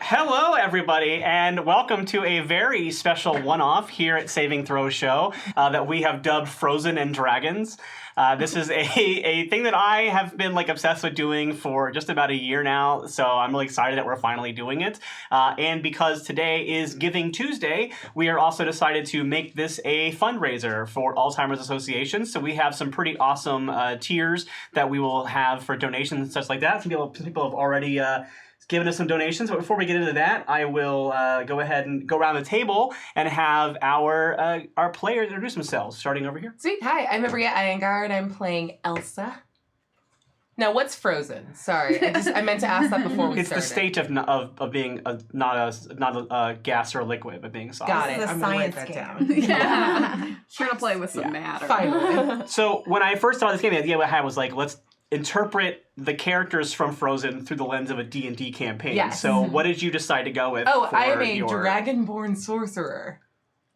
Hello, everybody, and welcome to a very special one-off here at Saving Throw Show that we have dubbed Frozen and Dragons. This is a thing that I have been obsessed with doing for just about a year now, so I'm really excited that we're finally doing it. And because today is Giving Tuesday, we are also decided to make this a fundraiser for Alzheimer's Association. So we have some pretty awesome tiers that we will have for donations and such like that. Some people have already given us some donations, but before we get into that, I will go ahead and go around the table and have our players introduce themselves, starting over here. Sweet. Hi, I'm Markeia, Iyengar, and I'm playing Elsa. Now, what's Frozen? Sorry, I meant to ask that before we It's started. the state of being not a gas or liquid, but being solid. Got it. This is a I'm gonna write science that game. down. Yeah. Trying to play with some matter. Finally. So when I first saw this game, the idea I had was let's interpret the characters from Frozen through the lens of a D&D campaign. Yes. So what did you decide to go with? Oh, for I am a your... dragonborn sorcerer.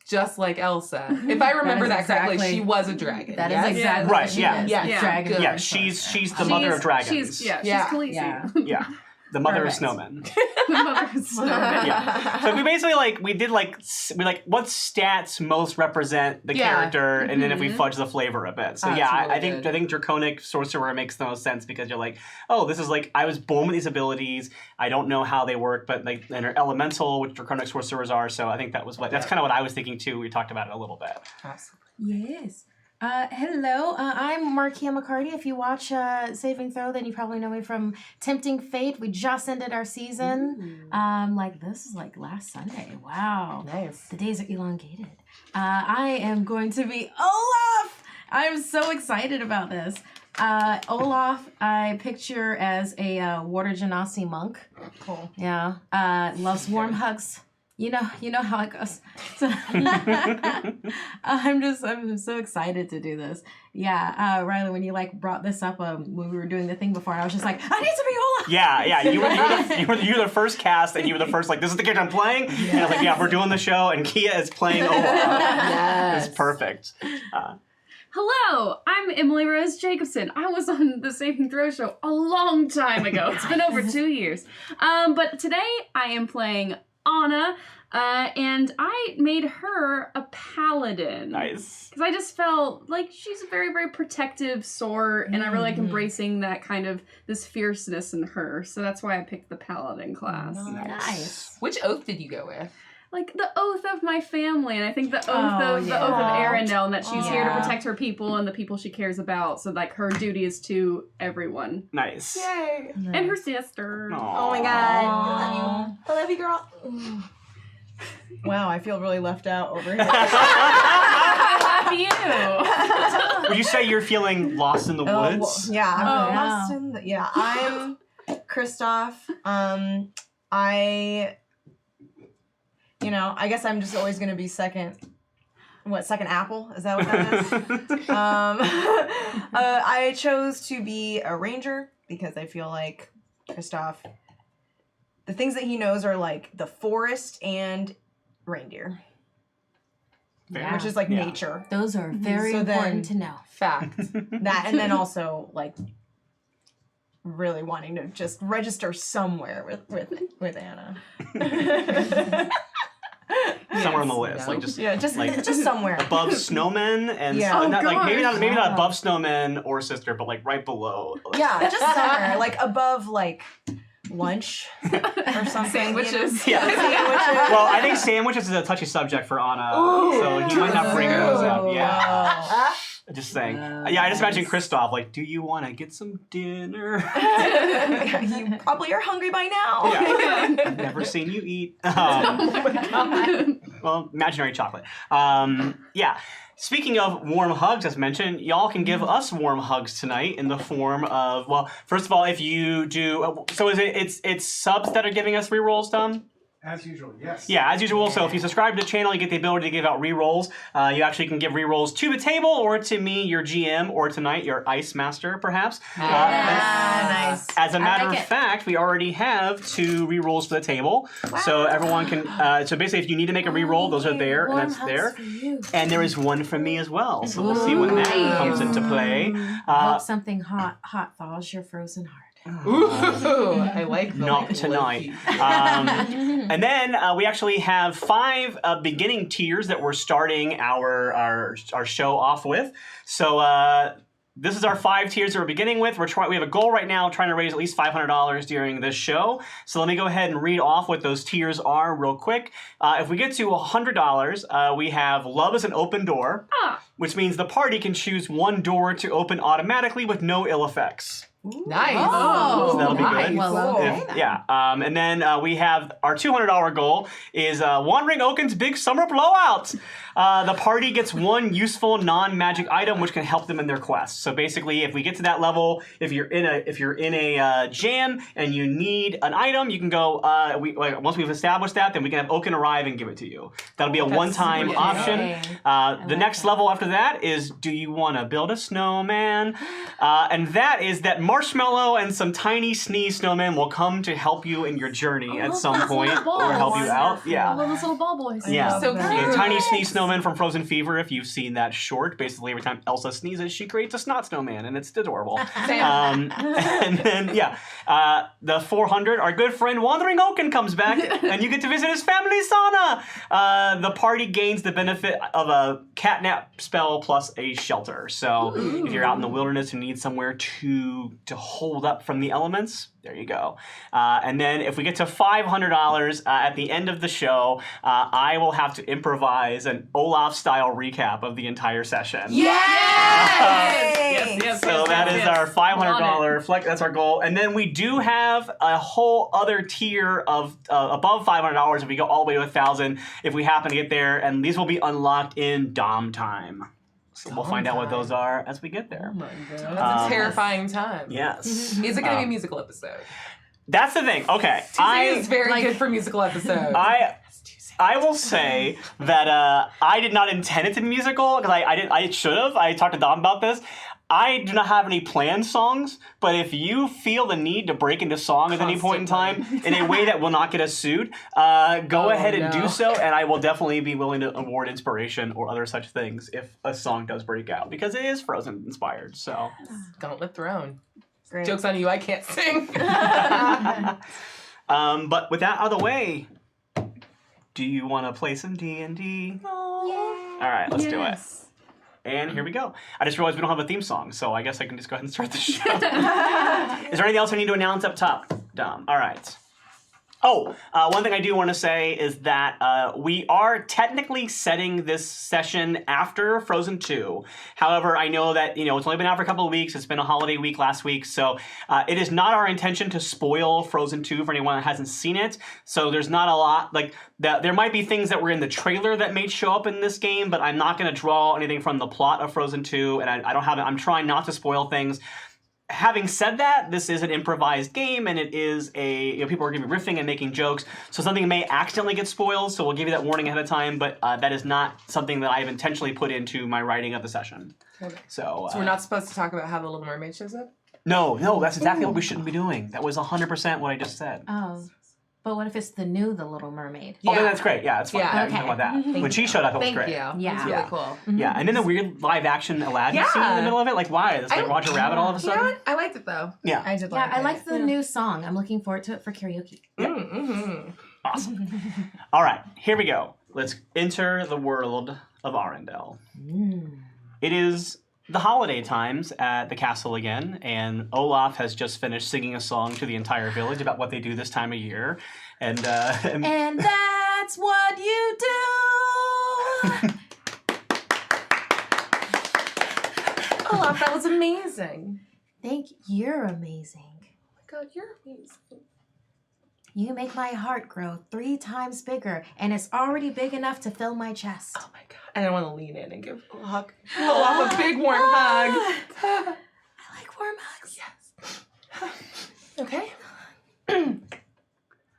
Just like Elsa. If I remember that correctly, she was a dragon. That yes? is exactly Right, what she yeah. is. Yeah. Dragon. Good. Yeah, she's the mother of dragons. She's Yeah. Khaleesi. Yeah. Yeah, the mother Perfect. of snowmen. The mother of snowmen. Yeah. So we basically what stats most represent the Yeah. character, and then if we Mhm. fudge the flavor a bit. So That's yeah, I really think good. Draconic Sorcerer makes the most sense because you're like, oh, this is I was born with these abilities. I don't know how they work, but and they're elemental, which Draconic Sorcerers are. So I think that's kind of what I was thinking too. We talked about it a little bit. Absolutely. Yes. Hello, I'm Markeia McCarty. If you watch Saving Throw, then you probably know me from Tempting Fate. We just ended our season. This is last Sunday. Wow. Nice. The days are elongated. I am going to be Olaf! I'm so excited about this. Olaf, I picture as a water Genasi monk. Cool. Yeah. Loves warm hugs. You know how it goes. So I'm so excited to do this. Yeah, Riley, when you brought this up when we were doing the thing before, I was just like, I need to be Olaf. Yeah. You were the first cast, and you were the first this is the character I'm playing. Yeah. And I was like, yeah, we're doing the show, and Kia is playing Olaf. Yes. It's perfect. Hello, I'm Emily Rose Jacobson. I was on the Saving Throw show a long time ago. It's been over 2 years. But today I am playing Anna, and I made her a paladin. Nice. Because I just felt like she's a very, very protective sort, and I really like embracing that kind of this fierceness in her. So that's why I picked the paladin class. Nice. Which oath did you go with? Like the oath of my family, and I think the oath Oh, of yeah. the oath of Arendelle, and that she's here to Yeah. protect her people and the people she cares about. So her duty is to everyone Nice. Yay. and her sister. Oh my god. Aw. I love you, girl. Wow, I feel really left out over here. I love you. Would you say you're feeling lost in the woods? Yeah, I'm Oh, lost in the, yeah. I'm Kristoff. I guess I'm just always gonna be second apple? Is that what that is? I chose to be a ranger because I feel like Kristoff, the things that he knows are the forest and reindeer, Yeah. which is Yeah. nature. Those are very So then- important to know. Fact. That, and then also really wanting to just register somewhere with Anna. Somewhere on the Yes, list, no. just somewhere. above snowmen and Yeah. Oh, maybe gosh. not above snowmen or sister, but right below. Yeah, just somewhere above lunch or something. Sandwiches. Yeah. Sandwiches. Well, I think sandwiches is a touchy subject for Anna, Ooh, so he might not bring those up. true. Yeah. Just saying. Yeah, I just imagine Nice. Kristoff, do you want to get some dinner? You probably are hungry by now. Yeah. I've never seen you eat. Well, imaginary chocolate. Yeah. Speaking of warm hugs, as mentioned, y'all can give us warm hugs tonight in the form of, well, first of all, if you do, so it's subs that are giving us rerolls, Tom? As usual, yes. Yeah, as usual. So if you subscribe to the channel, you get the ability to give out rerolls. You actually can give rerolls to the table, or to me, your GM, or tonight, your Ice Master, perhaps. Nice. As a matter like of it. fact, we already have 2 rerolls for the table. So everyone can, so basically if you need to make a reroll, those are there, and Warm that's hugs there. for you. And there is one from me as well. So we'll see when that comes into play. Hope something hot thaws your frozen heart. Ooh, I like the Not tonight. And then we actually have 5 beginning tiers that we're starting our show off with. So this is our 5 tiers that we're beginning with. We have a goal right now trying to raise at least $500 during this show. So let me go ahead and read off what those tiers are real quick. If we get to $100, we have Love is an Open Door, which means the party can choose one door to open automatically with no ill effects. Nice. Oh, So that'll be nice. good. Well, okay. Yeah. And then we have our $200 goal is Wandering Oaken's Big Summer Blowout. The party gets one useful non-magic item which can help them in their quest. So basically, if we get to that level, if you're in a jam and you need an item, you can go. Once we've established that, then we can have Oaken arrive and give it to you. That'll be a one-time super option. exciting. The next level after that is Do you want to build a snowman? And that is that marshmallow and some tiny sneeze snowmen will come to help you in your journey at some point or help you out. I Yeah. love those little ball boys. Yeah. So The cute. tiny sneeze snowman from Frozen Fever, if you've seen that short, basically every time Elsa sneezes, she creates a snot snowman, and it's adorable. And then, the 400, our good friend Wandering Oaken comes back, and you get to visit his family sauna. The party gains the benefit of a catnap spell plus a shelter. So if you're out in the wilderness and need somewhere to hold up from the elements, there you go. And then if we get to $500 at the end of the show, I will have to improvise an Olaf-style recap of the entire session. Yes. So that is our $500 flex. That's our goal. And then we do have a whole other tier of above $500 if we go all the way to 1,000 if we happen to get there. And these will be unlocked in Dom time. So we'll find out what those are as we get there. Oh my god. That's a terrifying time. Yes. Is it going to be a musical episode? That's the thing. Okay. Tuesday is very good for musical episodes. I will say that I did not intend it to be musical because I should have. I talked to Dom about this. I do not have any planned songs, but if you feel the need to break into song at any point in time in a way that will not get us sued, go ahead and do so, and I will definitely be willing to award inspiration or other such things if a song does break out, because it is Frozen inspired. So, Gauntlet Throne. Great. Joke's on you, I can't sing. but with that out of the way, do you want to play some D&D? All right, let's do it. And here we go. I just realized we don't have a theme song, so I guess I can just go ahead and start the show. Is there anything else I need to announce up top, Dom? All right. Oh, one thing I do want to say is that we are technically setting this session after Frozen 2. However, I know that it's only been out for a couple of weeks. It's been a holiday week last week, so it is not our intention to spoil Frozen 2 for anyone that hasn't seen it. So there's not a lot there might be things that were in the trailer that may show up in this game, but I'm not going to draw anything from the plot of Frozen 2, and I don't have it. I'm trying not to spoil things. Having said that, this is an improvised game, and it is people are going to be riffing and making jokes, so something may accidentally get spoiled, so we'll give you that warning ahead of time, but that is not something that I have intentionally put into my writing of the session. Okay. So we're not supposed to talk about how the Little Mermaid shows up? No, that's exactly what we shouldn't be doing. That was 100% what I just said. Oh. But what if it's the Little Mermaid? Oh, then that's great. Yeah, that's fine. Yeah, Yeah, you okay. know about that. Thank When she showed up, it was Thank great. you. Yeah. It's really Yeah. cool. Yeah, and then the weird live-action Aladdin scene in the middle of it. Like, why? It's like Roger Rabbit all of a You know sudden. what? I liked it though. Yeah. I did Yeah, like I it. like the new song. I'm looking forward to it for karaoke. Mm-hmm. Awesome. All right, here we go. Let's enter the world of Arendelle. It is the holiday times at the castle again, and Olaf has just finished singing a song to the entire village about what they do this time of year. And that's what you do. Olaf, that was amazing. Thank you. You're amazing. Oh my god, you're amazing. You make my heart grow 3 times bigger, and it's already big enough to fill my chest. Oh my god. And I want to lean in and give Olaf a big warm hug. I like warm hugs. Yes. Okay.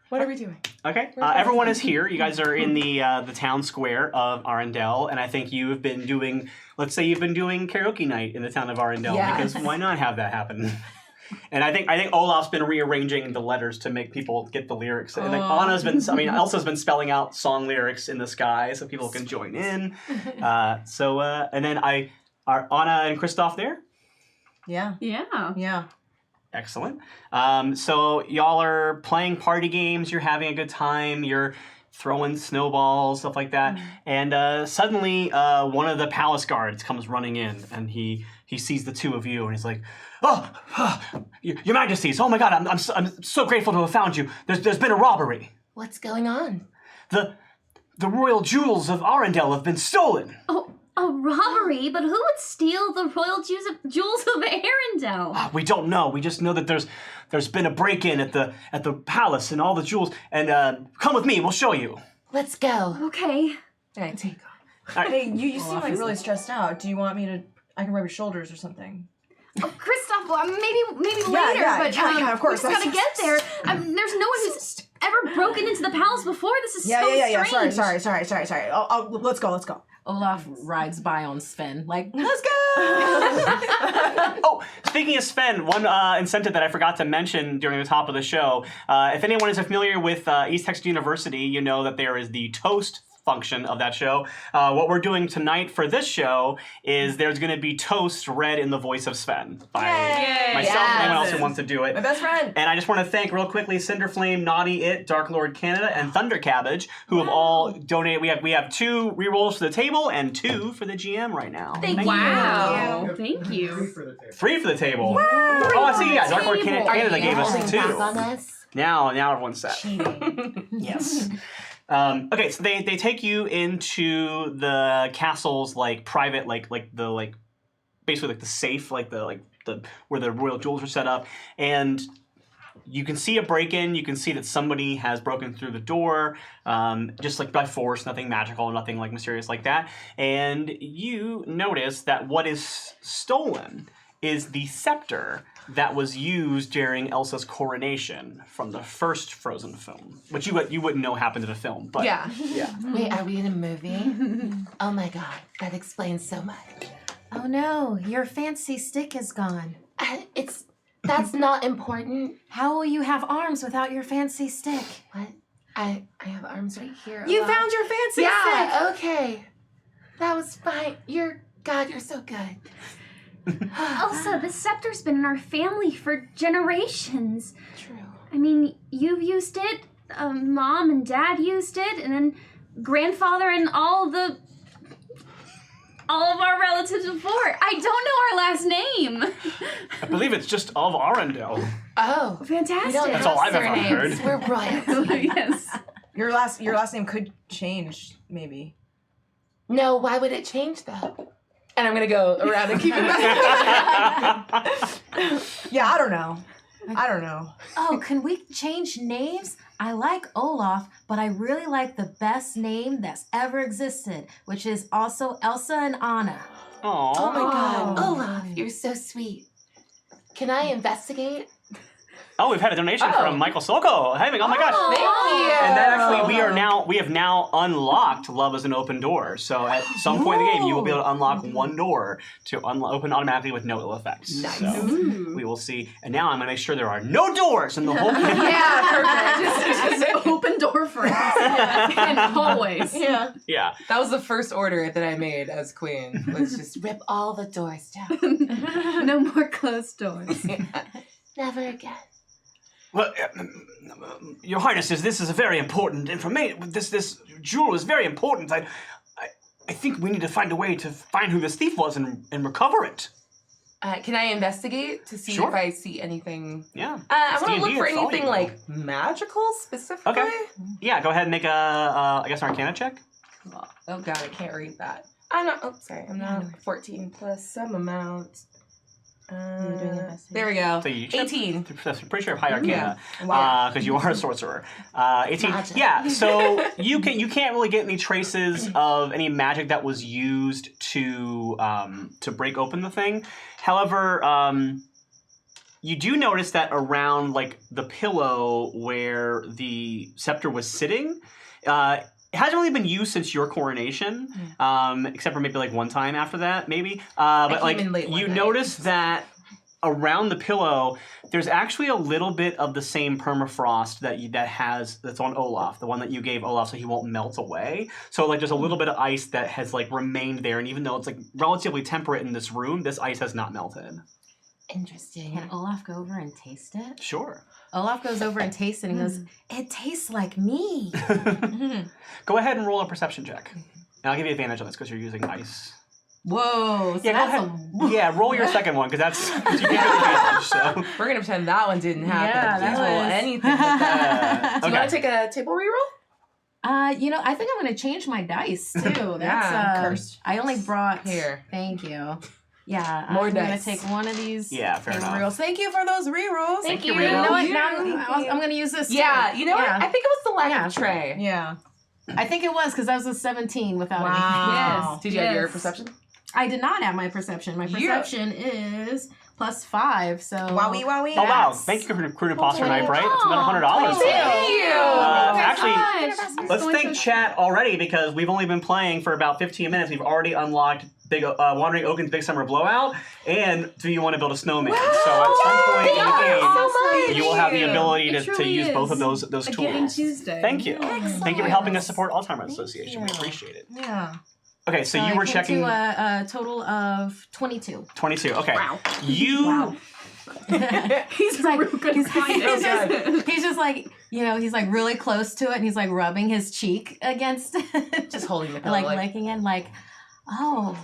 What are we doing? okay, everyone is here. You guys are in the town square of Arendelle, and I think you have been doing. Let's say you've been doing karaoke night in the town of Arendelle, Yes. because why not have that happen? And I think Olaf's been rearranging the letters to make people get the lyrics. And like Elsa's been spelling out song lyrics in the sky so people can join in. And then are Anna and Kristoff there? Yeah. Yeah. Yeah. Excellent. So y'all are playing party games. You're having a good time. You're throwing snowballs, stuff like that. And suddenly, one of the palace guards comes running in, and he sees the two of you, and he's like, "Oh, Your Majesties! Oh my God! I'm so grateful to have found you. There's been a robbery. What's going on? The royal jewels of Arendelle have been stolen." Oh, a robbery? But who would steal the royal jewels of Arendelle? We don't know. We just know that there's been a break-in at the palace and all the jewels. And come with me. We'll show you. Let's go. Okay. And I take off. Hey, you seem like really stressed out. Do you want me to? I can rub your shoulders or something. Oh, Kristoff, well, maybe later, but yeah, of course. we just gotta get there. There's no one who's ever broken into the palace before. This is so strange. Sorry. Let's go. Olaf rides by on Sven, like, let's go! Oh, speaking of Sven, one incentive that I forgot to mention during the top of the show, if anyone is familiar with East Texas University, you know that there is the toast function of that show. What we're doing tonight for this show is there's going to be toast read in the voice of Sven by myself and anyone else who wants to do it. My best friend. And I just want to thank real quickly Cinderflame, Naughty It, Dark Lord Canada, and Thunder Cabbage, who have all donated. We have 2 rerolls for the table and 2 for the GM right now. Thank you. Thank you. 3 for the table. Oh, I see. Yeah, Dark Lord Canada gave us 2. On us? Now everyone's set. Cheating. Yes. Okay, so they take you into the castle's private basically the safe, the where the royal jewels are set up, and you can see a break-in. You can see that somebody has broken through the door, just by force, nothing magical, nothing mysterious like that. And you notice that what is stolen is the scepter that was used during Elsa's coronation from the first Frozen film, which you wouldn't know happened in a film, but Yeah. yeah. Wait, are we in a movie? Oh my God, that explains so much. Oh no, your fancy stick is gone. That's not important. How will you have arms without your fancy stick? What? I have arms right here. You Olaf. found your fancy stick! Yeah, okay. That was fine. You're so good. Elsa, the scepter's been in our family for generations. True. I mean, you've used it, Mom and Dad used it, and then Grandfather and all of our relatives before. I don't know our last name. I believe it's just of Arendelle. Oh, Fantastic. we don't That's have all I've ever surnames. heard. We're royalty. Yes. Your last name could change, maybe. No, why would it change though? And I'm gonna go around and keep it back. Yeah, I don't know. Oh, can we change names? I like Olaf, but I really like the best name that's ever existed, which is also Elsa and Anna. Aww. Oh my God, Oh. Olaf, you're so sweet. Can I investigate? Oh, we've had a donation from Michael Soko. Hey, oh my gosh. Thank you. And that actually, we have now unlocked Love as an Open Door. So at some point in the game, you will be able to unlock one door to open automatically with no ill effects. Nice. So we will see. And now I'm going to make sure there are no doors in the whole game. Yeah, perfect. Just open door for us. And hallways. Yeah. Yeah. That was the first order that I made as queen. Was just rip all the doors down. No more closed doors. Never again. Well, Your Highnesses, this is a very important information. This jewel is very important. I think we need to find a way to find who this thief was and recover it. Can I investigate to see Sure. if I see anything? Yeah. I want to look D&D, for it's all anything you know. magical specifically. Okay. Yeah, go ahead and make I guess an Arcana check. Oh God, I can't read that. I'm not. Oh, sorry. I'm not 14 plus some amount. There we go. So you 18. I'm pretty sure high Arcana, Wow. because you are a sorcerer. 18. Magic. Yeah. So you can't really get any traces of any magic that was used to break open the thing. However, you do notice that around the pillow where the scepter was sitting, it hasn't really been used since your coronation, except for maybe one time after that, maybe. But came in late one you night. notice that around the pillow, there's actually a little bit of the same permafrost that's on Olaf, the one that you gave Olaf, so he won't melt away. So there's a little bit of ice that has remained there, and even though it's relatively temperate in this room, this ice has not melted. Interesting. Can Olaf go over and taste it? Sure. Olaf goes over and tastes it and goes, it tastes like me. Go ahead and roll a perception check. And I'll give you advantage on this because you're using ice. Whoa. So Yeah, go that's ahead. Yeah, roll your second one because that's you get advantage. So. We're going to pretend that one didn't happen. Yeah, that Please roll was- anything with that. Do you Okay. want to take a table reroll? I think I'm going to change my dice, too. That's Yeah, cursed. I only brought... Here. Thank you. Yeah, More I'm going dice. to take one of these Yeah, fair enough. rerolls. Thank you for those rerolls. Thank you, You reroll. know what? Yeah, Now thank I'm going to use this, too. Yeah, you know what? Yeah. I think it was the lack of tray. Yeah. I think it was because that was a 17 without anything. Wow. Yes, Did you have your yes. perception? I did not have my perception. My perception is +5, so... Wowie, wowie. Oh wow! That's- Thank you for crew to posture night, right? That's another $100. Thank you. Actually, Gosh, let's going thank to- chat already because we've only been playing for about 15 minutes. We've already unlocked Wandering Oaken's Big Summer Blowout, and do you want to build a snowman? So at some point in the game, so much. you will have the ability It to truly use both of is those a Giving tools. Tuesday. Thank you. Excellent. Thank you for helping us support Alzheimer's Association. We you. appreciate it. Yeah. Okay, so I you were came checking to a total of 22. 22. Okay. Wow. You He's like- real good he's- at finding he's just- it. He's just like, he's like really close to it and he's like rubbing his cheek against it. Just holding the pillow. like licking it, like, oh,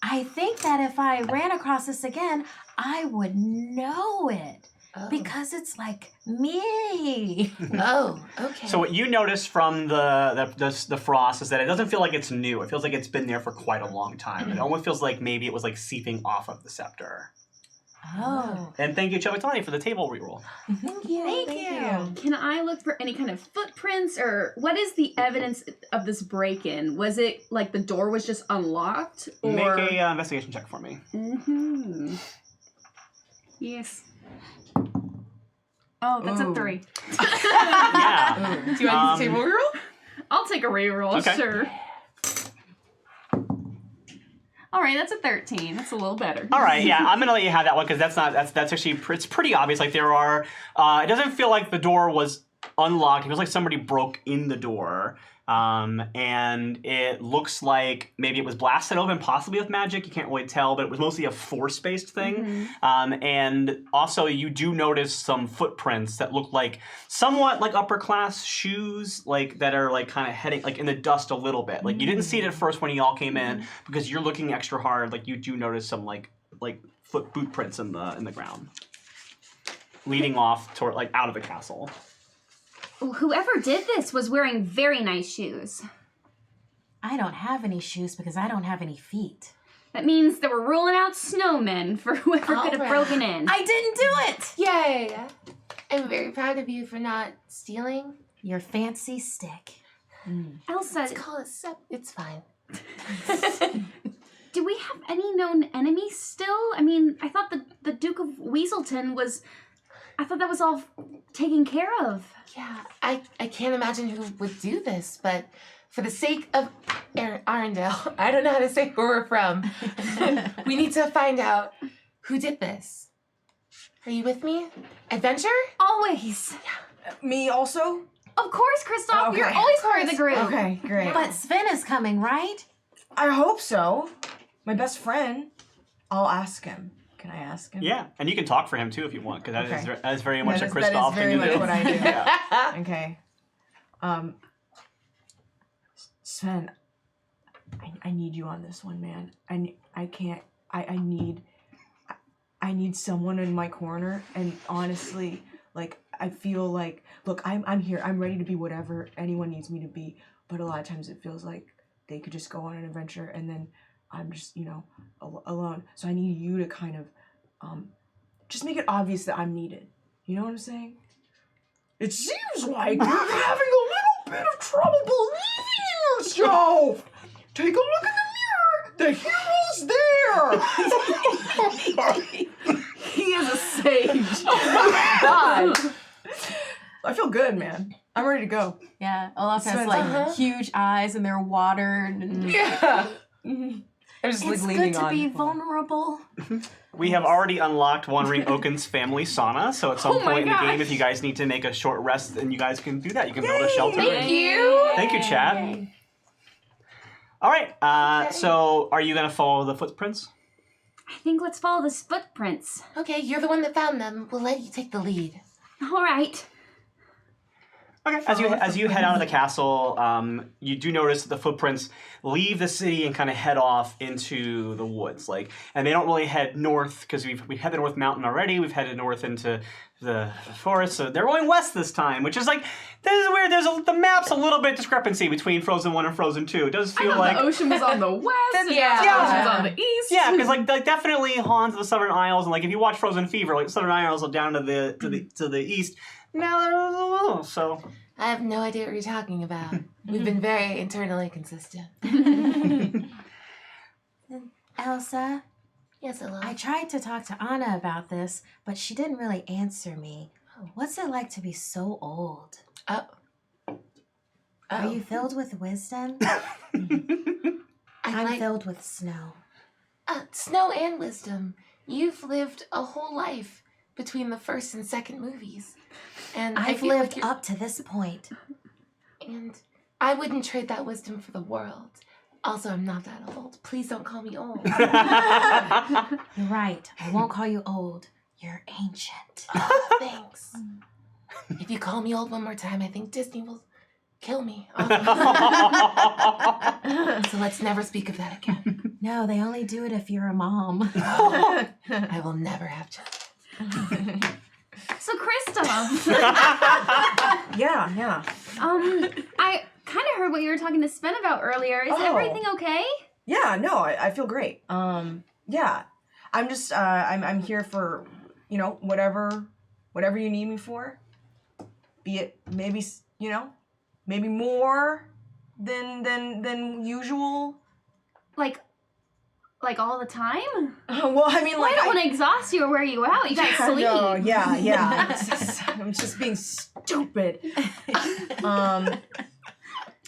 I think that if I ran across this again, I would know it because it's like me. Oh, okay. So what you notice from the frost is that it doesn't feel like it's new. It feels like it's been there for quite a long time. It almost feels like maybe it was like seeping off of the scepter. Oh, And thank you, Chavitani, for the table reroll. thank you. Thank you. Can I look for any kind of footprints or what is the evidence of this break-in? Was it like the door was just unlocked or Make a investigation check for me. Mm-hmm. Yes. Oh, that's a Ooh. 3. Yeah. Do you want to use the table reroll? I'll take a reroll, Okay. sure. All right, that's a 13. That's a little better. All right, yeah, I'm gonna let you have that one because that's actually it's pretty obvious. Like there are, it doesn't feel like the door was unlocked. It feels like somebody broke in the door, and it looks like maybe it was blasted open, possibly with magic. You can't really tell, but it was mostly a force-based thing. And also, you do notice some footprints that look like somewhat like upper-class shoes, like that are like kind of heading like in the dust a little bit. Like you didn't see it at first when you all came in because you're looking extra hard. Like you do notice some like boot prints in the ground, leading off toward like out of the castle. Whoever did this was wearing very nice shoes. I don't have any shoes because I don't have any feet. That means they were ruling out snowmen for whoever could have Alright. broken in. I didn't do it! Yay! I'm very proud of you for not stealing. Your fancy stick. Elsa, Let's call it it's fine. do we have any known enemies still? I mean, I thought the Duke of Weaselton was... I thought that was all taken care of. Yeah, I can't imagine who would do this, but for the sake of Arendelle, I don't know how to say where we're from. We need to find out who did this. Are you with me? Adventure? Always. Me also? Of course, Kristoff. Okay. You're always part of the group. Okay, great. But Sven is coming, right? I hope so. My best friend. I'll ask him. Can I ask him? Yeah, and you can talk for him too if you want, because Okay. that is very much a That Kristoff is thing very to much do. what I do. Yeah. Okay. Sven, I need you on this one, man. I need someone in my corner, and honestly, like, I feel like, look, I'm here. I'm ready to be whatever anyone needs me to be, but a lot of times it feels like they could just go on an adventure, and then I'm just, alone. So I need you to kind of, just make it obvious that I'm needed. You know what I'm saying? It seems like you're having a little bit of trouble believing in yourself. Take a look in the mirror. The hero's there. He is a sage. God. I feel good, man. I'm ready to go. Yeah, Olaf has Sven's like uh-huh. huge eyes and they're watered. And Yeah. I'm just it's leaning good to on. be vulnerable. We have already unlocked Wandering Oaken's family sauna, so at some Oh my point in the game, gosh. if you guys need to make a short rest, then you guys can do that. You can build a shelter. Thank you. Thank you, chat. All right, so are you going to follow the footprints? I think let's follow those footprints. Okay, you're the one that found them. We'll let you take the lead. All right. Okay. As you head out of the castle, you do notice that the footprints leave the city and kind of head off into the woods. And they don't really head north because we headed North Mountain already. We've headed north into the forest, so they're going west this time, which is this is weird. The map's a little bit discrepancy between Frozen 1 and Frozen 2. It does feel I like thought the ocean was on the west. And Yeah. the ocean was on the east. yeah, because definitely Han's the Southern Isles, and if you watch Frozen Fever, Southern Isles are down to the east. Now they're so. I have no idea what you're talking about. We've been very internally consistent. Elsa, Yes, Olaf. I tried to talk to Anna about this, but she didn't really answer me. What's it like to be so old? Are you filled with wisdom? I'm filled with snow. Snow and wisdom. You've lived a whole life between the first and second movies. And I've feel lived like up to this point. And I wouldn't trade that wisdom for the world. Also, I'm not that old. Please don't call me old. You're right. I won't call you old. You're ancient. Oh, thanks. If you call me old one more time, I think Disney will kill me. So let's never speak of that again. No, they only do it if you're a mom. I will never have children. So Kristoff, Yeah. I kind of heard what you were talking to Sven about earlier. Is everything okay? Yeah, no, I feel great. Yeah. I'm just I'm here for, whatever you need me for. Be it maybe, maybe more than usual. Like all the time? Well, I mean, Well, I don't want to exhaust you or wear you out. You guys sleep. No, yeah. I'm just being stupid.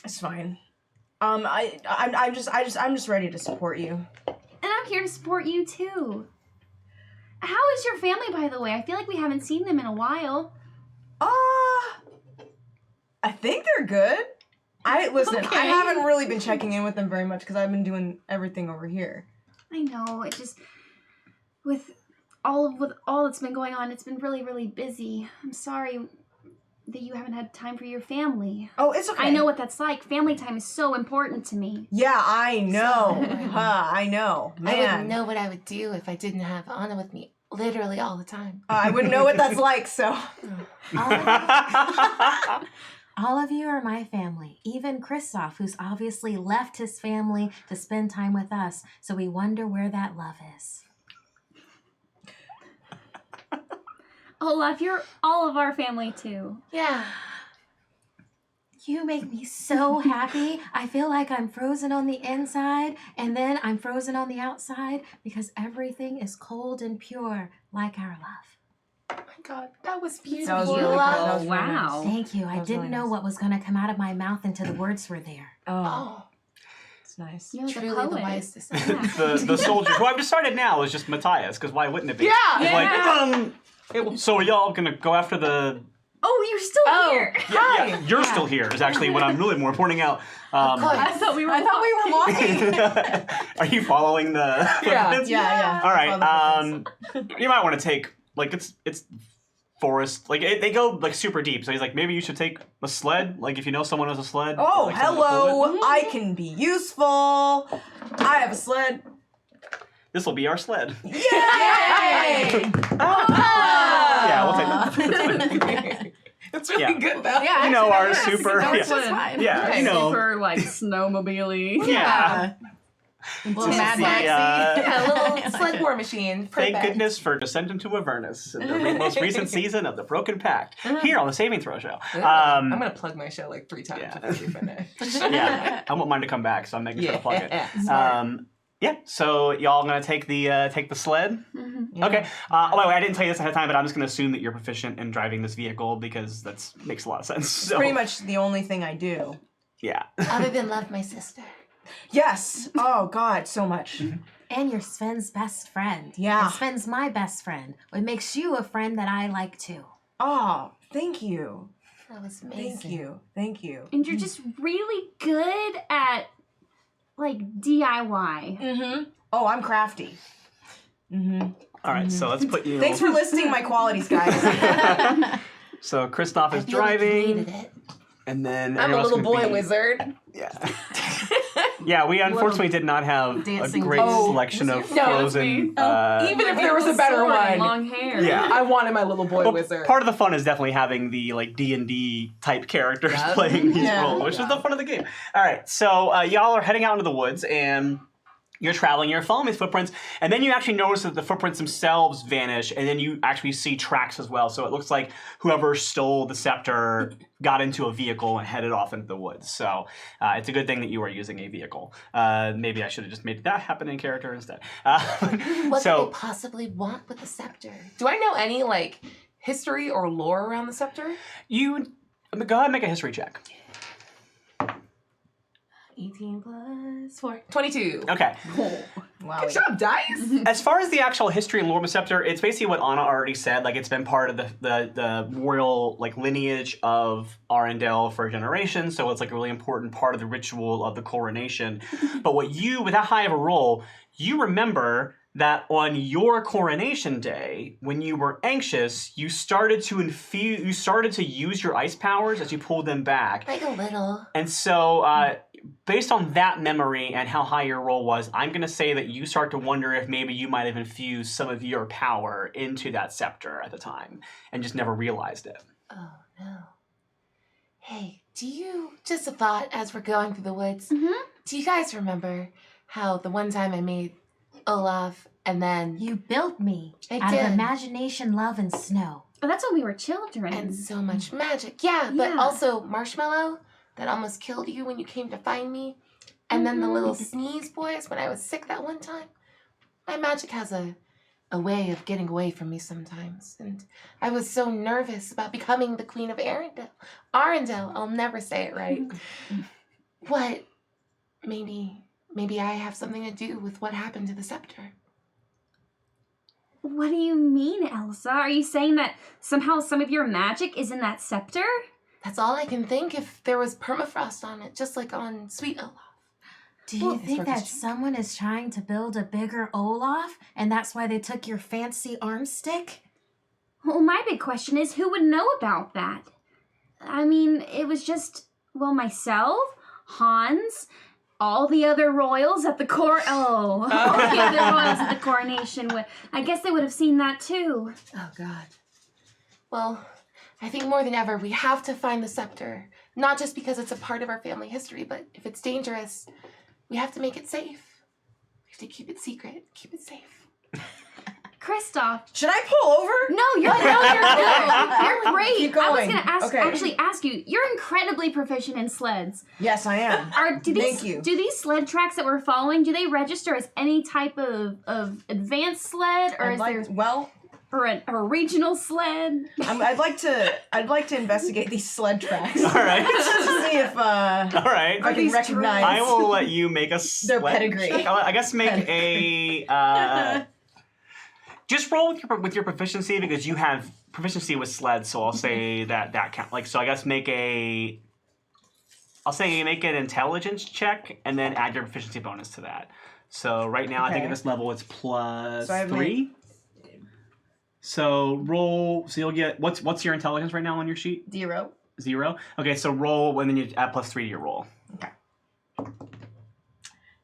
It's fine. I'm just ready to support you. And I'm here to support you too. How is your family, by the way? I feel like we haven't seen them in a while. I think they're good. Listen, Okay. I haven't really been checking in with them very much because I've been doing everything over here. I know, it just with all that's been going on, it's been really, really busy. I'm sorry that you haven't had time for your family. Oh, it's okay. I know what that's like. Family time is so important to me. Yeah, I know. I know. Man. I wouldn't know what I would do if I didn't have Anna with me literally all the time. I wouldn't know what that's like, so. All of you are my family, even Kristoff, who's obviously left his family to spend time with us, so we wonder where that love is. Olaf, you're all of our family too. Yeah. You make me so happy. I feel like I'm frozen on the inside, and then I'm frozen on the outside because everything is cold and pure, like our love. Oh my God, that was beautiful. That was really cool. Olaf. That was really Wow. Thank you. I That was didn't really know nice. what was going to come out of my mouth until the words were there. Oh, Oh, it's nice. You're truly the poet. wise decision. the soldier who I've decided now is just Matthias, because why wouldn't it be? Yeah. So are y'all gonna go after the? Oh, you're still here. Yeah, you're still here. Is actually what I'm really more pointing out. Of course. I thought we were. walking. Are you following the? footprints? Yeah. All right. You might want to take it's forest. They go super deep. So he's like, maybe you should take a sled. If you know someone has a sled. Oh, someone to pull it. hello. I can be useful. I have a sled. This will be our sled. Yay! Yeah, we'll take that. It's really Yeah. good though. Yeah, You know, our actually, super. that Yeah, was fun. yeah, you know. Super snowmobile-y. Yeah. Little This is Mad the, Maxy. Yeah, a little sled war machine. Thank Perfect. goodness for Descent into Avernus, in the most recent season of The Broken Pact, here on the Saving Throw Show. I'm gonna plug my show 3 times yeah. before we finish. Yeah, I want mine to come back, so I'm making sure to plug it. Smart. Yeah, so y'all gonna take the sled? Mm-hmm. Okay. Oh, wait, I didn't tell you this ahead of time, but I'm just gonna assume that you're proficient in driving this vehicle because that makes a lot of sense. So, Pretty much the only thing I do. Yeah. Other than love my sister. Yes. Oh, God, so much. And you're Sven's best friend. Yeah. And Sven's my best friend, what makes you a friend that I like too. Oh, thank you. That was amazing. Thank you. And you're just really good at DIY. Mm-hmm. Oh, I'm crafty. Mm-hmm. All right, so let's put you. Thanks for listing my qualities, guys. So Kristoff is I feel like you driving, needed it. and then I'm a everyone's little gonna boy be- wizard. Yeah. Yeah, we unfortunately did not have a dancing great dude. selection of No, frozen. Even if there was a better Sword and one. long hair. Yeah. I wanted my little boy Well, wizard. part of the fun is definitely having the like D&D type characters Yeah. playing these Yeah. roles, which is the fun of the game. All right, so y'all are heading out into the woods and you're traveling, you're following these footprints, and then you actually notice that the footprints themselves vanish, and then you actually see tracks as well. So it looks like whoever stole the scepter got into a vehicle and headed off into the woods. So it's a good thing that you are using a vehicle. Maybe I should have just made that happen in character instead. What So could they possibly want with the scepter? Do I know any like history or lore around the scepter? you go ahead and make a history check. 18 plus 4. 22. Okay. Wow. Good job, dice. As far as the actual history and lore of the scepter, it's basically what Anna already said. Like, it's been part of the royal like lineage of Arendelle for generations, so it's like a really important part of the ritual of the coronation. But what you, with that high of a roll, you remember that on your coronation day, when you were anxious, you started to use your ice powers as you pulled them back. Like a little. And so, based on that memory and how high your roll was, I'm going to say that you start to wonder if maybe you might have infused some of your power into that scepter at the time and just never realized it. Oh no. Hey, just a thought as we're going through the woods, Mm-hmm. do you guys remember how the one time I made Olaf and then You built me I out did. of imagination, love, and snow. Oh, that's when we were children. and so much magic. Yeah, but Yeah. also marshmallow that almost killed you when you came to find me. And then the little sneeze boys when I was sick that one time. My magic has a way of getting away from me sometimes. And I was so nervous about becoming the Queen of Arendelle. I'll never say it right. What? Maybe I have something to do with what happened to the scepter. What do you mean, Elsa? Are you saying that somehow some of your magic is in that scepter? That's all I can think if there was permafrost on it, just like on Sweet Olaf. Do you Well, think it's that orchestra. someone is trying to build a bigger Olaf, and that's why they took your fancy arm stick? Well, my big question is who would know about that? I mean, it was just, well, myself, Hans, all the other royals at the all the other royals at the coronation. I guess they would have seen that too. Oh, God. Well, I think more than ever, we have to find the scepter. Not just because it's a part of our family history, but if it's dangerous, we have to make it safe. We have to keep it secret, keep it safe. Kristoff. Should I pull over? No, you're good. You're great. Keep I was going. gonna Okay. actually ask you. You're incredibly proficient in sleds. Yes, I am. Thank you. Do these sled tracks that we're following? Do they register as any type of advanced sled, or or a regional sled? I'd like to investigate these sled tracks. All right. to see if All right. if I can these recognize. I will let you make a Their sled pedigree. check. I guess make a just roll with your proficiency because you have proficiency with sleds. So I'll say that count. Like so, I guess make an intelligence check and then add your proficiency bonus to that. So right now, I think at this level it's plus So I have 3. So roll. So you'll get what's your intelligence right now on your sheet? 0. 0. Okay, so roll and then you add plus 3 to your roll. Okay.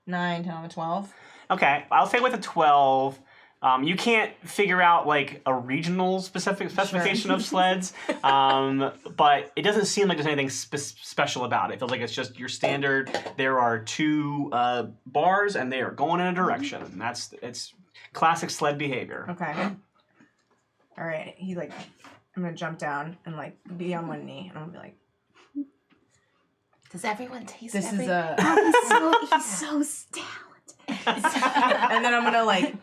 9, 10, 11, 12. Okay, I'll say with a 12, you can't figure out like a regional specification of sleds, but it doesn't seem like there's anything special about it. It feels like it's just your standard. There are 2 bars and they are going in a direction. And it's classic sled behavior. Okay. All right. I'm gonna jump down and be on one knee, and I'm gonna be like, Does everyone taste "This is everything? a." He's so talented. And then I'm gonna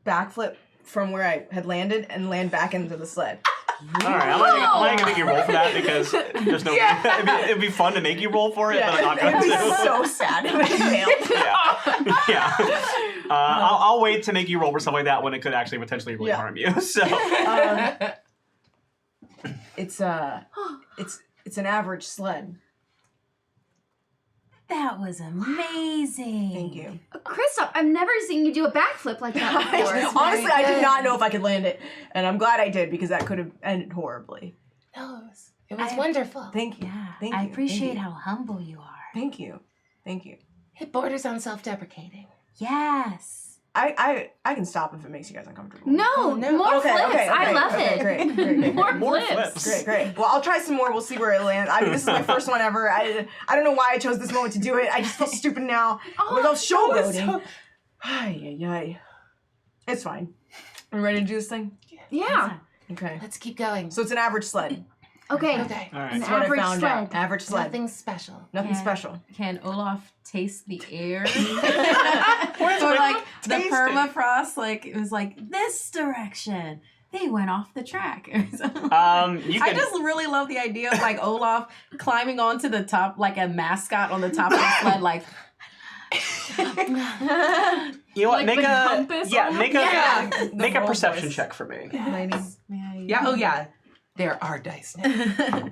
backflip from where I had landed and land back into the sled. All right, I'm not gonna make you roll for that because there's no. It'd be fun to make you roll for it, but I'm not going It'd be to. so sad if I failed. Yeah. I'll wait to make you roll for something like that when it could actually potentially really harm you. So. It's an average sled. That was amazing. Thank you. Kristoff, I've never seen you do a backflip like that before. Honestly, I did not know if I could land it, and I'm glad I did because that could have ended horribly. No, it was wonderful. Thank you. Yeah, Thank I you. appreciate Thank you. how humble you are. Thank you. Thank you. It borders on self-deprecating. Yes. I can stop if it makes you guys uncomfortable. No, more Okay, flips. okay, I okay, love okay, it. Great. More flips. Great. Well, I'll try some more. We'll see where it lands. I mean, this is my first one ever. I don't know why I chose this moment to do it. I just feel stupid now. Like I was showboating. Ay. It's fine. Are we ready to do this thing? Yeah. Okay. Let's keep going. So it's an average sled. Okay. Okay. All right. An That's what I average found sled. out. Average sled. Nothing special. Nothing Yeah. special. Can Olaf taste the air? Where's Or it? like the Taste it. permafrost, like it was like this direction. They went off the track. You I can. just really love the idea of like Olaf climbing onto the top, like a mascot on the top of the sled, like. You know what? Like Make the a compass yeah. almost? Make a Yeah. make a roll perception voice. check for me. Yeah. Oh yeah. There are dice now.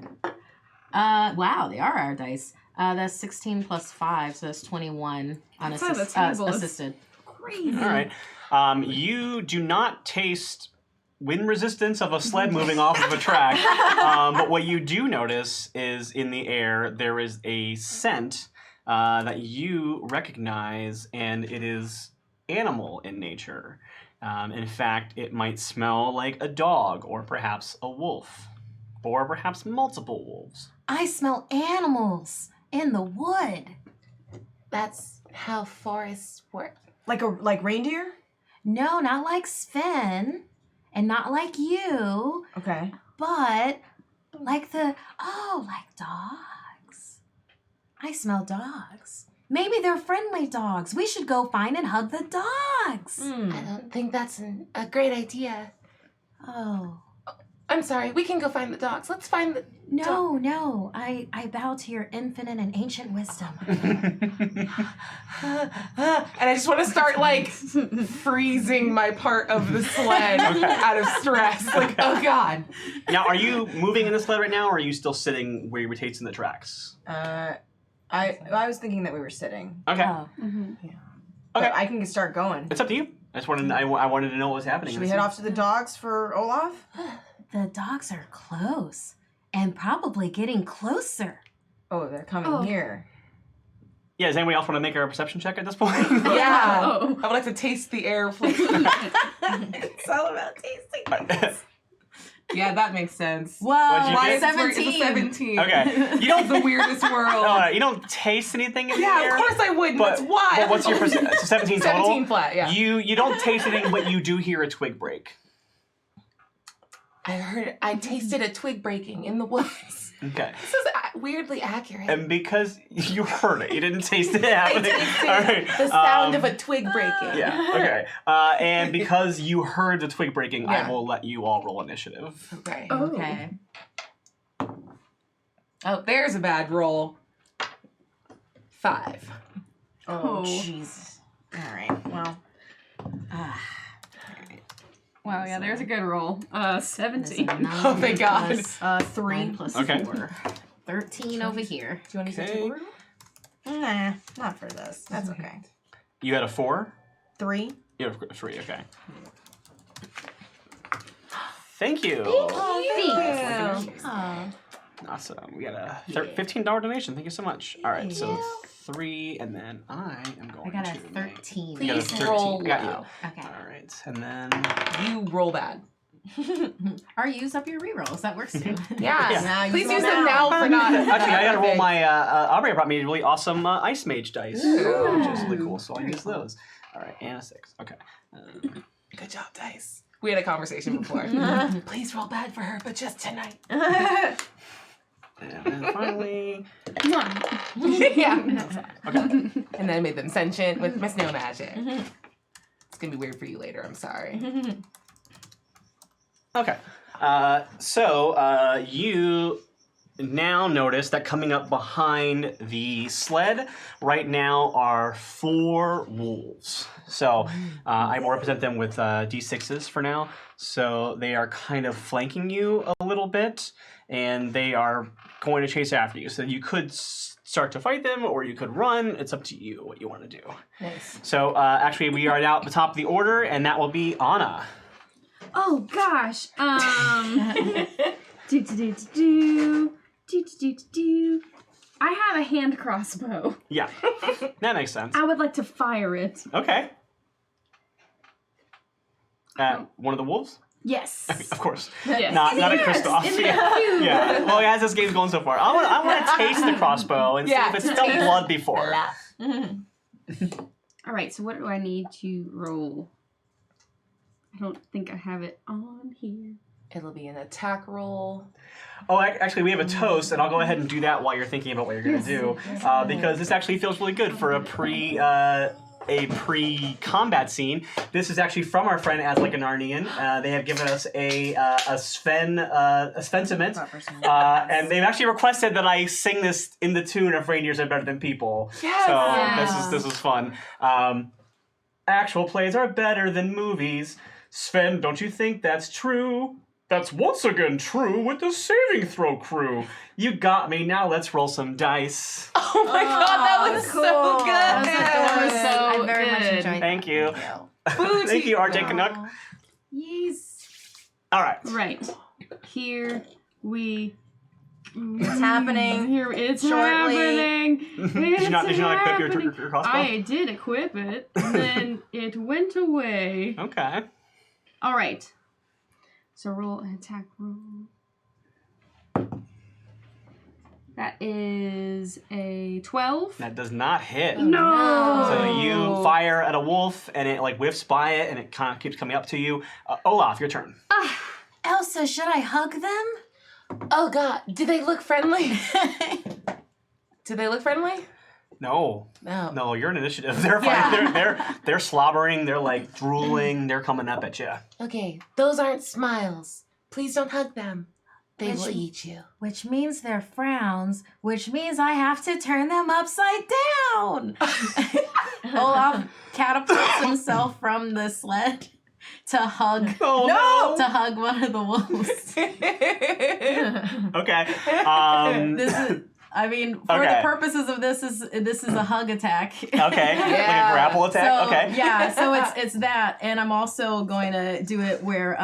Wow, they are our dice. That's 16 plus 5, so that's 21 Outside of the table, it's- assisted. Crazy. All right. You do not taste wind resistance of a sled moving off of a track, but what you do notice is in the air there is a scent that you recognize, and it is animal in nature. In fact, it might smell like a dog, or perhaps a wolf, or perhaps multiple wolves. I smell animals in the wood. That's how forests work. Like reindeer? No, not like Sven, and not like you, Okay. but like like dogs. I smell dogs. Maybe they're friendly dogs. We should go find and hug the dogs. I don't think that's a great idea. Oh. I'm sorry. We can go find the dogs. Let's find the. No. I bow to your infinite and ancient wisdom. And I just want to start like freezing my part of the sled out of stress. Like, oh god. Now, are you moving in the sled right now, or are you still sitting where you were tasting the tracks? I was thinking that we were sitting. Okay. Oh. But I can start going. It's up to you. I just wanted. I wanted to know what was happening. Should we head off to the dogs for Olaf? The dogs are close and probably getting closer. Oh, they're coming here. Yeah. Does anybody else want to make a perception check at this point? Yeah. Oh. I would like to taste the air, please. It's all about tasting. Yeah, that makes sense. What'd you Why get? is it it's a 17? Okay. You don't. The weirdest world. You don't taste anything in the Yeah, air. of course I wouldn't. But, That's why. but what's your percent? 17 total. 17 flat, yeah. You don't taste anything, but you do hear a twig break. I tasted a twig breaking in the woods. Okay. This is weirdly accurate. And because you heard it, you didn't taste it I happening. tasted All right. the sound of a twig breaking. Yeah. Okay. And because you heard the twig breaking, Yeah. I will let you all roll initiative. Okay. Oh. Okay. Oh, there's a bad roll. 5. Oh, Oh. Jesus. All right. Well, Wow, yeah, there's a good roll. 17. Oh, thank God. 3. 9 plus Okay. 4. 13 over here. Do you want to use Okay. a table? Nah, not for this. That's okay. You had a 4? 3. You have a 3, okay. Thank you. Oh. Awesome. We got a $15 donation. Thank you so much. All right, so 3, and then I am going I got a to 13. You got a Please 13. roll I got low. Okay. you. All right, and then You roll bad. Or use up your rerolls. That works too. Yeah. Now Please use use them them now for not. actually I gotta roll my Aabria brought me a really awesome Ice Mage dice, Ooh. which is really cool. So I'll use those. All right, and a 6. Okay. Good job, dice. We had a conversation before. Please roll bad for her, but just tonight. And then finally, Yeah. okay. And then I made them sentient with my snow magic. It's gonna be weird for you later. I'm sorry. Okay. So you now notice that coming up behind the sled right now are 4 wolves. So I will represent them with D6s for now. So they are kind of flanking you a little bit. and they are going to chase after you. So you could start to fight them, or you could run. It's up to you what you want to do. Nice. So actually, we are now at the top of the order, and that will be Anna. Oh gosh. Do. I have a hand crossbow. Yeah, that makes sense. I would like to fire it. Okay. One of the wolves? Yes. Of course. Yes. Not a Kristoff. Yeah. Well, as this game's going so far, I want to taste the crossbow and see if it's still blood before. All right. So what do I need to roll? I don't think I have it on here. It'll be an attack roll. Oh, actually, we have a toast, and I'll go ahead and do that while you're thinking about what you're going to do, because this actually feels really good for a pre-combat scene. This is actually from our friend As Like a Narnian. They have given us a sentiment, and they've actually requested that I sing this in the tune of "Reindeers Are Better Than People." Yes! So Yeah. this is fun. Actual plays are better than movies. Sven, don't you think that's true? That's once again true with the saving throw crew. You got me. Now let's roll some dice. Oh my god, that was cool. so good. That was so I very much good. enjoyed Thank you. Booty. Thank you, RJ Canuck. Yes. All right. Right. Here we. It's happening. Here it's Shortly. happening. Did you not equip your happening. crossbow? I did equip it, and then it went away. Okay. All right. So roll an attack roll. That is a 12. That does not hit. No. So you fire at a wolf, and it like whiffs by it, and it kind of keeps coming up to you. Olaf, your turn. Elsa, should I hug them? Oh god, do they look friendly? Do they look friendly? No. No. No, you're an initiative. They're fighting. They're slobbering. They're like drooling. They're coming up at you. Okay, those aren't smiles. Please don't hug them. They will eat you. Which means they're frowns, which means I have to turn them upside down. Olaf catapults himself from the sled to hug to hug one of the wolves. Okay. This is, I mean, for Okay. the purposes of this is a hug attack. Okay. Like Yeah. a grapple attack. So, Okay. Yeah, so it's that, and I'm also going to do it where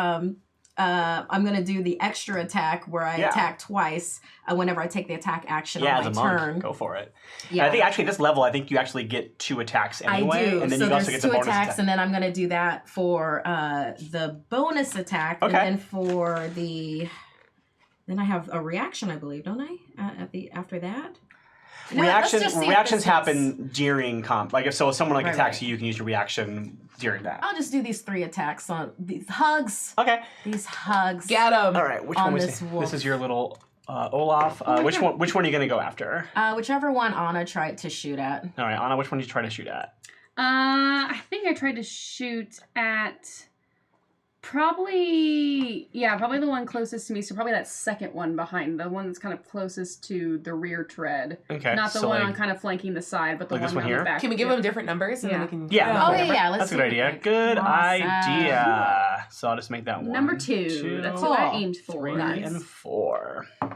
I'm going to do the extra attack where I attack twice whenever I take the attack action Yeah, on as my a monk, turn. go for it. Yeah. And I think actually at this level, I think you actually get 2 attacks anyway, I do. and then So you also get there's the 2 bonus attacks, attack. and then I'm going to do that for the bonus attack, Okay. and then for the then I have a reaction, I believe, don't I? After that. You know what, let's just see if Reactions this hits. happen during comp. Like if someone like Right, attacks right. you can use your reaction during that. I'll just do these 3 attacks on these hugs. Okay. These hugs. Get them. All right. Which On one was this it? wolf. This is your little Olaf. Which one are you gonna go after? Whichever one Anna tried to shoot at. All right, Anna. Which one did you try to shoot at? I think I tried to shoot at probably the one closest to me. So probably that second one behind, the one that's kind of closest to the rear tread. Okay. Not the so one like, on kind of flanking the side, but the like one this one on here? the back. Can we give them different numbers and then we can? Yeah. Oh, whatever. yeah, let's That's a do good it idea. quick. Good Awesome. idea. So I'll just make that one. Number 2. That's what I aimed for. 3 Nice. and 4. So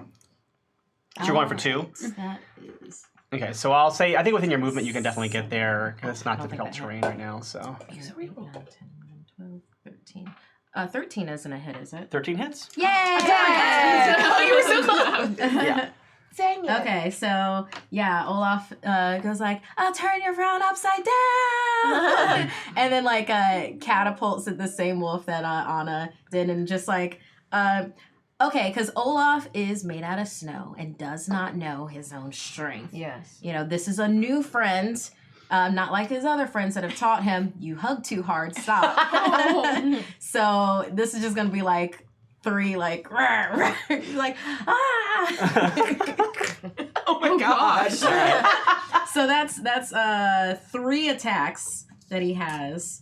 you're going for 2. That is. Okay, so I'll say I think within your movement you can definitely get there because it's not I don't think difficult that terrain right now. So 9, 10, 12, 13. 13 isn't a hit, is it? 13 hits. Yay! Oh, you were so close. Yeah. Dang it. Okay, so yeah, Olaf goes like, "I'll turn your frown upside down," and then like catapults at the same wolf that Anna did, and just like, okay, because Olaf is made out of snow and does not know his own strength. Yes. You know, this is a new friend. Not like his other friends that have taught him, you hug too hard, stop. So this is just gonna be like 3 like like Oh my gosh. So that's 3 attacks that he has.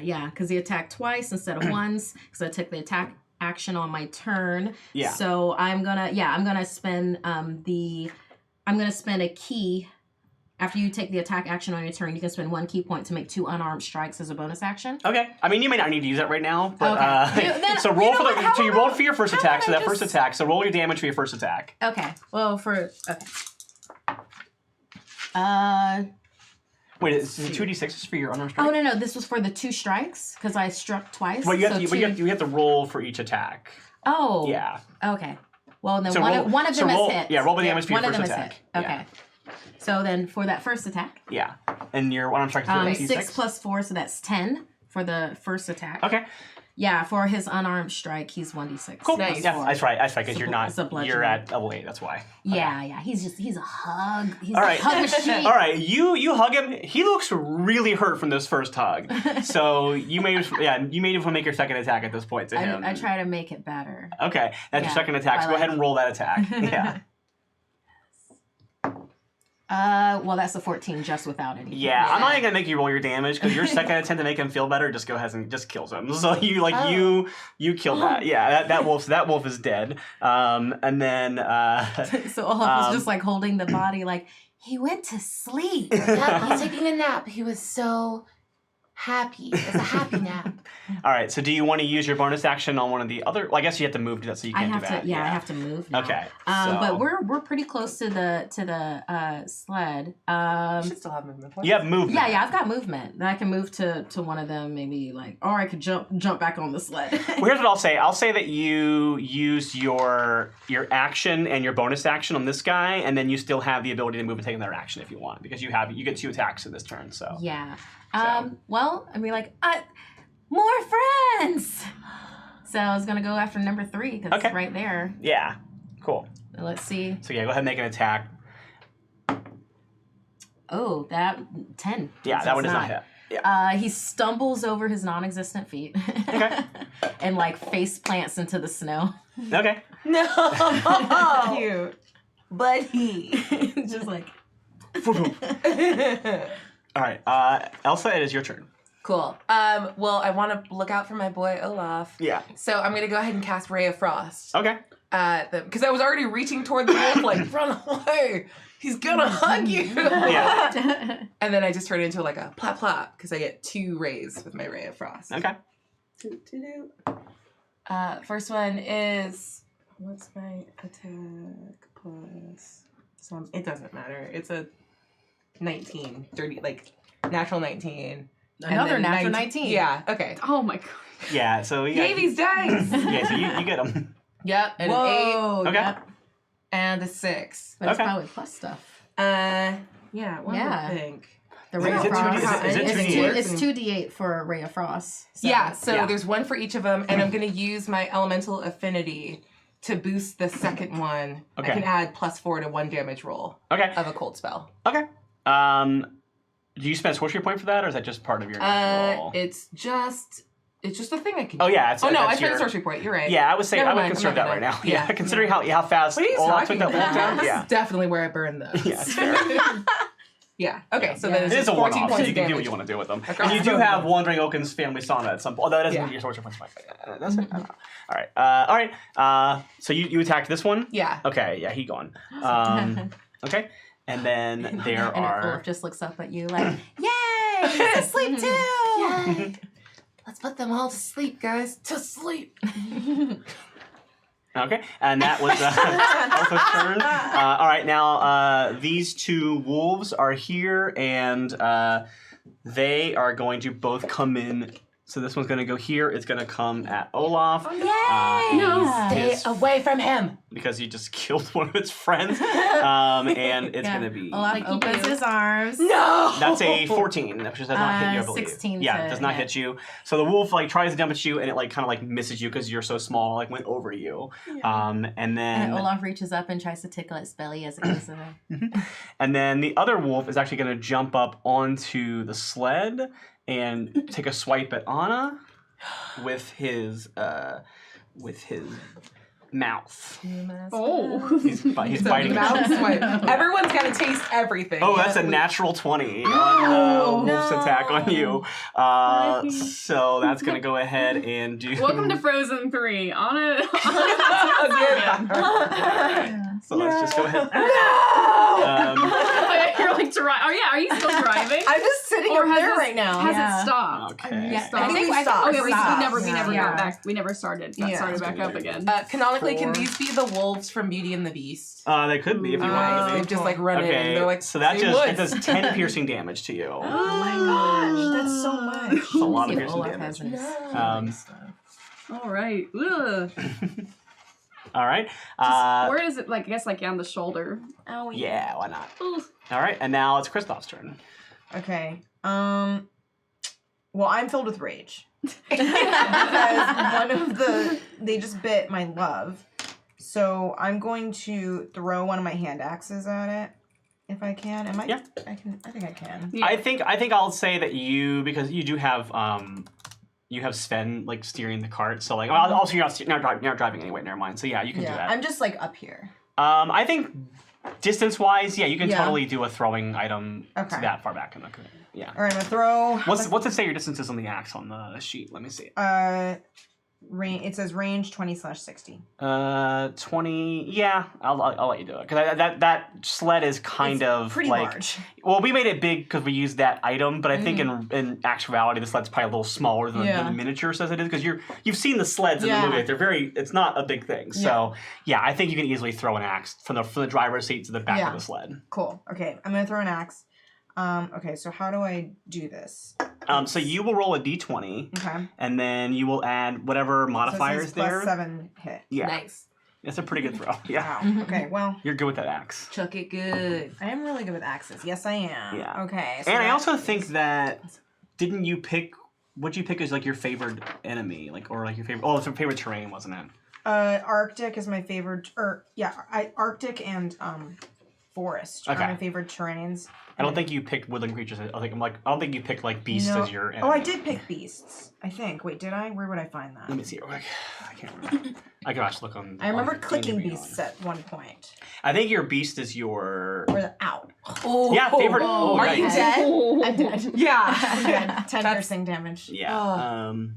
Yeah, because he attacked twice instead of once because I took the attack action on my turn. Yeah. So I'm gonna spend a key After you take the attack action on your turn, you can spend 1 key point to make 2 unarmed strikes as a bonus action. Okay. I mean, you may not need to use that right now, but Okay. so roll for the. So you rolled for your first attack. So that first attack. So roll your damage for your first attack. Okay. Well, okay. Wait, is it 2d6s for your unarmed strike? Oh no, this was for the 2 strikes because I struck twice. Well, you have, so to, you have to roll for each attack. Oh. Yeah. Okay. Well, then So one of them roll, is hit. Yeah, roll the damage for your one first of them attack. is hit. Okay. So then for that first attack, Yeah. And your unarmed strike is 6 plus 4, so that's 10 for the first attack. Okay. Yeah, for his unarmed strike, he's 1d6. Cool. Nice. Yeah, that's right. That's right, because you're not. It's a bludgeoning. You're at level 8. That's why. Yeah. He's a hug. He's All a right. hug machine. All right, you hug him. He looks really hurt from this first hug. So you may just want to make your second attack at this point to him. I try to make it better. Okay, that's your second attack. So go ahead and roll that attack. Yeah. Well, that's a 14 just without any. Yeah, I'm not even gonna make you roll your damage because your second attempt to make him feel better just go ahead and just kills him. So you kill that. Yeah, that wolf is dead. And then So Olaf was just like holding the body, like he went to sleep. Yeah, he's taking a nap. He was so happy. It was a happy nap. all right. So do you want to use your bonus action on one of the other? Well, I guess you have to move to that, so you I can't have do that. to. Yeah, I have to move. Now. Okay. But we're pretty close to the sled. You should still have movement points. You have movement. Yeah, I've got movement. Then I can move to one of them, maybe or I could jump back on the sled. Well, here's what I'll say. I'll say that you use your action and your bonus action on this guy, and then you still have the ability to move and take another action if you want, because you get 2 attacks in this turn. So Yeah. So. Well, I mean, more friends. So I was gonna go after number 3 because it's right there. Yeah. Cool. Let's see. So yeah, go ahead and make an attack. Oh, that 10. Yeah, So that one it's does not hit. Yeah. He stumbles over his non-existent feet. Okay. And face plants into the snow. Okay. No. Cute. Buddy. Just like. All right. Elsa, it is your turn. Cool. Well, I want to look out for my boy Olaf. Yeah. So I'm gonna go ahead and cast Ray of Frost. Okay. Because I was already reaching toward the wolf, like, run away. He's gonna hug you. Yeah. And then I just turn it into a plop plop because I get 2 rays with my Ray of Frost. Okay. First one is, what's my attack plus? It doesn't matter. It's a 19, natural 19. Another And then natural 19. Yeah. Okay. Oh my god. Yeah. So yeah. Davy's dice. Yeah. So you get them. Yep. And Whoa. an 8 Okay. and a 6. But it's Okay. probably plus stuff. Yeah. One Yeah. would think. The Ray Is of it Frost. 2D is it It's 2D8? It's 2d8 for a Ray of Frost. Yeah, so Yeah. there's one for each of them, and I'm going to use my elemental affinity to boost the second one. Okay. I can add +4 to 1 damage roll Okay. of a cold spell. Okay. Do you spend a sorcery point for that, or is that just part of your roll? It's just a thing I can. Oh do. yeah. I spent a your... sorcery point. You're right. Yeah, I would say Never I would mind, consider I'm that not right now. gonna- Yeah, yeah. considering how fast What are you Olaf talking took that wolf about? down. This Yeah. is definitely where I burn those. Yeah, it's fair. Yeah. Okay. So Yeah. then It it's is just a 14 one-off, so points you of can do damage. what you want to do with them. Across And you the do board. have Wandering Oaken's family sauna at some point. Although that doesn't Yeah. need your sorcery points. That's it. I don't know. All right. So you attack this one. Yeah. Okay. Yeah, he gone. Okay. And then there And are. Olaf just looks up at you like, yay! He's asleep too! Yay. Let's put them all to sleep, guys. To sleep. Okay, and that was Elsa's turn. All right, now these 2 wolves are here, and they are going to both come in. So this one's going to go here. It's going to come at Olaf. Stay away from him. Because he just killed one of its friends. And it's going to be... Olaf opens his arms. No. That's a 14, which does not hit you, I believe. 16 Yeah, to it does not hit. hit you. So the wolf tries to jump at you, and it kind of misses you because you're so small. Went over you. And then... And Olaf reaches up and tries to tickle its belly as it goes away. And then the other wolf is actually going to jump up onto the sled and take a swipe at Anna with his mouth. Oh. He's biting. Mouth swipe. Everyone's got to taste everything. Oh, that's a natural 20 on the wolf's attack on you. So that's going to go ahead and do... Welcome to Frozen 3. Anna. So let's just go ahead. You're like drive. Oh yeah, are you still driving? I'm just sitting Or up has there this- right now. Has Yeah. it stopped? Okay. Yeah, Stopped. I think we I stopped. Oh yeah, we stopped. never Yeah. got back. We never started. Got Yeah. started back up again. Canonically, can 4. these be the wolves from Beauty and the Beast? They could be if you wanted to They be. just like run in. Okay, They're like, so that "Same just woods." it does 10 piercing damage to you. Oh my gosh, that's so much. It's a lot of See, piercing Olaf damage. has his Um, stuff. All right. Ugh. All right. Where is it? Like I guess like on the shoulder. Oh Yeah, why not? Ooh. All right, and now it's Kristoff's turn. Okay. Well, I'm filled with rage because they just bit my love, so I'm going to throw one of my hand axes at it if I can. Am I? Yeah. I think I can. Yeah. I think I'll say that because you do have you have Sven like steering the cart, so like also you're not driving anyway. Never mind. So yeah, you can do that. I'm just like up here. I think distance wise, yeah, you can Yeah. totally do a throwing item Okay. to that far back in the yeah. All right, I'm gonna throw. What's it say your distance is on the axe on the sheet? Let me see. It says range 20/60. 20. Yeah, I'll let you do it because that sled is kind of Pretty like. large. Well, we made it big because we used that item, but I think in actuality, the sled's probably a little smaller than the miniature says it is because you've seen the sleds in the movie. It's not a big thing. So yeah, I think you can easily throw an axe from the driver's seat to the back of the sled. Cool. Okay, I'm gonna throw an axe. Okay, so how do I do this? So you will roll a d20, Okay. and then you will add whatever modifiers so it says there. +7 hit. Yeah, Nice. it's a pretty good throw. Yeah, Wow. Okay, well, you're good with that axe. Chuck it good. I am really good with axes. Yes, I am. Yeah. Okay. So And I that also is- think that what'd you pick as like your favorite enemy, like or like your favorite? Oh, it's your favorite terrain, wasn't it? Arctic is my favorite, Arctic and forest are Okay. my favorite terrains. I don't think you picked woodland creatures. I don't think you picked like beasts No. as your enemy. Oh, I did pick beasts. I think. Wait, did I? Where would I find that? Let me see real quick. I can't remember. I can actually look on. I remember on clicking D&D beasts Beyond. at one point. I think your beast is your. Or the ow. Oh, Yeah, favorite. Oh, Are yeah, you yeah. dead? I'm dead. Yeah. I'm dead. 10 piercing damage. Yeah. Oh.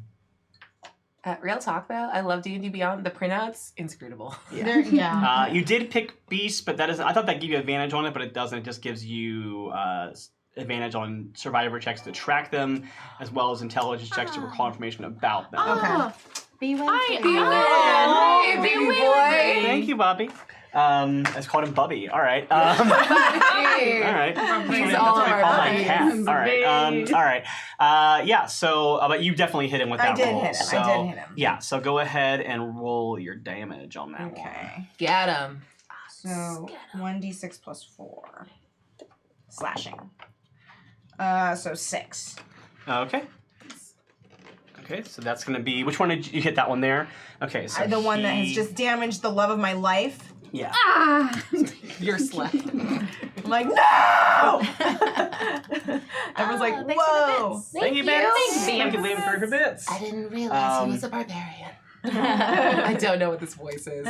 Real talk though, I love D&D Beyond. The printouts, inscrutable. Yeah. You did pick beast, but that isn't. I thought that gave you advantage on it, but it doesn't. It just gives you advantage on survivor checks to track them, as well as intelligence checks to recall information about them. Oh, Be I Hey, oh, baby be boy. Thank you, Bobby. Let's call him Bubby. All right. All right. He's That's all what of I our call my buddies. cat. All right. All right. Yeah. So, but you definitely hit him with that I did roll. hit him. So, I did hit him. Yeah. So go ahead and roll your damage on that one. Okay. Get him. So 1d6 plus 4. Slashing. So 6. Okay. Okay. So that's gonna be which one did you hit? That one there. Okay. So The one that has he- just damaged the love of my life. Yeah. Ah. You're slept. I'm like, no! Everyone's like, thanks for the whoa! bits. Thank you, Bits. Thanks, Thank you, Liam, for bits. I didn't realize he was a barbarian. I don't know what this voice is.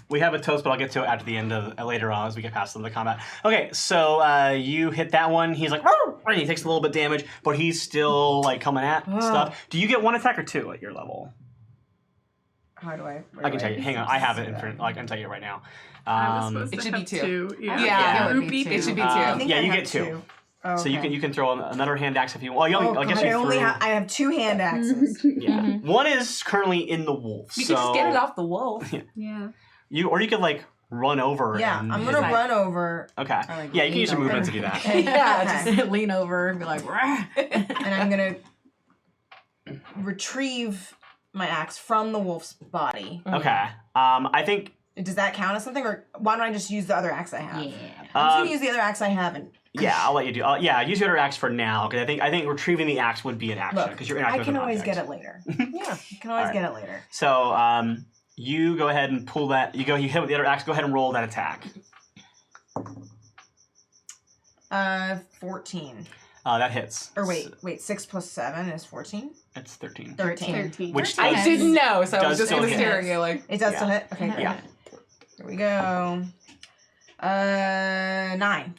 We have a toast, but I'll get to it after the end of later on as we get past some of the combat. Okay, so you hit that one. He's like, "Roar!" And he takes a little bit damage, but he's still like coming at stuff. Do you get one attack or two at your level? How do I? I can tell you. Hang on, I have it in front. I can tell you right now. I was supposed It to should be have two. Yeah. Yeah, it would be Groupie two. It should be I two. think Yeah, I you have get two. Oh, So you okay. can throw another hand axe if you want. Well, you only, I guess God, you threw. I have 2 hand axes. Yeah, one is currently in the wolf. You so could just get it off the wolf. Yeah. you could like run over. Yeah, and I'm hit gonna it. run over Okay. like Yeah, you can lean use your movement over. to do that. Yeah, Okay. just lean over and be like, "Rah." and I'm gonna retrieve my axe from the wolf's body. Okay. I think. Does that count as something, or why don't I just use the other axe I have? Yeah. I'm just gonna use the other axe I have and Yeah, I'll let you do. Yeah, use your other axe for now because I think retrieving the axe would be an action look. because you're interacting I can with an always object. get it later. Yeah, I can always Alright. get it later. So you go ahead and pull that. You hit with the other axe. Go ahead and roll that attack. 14. That hits. Or wait, 6 plus 7 is 14? It's 13. 13. 13. Which I does- didn't know, so I Does was just still gonna hit. stare at you like. It does Yeah. still hit? Okay, great. Yeah. Here we go. 9.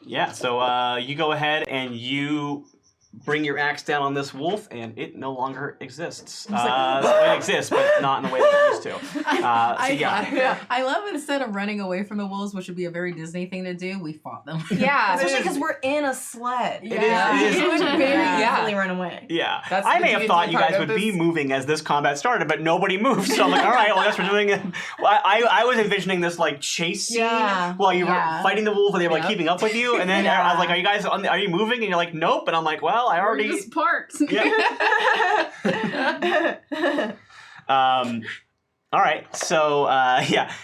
Yeah. So you go ahead and you bring your axe down on this wolf, and it no longer exists. It exists, but not in the way that it used to. I love instead of running away from the wolves, which would be a very Disney thing to do, we fought them. Yeah. Especially because we're in a sled. It is. You would very Yeah. easily run away. Yeah. That's I the may have D&D thought you part guys of would be this. moving as this combat started, but nobody moved. So I'm like, all right, well, I guess we're doing it. Well, I was envisioning this like chase scene while you were fighting the wolf, and they were like keeping up with you. And then I was like, are you guys are you moving? And you're like, nope. And I'm like, well, I already. We're just parked. Yeah. All right, so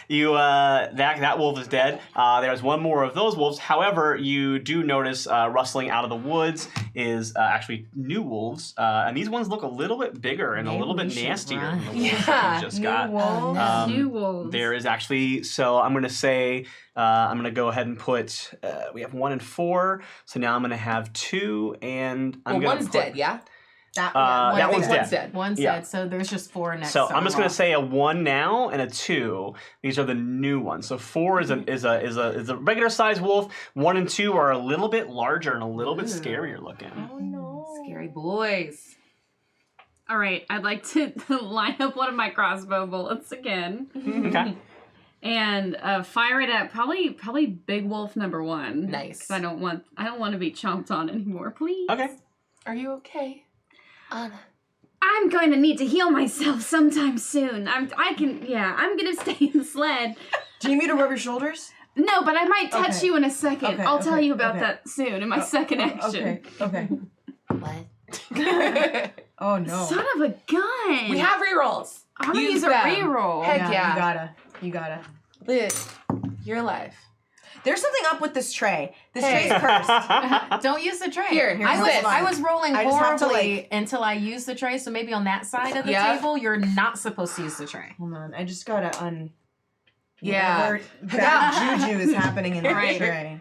you that wolf is dead. There's one more of those wolves. However, you do notice rustling out of the woods is actually new wolves, and these ones look a little bit bigger and a little bit nastier than the wolves that we just got. Wolves. New wolves. There is actually, so I'm going to say, I'm going to go ahead and put, we have 1 and 4, so now I'm going to have 2, and I'm going to one's dead, yeah? that One's one's dead. One's Yeah. dead, so there's just 4 next. So to I'm just going to Olaf. say a 1 now and a 2. These are the new ones. So 4 is a regular sized wolf. 1 and 2 are a little bit larger and a little bit scarier looking. Oh no. Scary boys. All right, I'd like to line up one of my crossbow bullets again Okay. and fire it at probably big wolf number 1. Nice. 'Cause I don't want to be chomped on anymore, please. Okay. Are you okay, Anna? I'm going to need to heal myself sometime soon. I'm gonna stay in the sled. Do you need me to rub your shoulders? No, but I might touch Okay. you in a second. Okay, I'll tell okay, you about okay. that soon in my second action. Okay. What? Oh no. Son of a gun! We have rerolls. I'm gonna use use a them. reroll. Heck yeah. You gotta. Liz, you're alive. There's something up with this tray. This Hey. tray's cursed. Don't use the tray. Here, I sit. was rolling I just have to, horribly until I used the tray. So maybe on that side of the table, you're not supposed to use the tray. Hold on, I just gotta Yeah. whatever bad juju is happening in the Right. tray.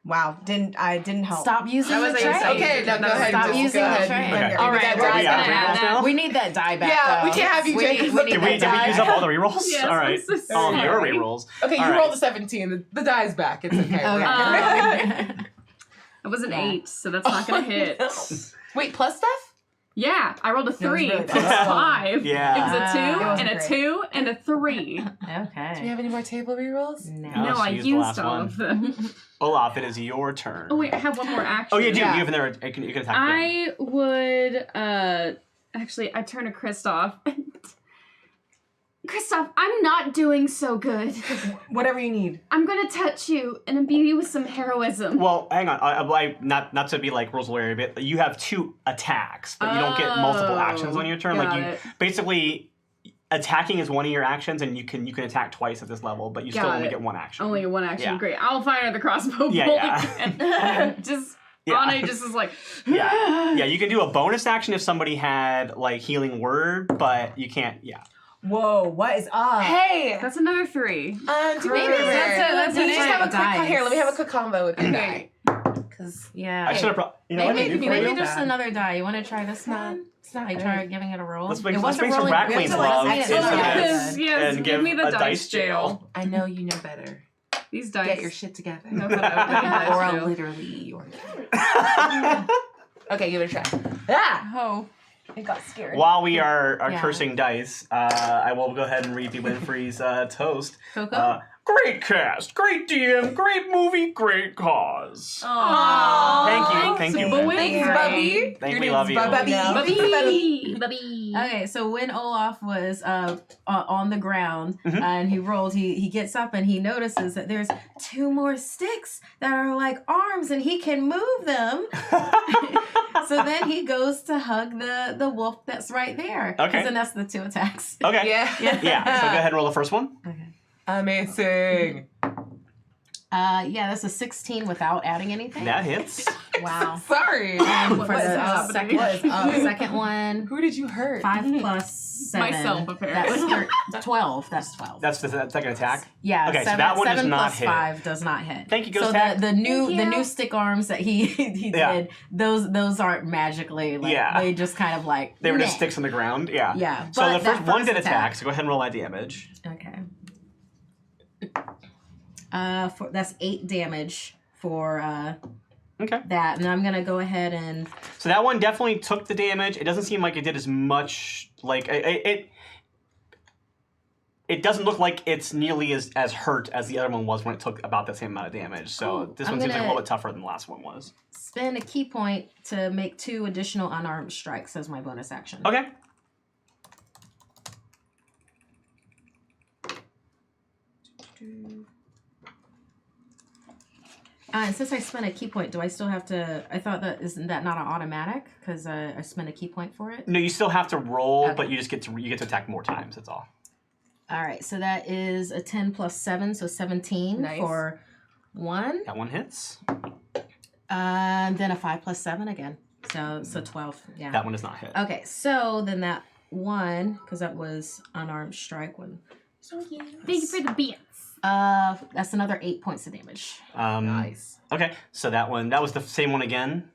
Wow, didn't help. Stop using That the was tray. like, okay, no, go ahead. Stop just using go the ahead. tray. Okay. All right, that we're die Yeah, gonna back. add that. We need that die back. Yeah, though. we can't have you, Jacob, look Did at we that use die. up all the rerolls? Yes, all right. I'm so All of your sorry. rerolls. Okay, you All rolled right. a 17. The die's back. It's okay. Okay. It was an 8, so that's not gonna hit. Wait, plus stuff? Yeah, I rolled a 3 really plus bad. 5. Yeah. It was a 2 It wasn't and a great. 2 and a 3. Do we Okay. have any more table rerolls? No, No, she I used the used last all one. of them. Olaf, it is your turn. Oh wait, I have one more action. Oh, you do. Yeah. You have another. You can attack. again. I would actually I turn to Kristoff. Kristoff, I'm not doing so good. Whatever you need. I'm gonna touch you and imbue you with some heroism. Well, hang on. I not to be like Rosalie, but you have 2 attacks, but you don't get multiple actions on your turn. got Like you it. basically attacking is one of your actions, and you can attack twice at this level, but you still Got only it. get 1 action. Only one action. Yeah. Great. I'll fire the crossbow Yeah, bolt yeah. again. Just Yeah. Anna just is like Yeah, you can do a bonus action if somebody had like healing word, but you can't. Yeah. Whoa, what is up? Hey! That's another 3. Do Maybe we that's we just have a quick dice. here. Let me have a quick combo with the die. Because Yeah. I should have. You know what? Maybe, You can maybe do just bad. another die. You want to try this one? it's not Like good. try giving it a roll. Let's make It some wasn't rolling- rat we have queen's to, like, love say it into into this this. Yes, and give me the a dice jail. I know you know better. These dice. Get your shit together. No, but I or would I'll give me dice jail. literally your Okay, give it a try. Ah! Oh. It got scary. While we are Yeah. cursing dice, I will go ahead and read the Winfrey's toast. Coco? Great cast, great DM, great movie, great cause. Aww. Thank you, But man. Winfrey. Thanks, Bubby. Thank Your we name's love you. Bubby. Now. Bubby. Okay, so when Olaf was on the ground and he rolled, he gets up and he notices that there's 2 more sticks that are like arms and he can move them. So then he goes to hug the wolf that's right there. Okay. 'Cause then that's the 2 attacks. Okay. Yeah. Yeah. So go ahead and roll the first one. Amazing. Yeah, that's a 16 without adding anything. That hits. Wow. Sorry. And for What is the up? second, What is up? second one, Who did you hurt? 5 plus 7. Myself, apparently. That's 12. That's 12. That's the second attack. Yeah. Okay, so 7, that one does 7 not plus hit. 5 does not hit. Thank you, So Ghost Hack. the new stick arms that he Yeah. did, those aren't magically like Yeah. they just kind of like They were just meh. sticks on the ground. Yeah. Yeah. So but the that first one did attack. attack. So go ahead and roll that damage. Okay. That's 8 damage for Okay. that, and I'm gonna go ahead and. So that one definitely took the damage. It doesn't seem like it did as much. Like it doesn't look like it's nearly as hurt as the other one was when it took about the same amount of damage. So this one seems like a little bit tougher than the last one was. Spend a key point to make 2 additional unarmed strikes as my bonus action. Okay. And since I spent a key point, do I still have to? I thought that isn't that not an automatic because I spent a key point for it. No, you still have to roll, Okay. but you just get to attack more times. That's all. All right, so that is a 10 plus 7, so 17 Nice. for 1. That one hits. And then a 5 plus 7 again, so 12. Yeah. That one does not hit. Okay, so then that 1, because that was unarmed strike 1. Thank you for the beats. That's another 8 points of damage. Nice. Okay, so that was the same one again,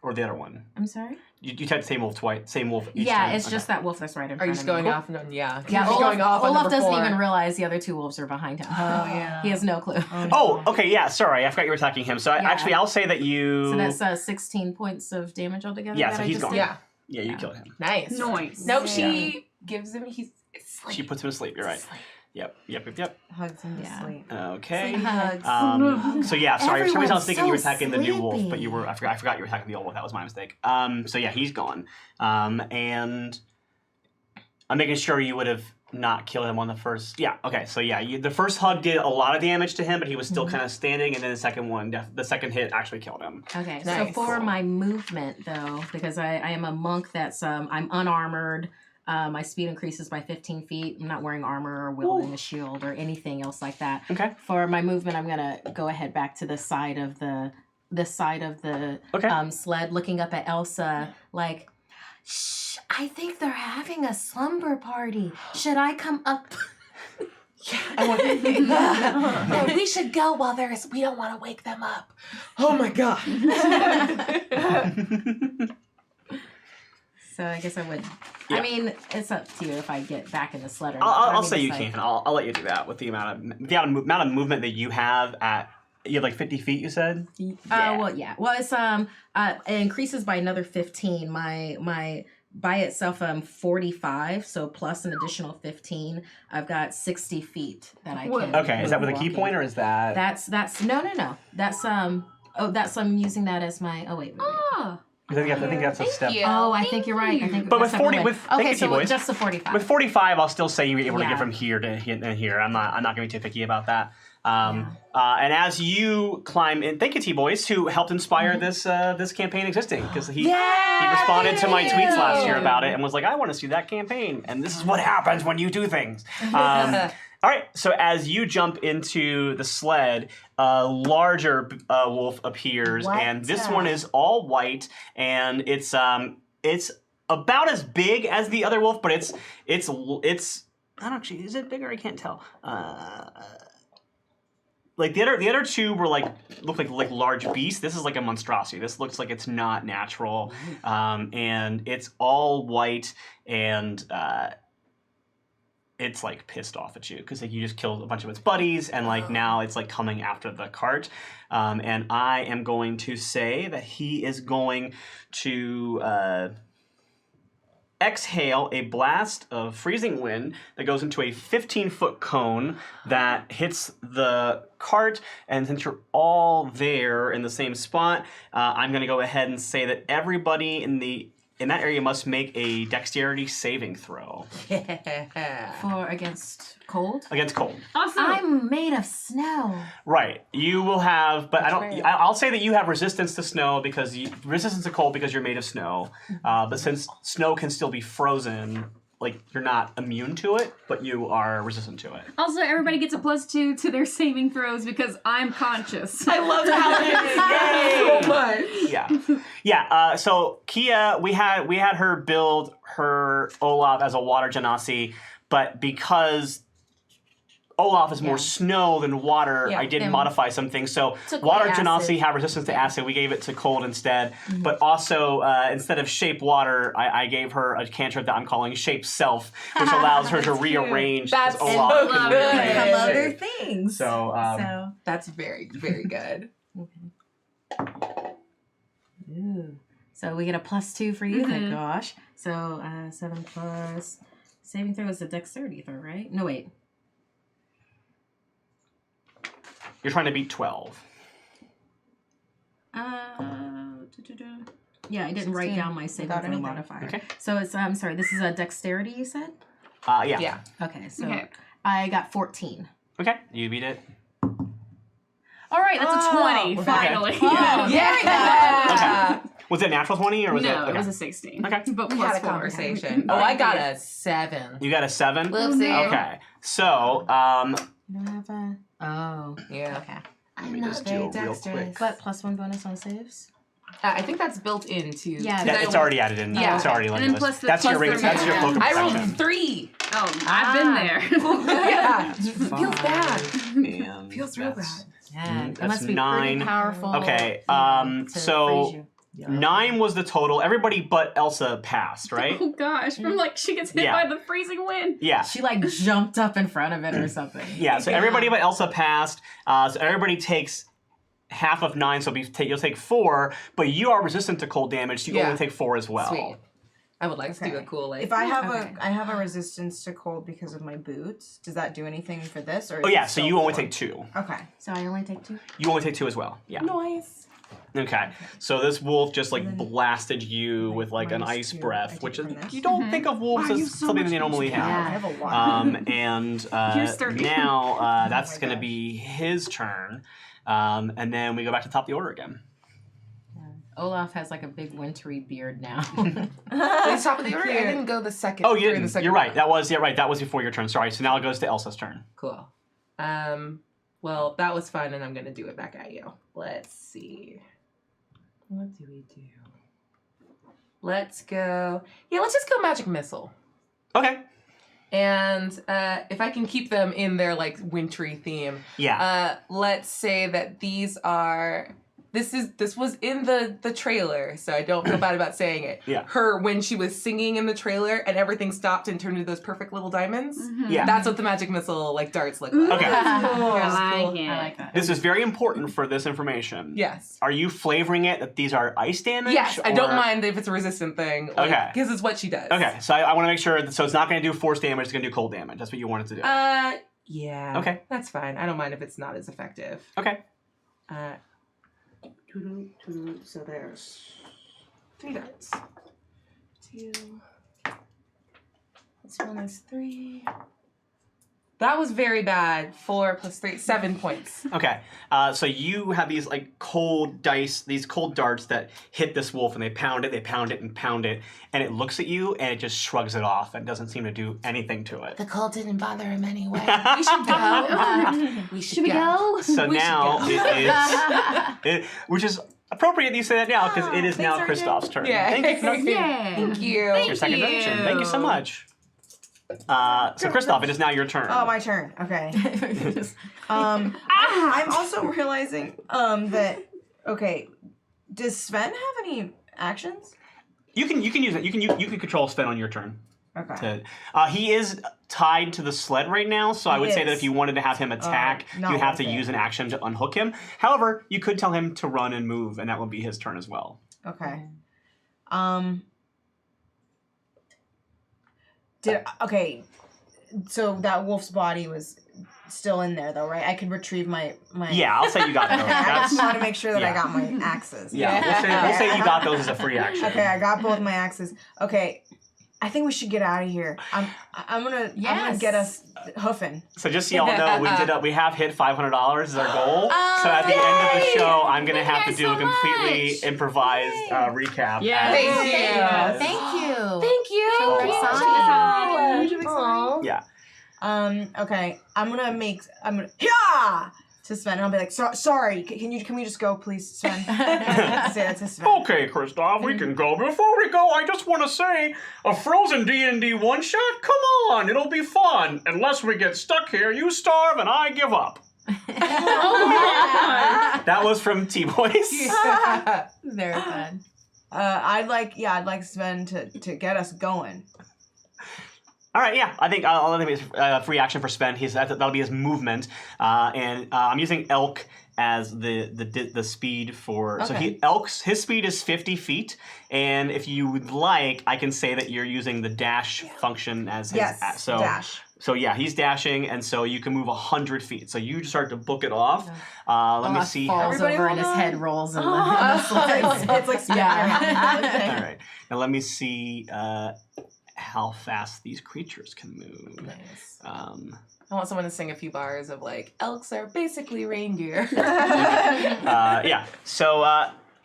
or the other one. I'm sorry. You typed same wolf twice. Same wolf. Each Yeah, time? it's Okay. just that wolf that's right in Are front you of just me. going Cool. off? And yeah. Yeah, He's Olaf, going off on Olaf number doesn't 4. even realize the other 2 wolves are behind him. Oh yeah. He has no clue. Oh, okay, yeah. Sorry, I forgot you were attacking him. So Yeah. actually, I'll say that you. So that's 16 points of damage altogether. Yeah, that so I he's just gone. did? Yeah. Yeah, you killed him. Nice. Nice. No, Yeah. she gives him. He's asleep. She puts him to sleep. You're right. Yep. Hugs him to Yeah. sleep. Okay. Sleep hugs. So yeah, sorry. For some reason I was thinking you were Everyone's so attacking the new wolf, but you sleepy. were. I forgot you were attacking the old wolf. That was my mistake. So yeah, he's gone. And I'm making sure you would have not killed him on the first. Yeah. Okay. So yeah, the first hug did a lot of damage to him, but he was still kind of standing, and then the second one, the second hit actually killed him. Okay, so Nice. for Cool. my movement though, because I am a monk that's I'm unarmored. My speed increases by 15 feet. I'm not wearing armor or wielding a shield or anything else like that. Okay. For my movement, I'm gonna go ahead back to the side of the Okay. sled, looking up at Elsa, like, shh, I think they're having a slumber party. Should I come up? No, we should go while we don't want to wake them up. Oh my god. So I guess I would. Yeah. I mean, it's up to you if I get back in the sled or not. I'll I say mean, you it's like- can. I'll let you do that with the amount of movement that you have at. You have like 50 feet. You said. Well, yeah. Well, it's it increases by another 15. My by itself 45, so plus an additional 15. I've got 60 feet that I can. Okay. Is that with a move key walking. point or is that? That's no. That's that's I'm using that as my. Oh wait. Oh, I think that's a Thank step. you. Oh, I think you're right. I think. But with that's 40 not with okay, think of so T-boys. just the 45. With 45, I'll still say you were able to Yeah. get from here to here. I'm not going to be too picky about that. And as you climb in, thank you, T-Boys, who helped inspire this campaign existing, because he responded to my tweets last year about it and was like, I want to see that campaign, and this is what happens when you do things. All right, so as you jump into the sled, a larger wolf appears, and this one is all white, and it's about as big as the other wolf, but it's I don't actually, is it bigger? I can't tell. Like the other two were look like large beasts. This is like a monstrosity. This looks like it's not natural, and it's all white, and it's like pissed off at you because like you just killed a bunch of its buddies, and like now it's like coming after the cart. And I am going to say that he is going to exhale a blast of freezing wind that goes into a 15-foot cone that hits the cart. And since you're all there in the same spot, I'm going to go ahead and say that everybody in that area must make a dexterity saving throw For against cold. against cold. Awesome. I'm made of snow. Right. You will have, but I'll say that you have resistance to snow resistance to cold because you're made of snow. But since snow can still be frozen, like you're not immune to it, but you are resistant to it. Also, everybody gets a +2 to their saving throws because I'm conscious. I love how so much. Yeah. So Kia, we had her build her Olaf as a water Genasi, but because Olaf is more snow than water, I did modify some things. So Took water away Genasi acid. have resistance to acid. We gave it to cold instead. But also, instead of shape water, I gave her a cantrip that I'm calling shape self, which allows her to rearrange. That's because Olaf so can good. rearrange Become shape. other things. So, That's very, very good. Ooh. So we get a +2 for you, thank gosh. So 7 plus saving throw is a dexterity throw, right? No, wait. You're trying to beat 12. Yeah, I didn't write 16 down my saving without throw anything. modifier. Okay. So it's I'm sorry, this is a dexterity you said? Yeah. Yeah. Okay, so Okay. I got 14. Okay, you beat it. All right, that's a 20, okay. finally. Oh, Yeah. Was it a natural 20 or was No, it? it was a 16. Okay. But We plus had a 4. conversation. Oh, I got a 7. You got a 7? Whoopsie. Okay. So, You don't have a... Oh. Yeah. Okay. I'm me not just very do it real dexterous. quick. But +1 bonus on saves? I think that's built into. Yeah, that, it's already added in. Yeah. It's already And letting then us. plus the- That's your plus ring. the- That's your Yeah. cloak of I protection. rolled 3. Oh, I've been there. Yeah. Feels bad. And Feels real that's- Yeah, it That's must be 9. pretty powerful. Okay, to so- freeze you. 9 was the total. Everybody but Elsa passed, right? Oh gosh, from like she gets hit Yeah. by the freezing wind. Yeah. She like jumped up in front of it or something. Yeah, so everybody but Elsa passed. So everybody takes half of 9, so you'll take 4, but you are resistant to cold damage, so you Yeah. only take 4 as well. Sweet. I would like to do Okay. a cool like. If I have Okay. I have a resistance to cold because of my boots, does that do anything for this? Or Oh is yeah, it so still you only 4? take 2. Okay. So I only take 2? You only take 2 as well. Yeah. Nice. Okay. So this wolf just like And then- blasted you with like an minus ice 2, I breath, take which is from this. you don't think of wolves Wow, you as have so something much they normally HP. have. I have a lot. And You're sturdy. now Oh that's my going to gosh. be his turn. And then we go back to the top of the order again. Olaf has like a big wintry beard now. Wait, top of the order. I didn't go the second. Oh, during the second you're right. round. That was That was before your turn. Sorry. So now it goes to Elsa's turn. Cool. Well, that was fun, and I'm gonna do it back at you. Let's see. What do we do? Let's go. Yeah, let's just go magic missile. Okay. And if I can keep them in their like wintry theme, Yeah. let's say that these are. This was in the trailer, so I don't feel bad about saying it. Yeah. Her when she was singing in the trailer and everything stopped and turned into those perfect little diamonds. Yeah. That's what the magic missile like darts look like. Okay. I like it. I like that. This is very important for this information. Yes. Are you flavoring it that these are ice damage? Yes, I don't or- mind if it's a resistant thing. Like, Okay. Because it's what she does. Okay, so I want to make sure that, so it's not going to do force damage, it's going to do cold damage. That's what you want it to do. Yeah. Okay. That's fine. I don't mind if it's not as effective. Okay. So there's 3 darts. 2. This one is 3. That was very bad. 4 plus 3, 7 points. Okay, so you have these like cold dice, these cold darts that hit this wolf, and they pound it, and it looks at you, and it just shrugs it off, and doesn't seem to do anything to it. The cold didn't bother him anyway. We should go. Should we go? So We should now go. it is, which is appropriate you say that now, because it is now Thanks, Kristoff's turn. Yeah. Thank you. Yeah. Thank you. Your second action. Thank you so much. So Kristoff, it is now your turn. Oh, my turn. Okay. I'm also realizing that okay, does Sven have any actions? You can use it. You can control Sven on your turn. Okay. He is tied to the sled right now, so I would say that if you wanted to have him attack, not you have to worth it. use an action to unhook him. However, you could tell him to run and move, and that would be his turn as well. Okay. So that wolf's body was still in there though, right? I could retrieve my Yeah, I'll say you got those. Okay, I That's, just want to make sure that yeah. I got my axes. yeah, we'll say you got those as a free action. Okay, I got both my axes. Okay, I think we should get out of here. I'm gonna get us hoofing. So just so y'all know, we have hit $500 as our goal. So at the end of the show, I'm gonna have to do a completely improvised recap. Yeah. Thank Thank you. Thank you. Thank you. Yeah. Yeah. Okay, I'm gonna yeah to Sven, and I'll be like, sorry. Can we just go, please, Sven? Say that to Sven. Okay, Kristoff, we can go. Before we go, I just want to say, a frozen D&D one-shot? Come on, it'll be fun. Unless we get stuck here, you starve and I give up. That was from T-Boys. Very fun. I'd like Sven to get us going. All right, yeah. I think I'll let him his free action for spend. That'll be his movement, and I'm using elk as the speed for. Okay. So his speed is 50 feet, and if you would like, I can say that you're using the dash function as his. Yes, dash. So yeah, he's dashing, and so you can move 100 feet. So you just start to book it off. Let me Olaf see. falls Everybody over and hold his on. head rolls and It's like spinning around. All right, now let me see how fast these creatures can move. Nice. Um, I want someone to sing a few bars of like, elks are basically reindeer. yeah. So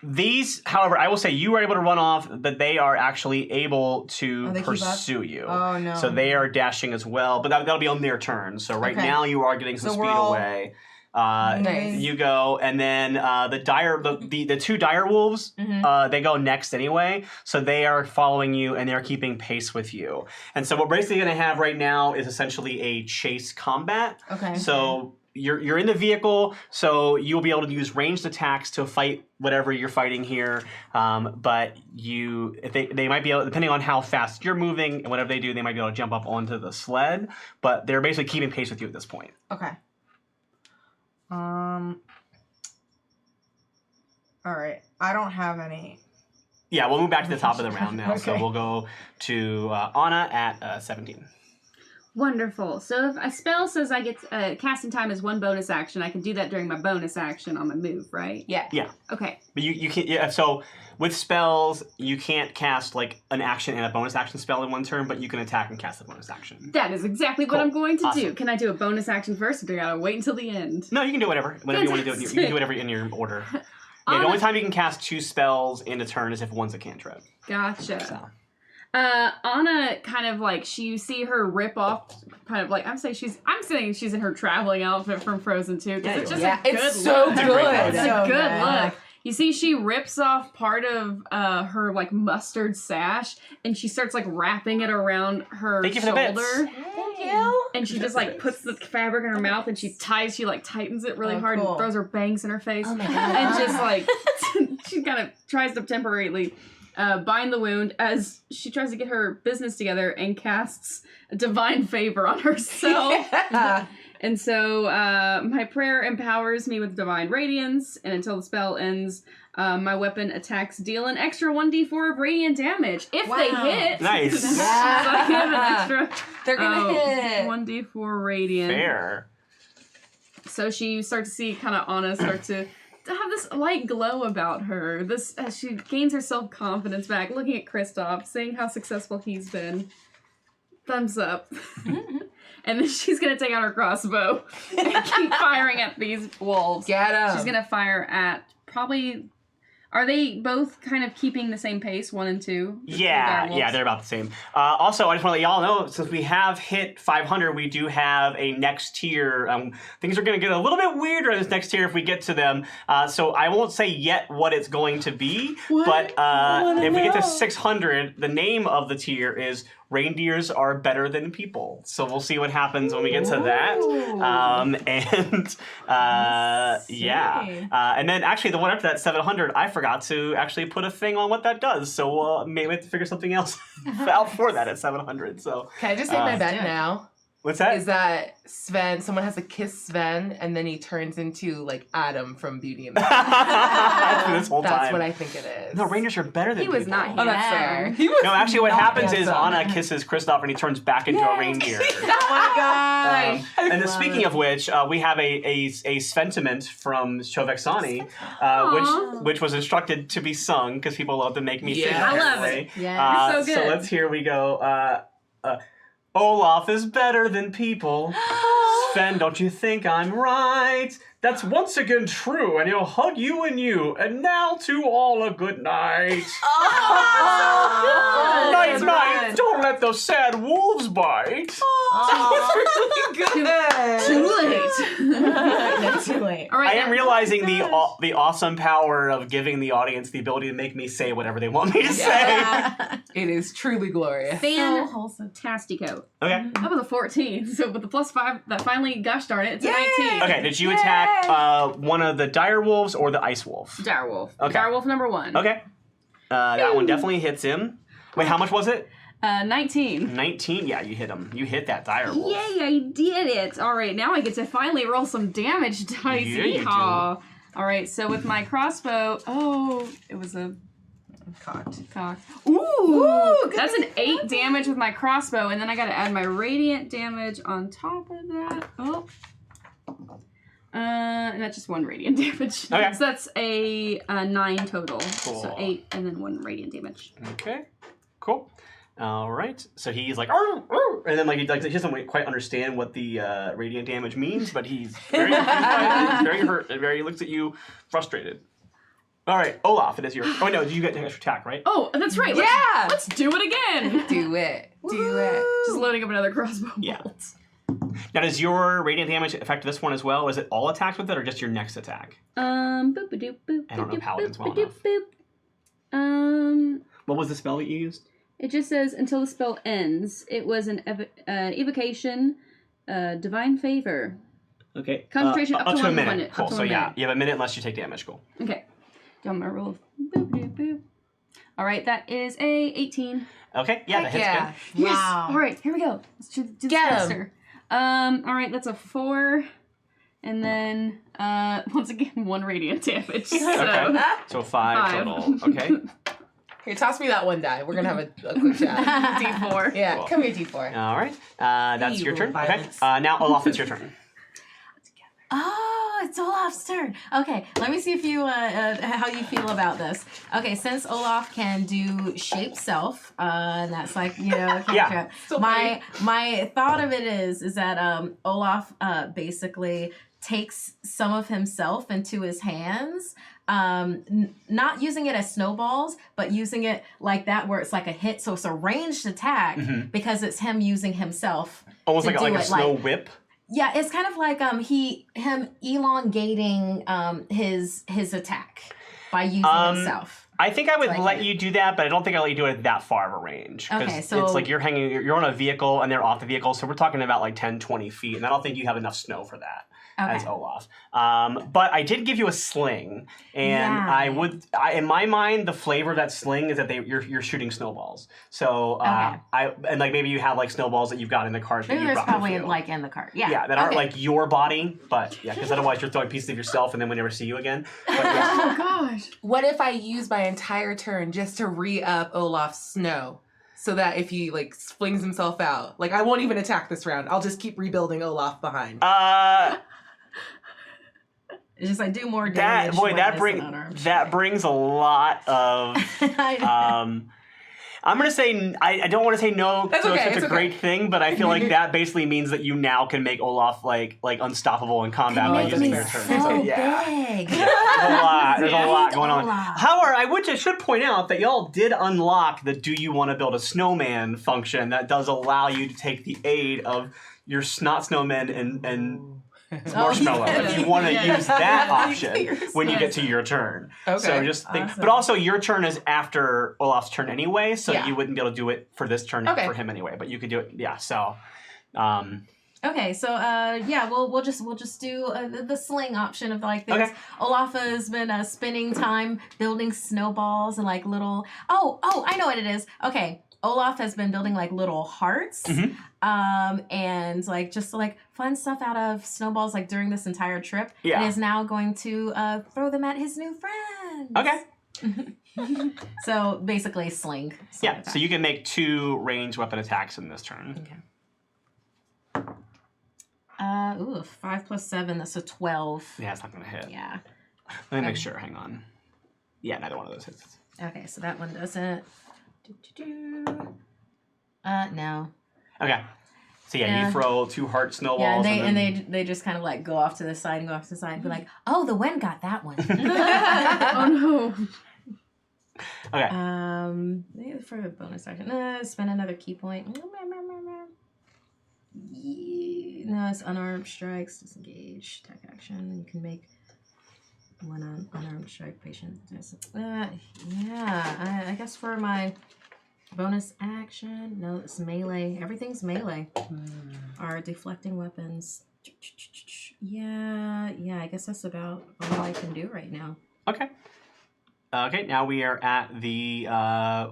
these, however, I will say you were able to run off, but they are actually able to Oh, they keep up? pursue you. Oh, no. So they are dashing as well, but that'll be on their turn. So right Okay. now you are getting some So speed we're all- away. Nice. You go, and then the two dire wolves, they go next anyway. So they are following you, and they are keeping pace with you. And so what we're basically going to have right now is essentially a chase combat. Okay. So you're in the vehicle, so you'll be able to use ranged attacks to fight whatever you're fighting here. But they might be able, depending on how fast you're moving and whatever they do, they might be able to jump up onto the sled. But they're basically keeping pace with you at this point. Okay. All right. I don't have any. Yeah, we'll move back to the top of the round now. So Okay. we'll go to Anna at 17. Wonderful. So if a spell says I get casting time is one bonus action, I can do that during my bonus action on my move, right? Yeah. Yeah, Okay. but you can't. Yeah, so with spells, you can't cast like an action and a bonus action spell in one turn, but you can attack and cast a bonus action. That is exactly what Cool. I'm going to do. Awesome. Can I do a bonus action first, or do I gotta wait until the end? No, you can do whatever you want to do. You can do whatever in your order. Yeah, the only time you can cast 2 spells in a turn is if one's a cantrip. Gotcha. So. Anna kind of like you see her rip off kind of like I'm saying she's in her traveling outfit from Frozen 2 because Yeah, it's just Yeah, a good it's so look. It's a great look. good. It's So a good good. look. You see she rips off part of her like mustard sash and she starts like wrapping it around her Thank you for the bits. shoulder. Thank you. And she just like puts the fabric in her mouth and she like tightens it really Oh, hard cool. and throws her bangs in her face. Oh my God. And just like she kind of tries to temporarily bind the wound as she tries to get her business together and casts a divine favor on herself. And so my prayer empowers me with divine radiance, and until the spell ends, my weapon attacks deal an extra 1d4 of radiant damage if they Wow. hit. Nice. So I have an extra They're gonna hit. 1d4 radiant. Fair. So she starts to see kind of Anna start to have this light glow about her. This as she gains her self-confidence back, looking at Kristoff, seeing how successful he's been. Thumbs up. And then she's gonna take out her crossbow and keep firing at these wolves. Get 'em. She's gonna fire at probably. Are they both kind of keeping the same pace, 1 and 2? Yeah, they're about the same. Also, I just want to let y'all know, since we have hit 500, we do have a next tier. Things are going to get a little bit weirder in this next tier if we get to them. So I won't say yet what it's going to be, but if we get to 600, the name of the tier is Reindeers Are Better Than People. So we'll see what happens when we get to that. And then actually the one after that, 700, I forgot to actually put a thing on what that does. So maybe we have to figure something else out for that at 700. So Can I just say my bet now? what's that? Is that someone has to kiss Sven and then he turns into like Adam from Beauty and the Beast. This whole That's time. what I think it is. No, Rangers are better than He was people. not Oh, that's there. fair. He was No, actually, what not happens is handsome. Anna kisses Kristoff and he turns back into a reindeer. Oh my god. And then love speaking of which, we have a sentiment from Shovexani, which was instructed to be sung because people love to make me sing. Yeah. I love apparently. it. Yeah. You're so good. let's hear we go. Olaf is better than people. Sven, don't you think I'm right? That's once again true, and he'll hug you and you. And now to all a good night. Night, night. Don't let those sad wolves bite. Good. Too late. That's too late. All right. I am realizing the awesome power of giving the audience the ability to make me say whatever they want me to say. It is truly glorious. Fantastico. Okay. That was a 14. So with the +5 that finally gosh darn it, it's a 19. Okay, did you attack one of the dire wolves or the ice wolf? Direwolf. Okay. Direwolf number 1. Okay. That one definitely hits him. Wait, how much was it? 19. 19. Yeah, you hit him. You hit that dire wolf. Yay, I did it. All right, now I get to finally roll some damage dice. Yeah, you do. Yeehaw. All right, so with my crossbow, it was a Cocked. Ooh, that's an 8 damage with my crossbow, and then I gotta add my radiant damage on top of that. Oh. And that's just 1 radiant damage. Okay. So that's a 9 total. Cool. So 8 and then 1 radiant damage. Okay, cool. All right. So he's like, "Arr, arr," and then he doesn't quite understand what the radiant damage means, but he's very hurt. He looks at you frustrated. All right, Olaf, it is your. Oh no, you get an extra attack, right? Oh, that's right. Yeah. Let's do it again. Do it. Do it. Just loading up another crossbow Yeah. bolt. Now, does your radiant damage affect this one as well? Is it all attacks with it, or just your next attack? Boop a doop boop. I don't know Paladins well boop, boop. What was the spell that you used? It just says until the spell ends. It was an evocation, divine favor. Okay. Concentration up to a 1 minute. minute. Cool. Up to So 1 yeah, minute. you have a minute unless you take damage. Cool. Okay. Done my roll. Boop doop boop. All right, that is a 18. Okay. Yeah, that hits Yeah. good. Wow. All right, here we go. Let's do this Get 'em. faster. All right, that's a 4, and then once again 1 radiant damage. So Okay. So 5 5. total. Okay. Here, toss me that one die. We're gonna have a quick chat. D4. Yeah, Cool. come here, D4. All right. That's You your turn. Okay. violence. Now Olaf, it's your turn. Oh, it's Olaf's turn. Okay, let me see if you how you feel about this. Okay, since Olaf can do shape self, and that's like Yeah. So my thought of it is that Olaf basically takes some of himself into his hands. Not using it as snowballs, but using it like that where it's like a hit, so it's a ranged attack because it's him using himself. Almost to like do a it, snow whip. Yeah, it's kind of like him elongating his attack by using himself. I think I would So I let can- you do that, but I don't think I'll let you do it that far of a range. 'Cause Okay, so- it's like you're on a vehicle and they're off the vehicle, so we're talking about like 10, 20 feet, and I don't think you have enough snow for that as Okay. Olaf. But I did give you a sling, and Yeah. in my mind, the flavor of that sling is that you're shooting snowballs. So Okay. maybe you have like snowballs that you've got in the cart that Maybe you there's brought in the probably field. like in the cart. Yeah. Yeah, that aren't Okay. like your body, but yeah, because otherwise you're throwing pieces of yourself and then we never see you again. But yeah. Oh gosh. What if I use my entire turn just to re-up Olaf's snow? So that if he like flings himself out, like I won't even attack this round. I'll just keep rebuilding Olaf behind. It's just like do more damage. that brings a lot of I'm gonna say I don't want to say no. That's so okay, it's it's a okay. great thing, but I feel like that basically means that you now can make Olaf like unstoppable in combat by Make using me your turn. so yeah. big. There's a lot going on. Olaf. However, I should point out that y'all did unlock the "Do you want to build a snowman" function that does allow you to take the aid of your snot snowmen and marshmallow yeah. if you want to Yeah. use that option Yes. when you get to your turn. Okay. So just think, Awesome. but also your turn is after Olaf's turn anyway, so Yeah. you wouldn't be able to do it for this turn Okay. for him anyway. But you could do it, yeah. So, Okay, so yeah, we'll just do the sling option of like this. Okay. Olaf has been spending time building snowballs and like little. Oh, I know what it is. Okay, Olaf has been building like little hearts, Mhm. and like just like fun stuff out of snowballs like during this entire trip. Yeah. And is now going to throw them at his new friends. okay, So basically, sling yeah. attack. So you can make 2 ranged weapon attacks in this turn. Okay. 5 plus 7, that's a 12. Yeah, it's not gonna hit. Yeah. Let me make sure. Hang on. Yeah, neither one of those hits. Okay, so that one doesn't. No. Okay. So yeah, Yeah. you throw 2 heart Yeah, snowballs. and then, they just kind of like go off to the side and go off to the side and be like, oh, the wind got that one. Oh no. Okay. Maybe for a bonus action, spend another key point. Yeah, no, it's unarmed strikes, disengage, attack action. You can make one unarmed strike patient. Yeah, I guess for my bonus action, no, it's melee. Everything's melee. Are deflecting weapons. Yeah, I guess that's about all I can do right now. Okay. Okay, now we are at the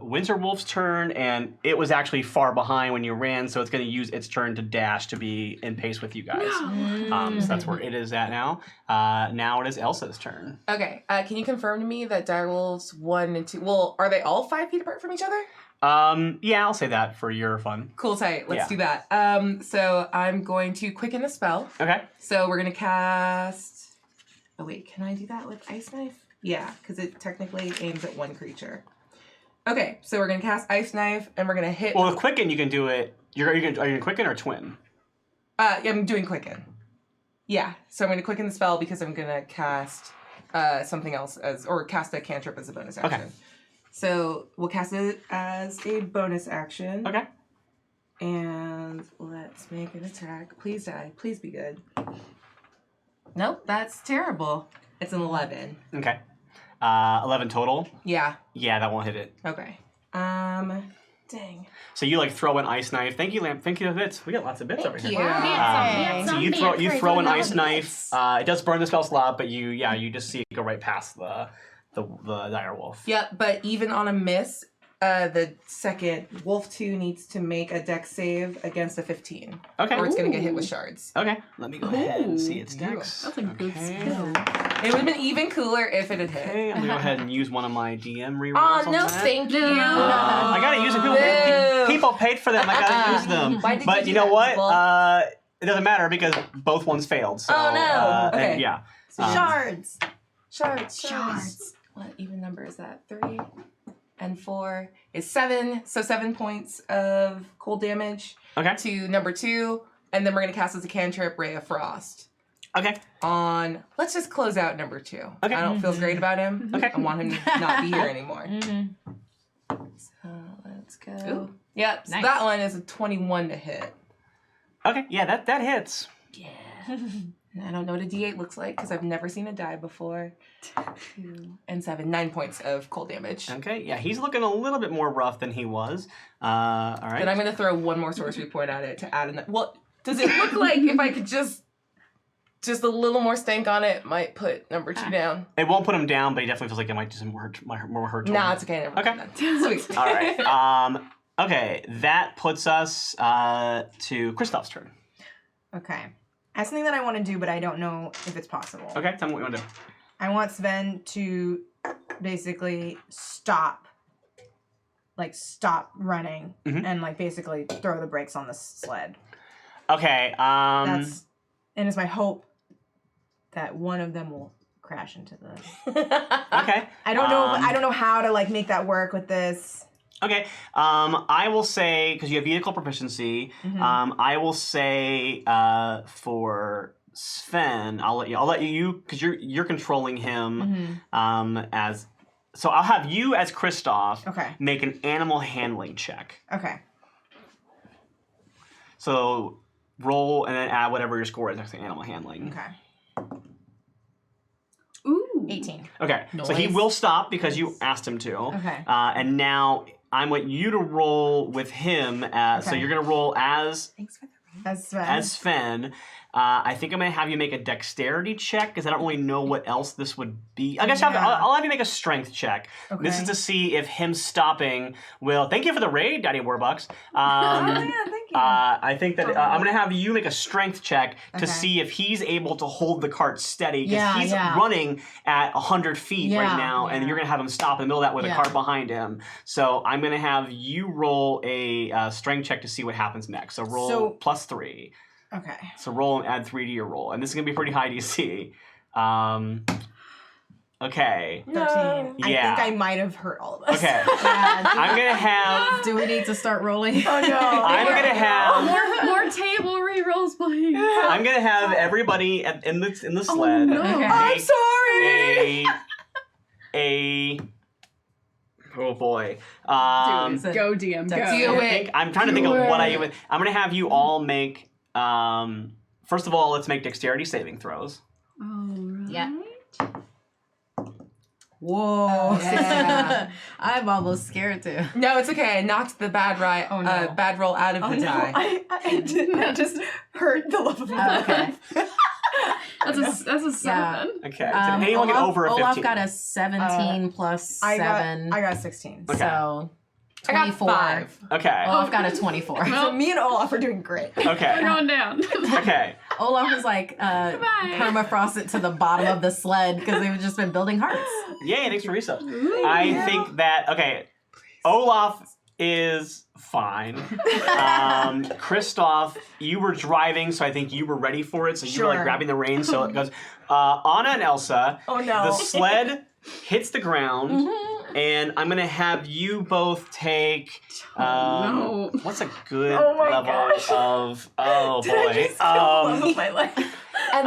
Winter Wolf's turn, and it was actually far behind when you ran, so it's going to use its turn to dash to be in pace with you guys. So that's where it is at now. Now it is Elsa's turn. Okay, can you confirm to me that direwolves 1 and 2, well, are they all 5 feet apart from each other? Yeah, I'll say that for your fun. Cool, tight. Let's Yeah. do that. So I'm going to quicken a spell. Okay. So we're going to cast... Oh, wait, can I do that with Ice Knife? Yeah, because it technically aims at one creature. Okay, so we're going to cast Ice Knife, and we're going to hit... Well, with Quicken, you can do it... Are you going to Quicken or Twin? I'm doing Quicken. Yeah, so I'm going to Quicken the spell because I'm going to cast something else or cast a cantrip as a bonus action. Okay. So we'll cast it as a bonus action. Okay. And let's make an attack. Please die. Please be good. Nope, that's terrible. It's an 11. Okay. 11 total? Yeah. Yeah, that won't hit it. Okay. Dang. So you throw an ice knife. Thank you, Lamp. Thank you, bits. We got lots of bits over here. Yeah. So you throw an ice knife. It does burn the spell slot, but you just see it go right past the dire wolf. Yep, but even on a miss, the second Wolf 2 needs to make a dex save against a 15. Okay. Or it's going to get hit with shards. Okay. Let me go ahead and see its dex. That's a good skill. It would have been even cooler if it had hit. Okay, I'm going to go ahead and use one of my DM rerolls Oh, on no, that. thank you. I got to use them. People paid for them. I got to use them. Why did But you you do know that, what? people? It doesn't matter because both ones failed. So, Oh, no. Okay. And, yeah. Shards. Shards. What even number is that? 3 and 4 is 7. So 7 points of cold damage Okay. to number 2. And then we're going to cast as a cantrip, Ray of Frost. Okay. Let's just close out number 2. Okay. I don't feel great about him. Okay. I want him to not be here anymore. Mm-hmm. So let's go. Ooh. Yep. So Nice. that one is a 21 to hit. Okay. Yeah, that hits. Yeah. And I don't know what a D8 looks like because I've never seen it die before. 2 and 7. 9 points of cold damage. Okay. Yeah, he's looking a little bit more rough than he was. All right. Then I'm going to throw one more sorcery point at it to add in. Well, does it look like if I could just a little more stank on it might put number 2 down? It won't put him down, but he definitely feels like it might do some more hurt to him. Nah, it's okay. Never Okay. mind. Sweet. All right. Okay, that puts us to Kristoff's turn. Okay. I have something that I want to do, but I don't know if it's possible. Okay, tell me what you want to do. I want Sven to basically stop running Mhm. and basically throw the brakes on the sled. Okay. And it's my hope that one of them will crash into the. Okay. I don't know. I don't know how to make that work with this. Okay. I will say because you have vehicle proficiency. Mhm. I will say for Sven, I'll let you because you're controlling him. As so I'll have you as Kristoff. Okay. Make an animal handling check. Okay. So roll and then add whatever your score is next to animal handling. Okay. Ooh. 18. Okay. So he Nice. will stop because you asked him to. Okay. And now I want you to roll with him. So Okay. you're going to roll as Thanks for the As Sven. Sven. I think I'm going to have you make a dexterity check because I don't really know what else this would be. I guess Yeah. I'll have you make a strength check. Okay. This is to see if him stopping will. Thank you for the raid, Daddy Warbucks. Oh yeah, thank you. I think that I'm going to have you make a strength check to Okay. see if he's able to hold the cart steady because Yeah, he's yeah. running at 100 feet right Yeah, now, and yeah. you're going to have him stop in the middle of that with a Yeah. cart behind him. So I'm going to have you roll a strength check to see what happens next. So roll +3. Okay. So roll and add 3 to your roll, and this is going to be pretty high DC. Okay. 13. Yeah. I think I might have hurt all of us. Okay. Yeah, I'm going to have. do we need to start rolling? Oh no. I'm going to have. More table rerolls, please. I'm gonna have everybody in the sled. no. Okay. I'm make sorry. a oh boy. Go DM, go. I'm trying to think of what I even. I'm gonna have you all make. First of all, let's make dexterity saving throws. Alright. Yeah. Whoa. Yeah. I'm almost scared too. No, it's okay. I knocked the bad roll out of the die. I didn't. I just hurt the love of my Okay. That's a 7. Okay. Did anyone get over a 15? Olaf got a 17 plus 7. I got 16. Okay. So I got 24. 5. Okay. Olaf got a 24. So me and Olaf are doing great. We're Okay. going down. Okay. Olaf was like permafrost to the bottom of the sled because they've just been building hearts. Yay, thanks for resubs. I think that, okay, Olaf is fine. Kristoff, you were driving, so I think you were ready for it, so you were like Sure. grabbing the reins, so it goes, Anna and Elsa, Oh no. the sled hits the ground, and I'm gonna have you both take, no. what's a good Oh my level gosh. of, oh Did I boy, just kill the love of my life? And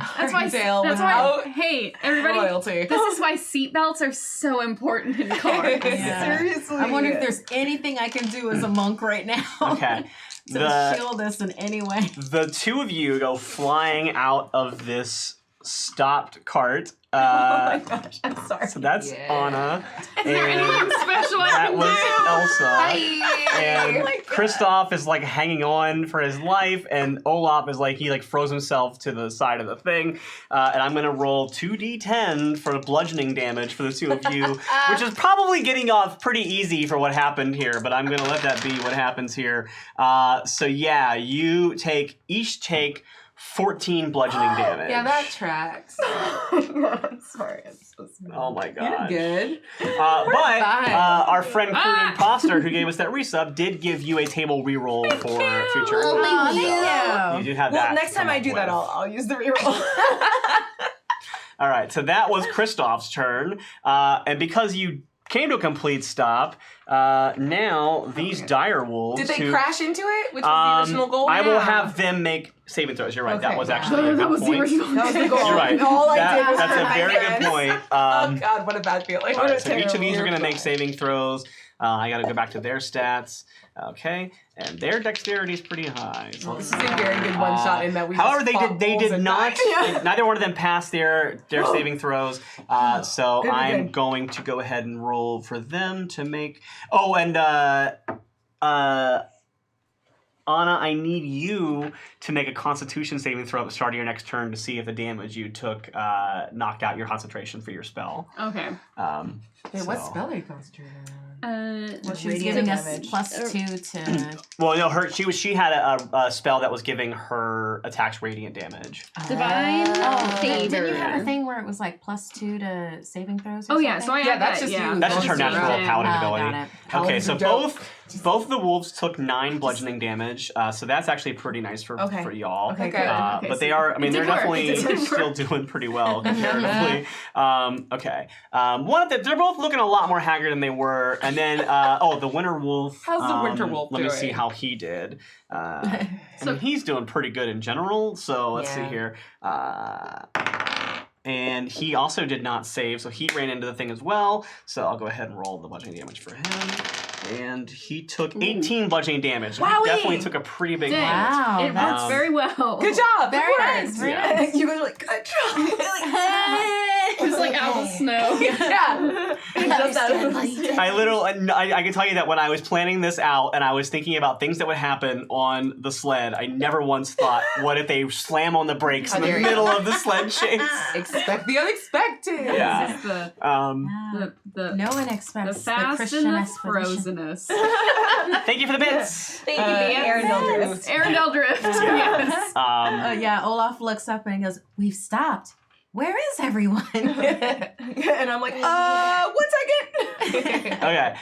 That's why. Dale That's why. without Hey, everybody. royalty. This is why seatbelts are so important in cars. Yeah. Seriously. I wonder if there's anything I can do as a monk right now okay. to shield us in any way. The two of you go flying out of this stopped cart. Oh my gosh, I'm sorry. So that's Yeah. Anna. Anything And special I that can was do? Elsa. And Oh my God. Kristoff is like hanging on for his life, and Olaf is like, he like froze himself to the side of the thing. And I'm gonna roll 2d10 for bludgeoning damage for the two of you, which is probably getting off pretty easy for what happened here, but I'm gonna let that be what happens here. So yeah, you each take 14 bludgeoning damage. Yeah, that tracks. I'm sorry. I'm so sorry. Oh my god. Good. But fine. our friend Crude Imposter, who gave us that resub, did give you a table reroll for future. Oh, thank You you. do have that. Well, next to time come I up do that, with. I'll use the reroll. All right, so that was Kristoff's turn, and because you came to a complete stop, now these dire wolves. Did they who, crash into it? Which was the original goal? I will Yeah. have them make saving throws. You're right. That Okay. was actually a That good was the point. original. That was the goal. You're right. All I did was That's hurt a my very friends. good point. Oh God, what a bad feeling. All What right, a so each of these are terrible going to make feeling. saving throws. I got to go back to their stats. Okay, and their dexterity is pretty high. So This is a very good one shot in that we. However, just they fought did wolves and not. died. Neither one of them passed their saving throws. So Good, I'm good. going to go ahead and roll for them to make. Oh, and Anna, I need you to make a Constitution saving throw at the start of your next turn to see if the damage you took knocked out your concentration for your spell. Okay. Wait, what So- spell are you concentrating on? Well, she's radiant giving us damage. +2 to. Well, no, she had a spell that was giving her attacks radiant damage. Divine Oh, favor. didn't you have a thing where it was like +2 to saving throws? Or Oh yeah, so I something? Yeah, had that's that. just Yeah. you. That's just her Bonus natural zero. paladin Oh, ability. got it. Okay, Paladins so are dope. both of the wolves took 9 bludgeoning damage, so that's actually pretty nice for y'all. Okay, Okay. good. Okay, But so they are, I mean, it they're did work. definitely It did still work. doing pretty well comparatively. Okay. They're both looking a lot more haggard than they were. And then, the winter wolf. How's the winter wolf Let me doing? see how he did. I mean, he's doing pretty good in general, so let's see Yeah. here. And he also did not save, so he ran into the thing as well. So I'll go ahead and roll the bludgeoning damage for him. And he took 18 bludgeoning damage. So he Wowie! definitely took a pretty big Dang. hit. Wow, It that's works very well. Good job. very Good nice. work. Very Yeah. nice. You guys are like, good job. Just like out of the snow. Yeah. Just out of the- I can tell you that when I was planning this out and I was thinking about things that would happen on the sled, I never once thought, what if they slam on the brakes in How the dare you. middle of the sled chase? Expect the unexpected. Yeah. This is the Wow. the No one the expects the fast Christian and the expedition. frozenness. Thank you for the bits. Thank you, Arendelle Drift. Arendelle Drift. Yes. Yeah, Olaf looks up and he goes, "We've stopped. Where is everyone?" And I'm like, 1 second. Okay,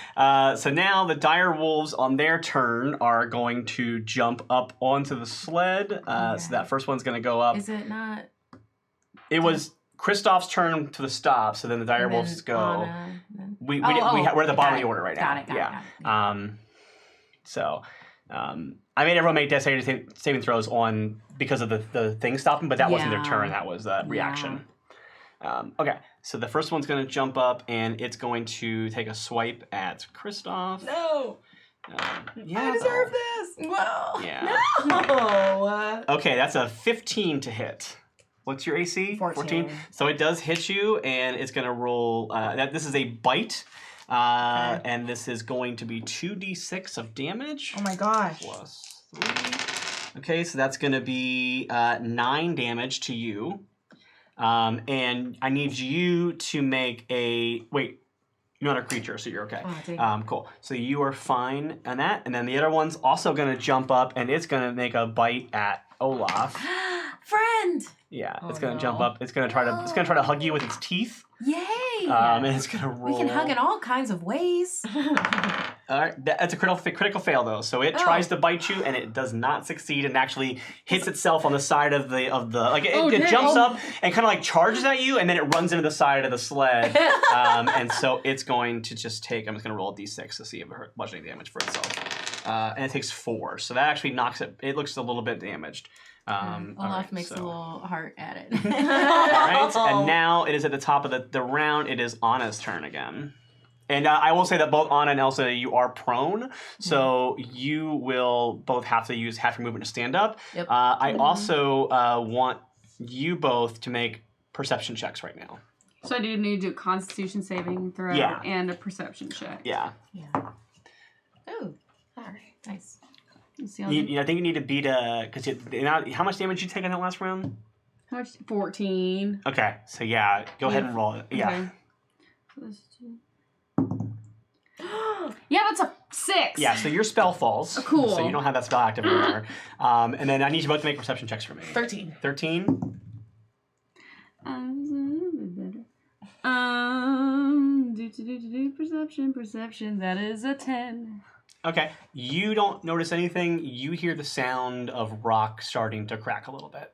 so now the dire wolves on their turn are going to jump up onto the sled. So that first one's going to go up. Is it not? It was Kristoff's turn to the stop, so then the dire and wolves then go. Anna, then- We're at the got bottom of it. the order right now. Got it. Yeah. So I made everyone make dexterity saving throws on because of the thing stopping, but that wasn't their Yeah. turn. That was the reaction. Okay, so the first one's going to jump up, and it's going to take a swipe at Kristoff. No. Yeah, I deserve this. Well. Yeah. No. Okay, that's a 15 to hit. What's your AC? 14. So it does hit you, and it's going to roll. This is a bite, and this is going to be 2d6 of damage. Oh my gosh. Plus 3. Okay, so that's going to be 9 damage to you. And I need you to make a... Wait, you're not a creature, so you're okay. Cool. So you are fine on that. And then the other one's also going to jump up, and it's going to make a bite at Olaf. Friend! Yeah, it's going to jump up. It's going to try to hug you with its teeth. Yay! And it's going to roll. We can hug in all kinds of ways. All right, that's a critical fail though. So it tries to bite you, and it does not succeed, and actually hits itself on the side of the like it jumps up and kind of like charges at you, and then it runs into the side of the sled, and so it's going to just take. I'm just going to roll a d6 to see if it hurt much any damage for itself, and it takes 4. So that actually knocks it. It looks a little bit damaged. Olaf makes a little heart at it. All right, and now it is at the top of the round. It is Anna's turn again. And I will say that both Anna and Elsa, you are prone, so you will both have to use half your movement to stand up. Yep. I also want you both to make perception checks right now. So I do need to do a Constitution saving throw and a perception check. Yeah. Oh, all right, nice. Let's see how I think you need to beat because how much damage did you take in that last round? how much? 14. Okay, so yeah, go ahead and roll it. Yeah. Okay. Plus 2. Yeah, that's a 6. Yeah, so your spell falls. Oh, cool. So you don't have that spell active anymore. And then I need you both to make perception checks for me. 13. 13? Perception. That is a 10. Okay. You don't notice anything. You hear the sound of rock starting to crack a little bit.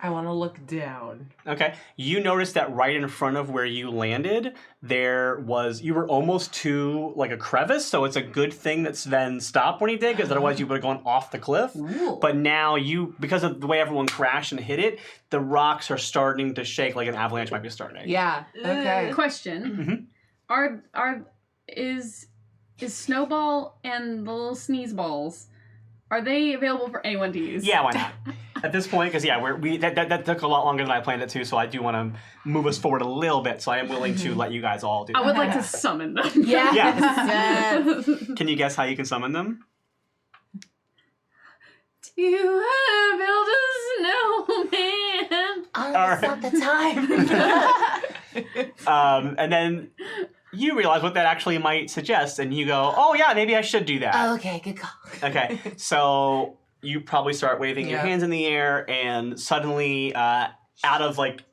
I want to look down. Okay. You notice that right in front of where you landed, you were almost to like a crevice, so it's a good thing that Sven stopped when he did, because otherwise you would have gone off the cliff. Ooh. But now because of the way everyone crashed and hit it, the rocks are starting to shake like an avalanche might be starting. Yeah. Okay. Question. Is Snowball and the little sneeze balls, are they available for anyone to use? Yeah, why not? At this point, because that took a lot longer than I planned it to, so I do want to move us forward a little bit. So I am willing to let you guys all do that. I would like to summon them. Yeah. Yes. Can you guess how you can summon them? You have built a snowman. That's not the time. And then you realize what that actually might suggest, and you go, "Oh yeah, maybe I should do that." Okay, good call. Okay, so you probably start waving your hands in the air, and suddenly, out of like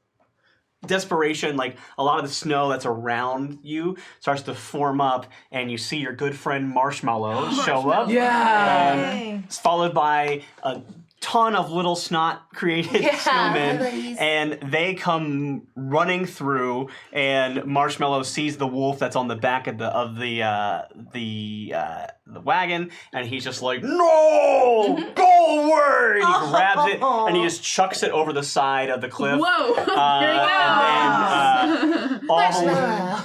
desperation, like a lot of the snow that's around you starts to form up, and you see your good friend Marshmallow show up. Yeah. And it's followed by a ton of little snot-created snowmen, and they come running through. And Marshmallow sees the wolf that's on the back of the wagon, and he's just like, "No, go away!" And he grabs it and he just chucks it over the side of the cliff. Whoa!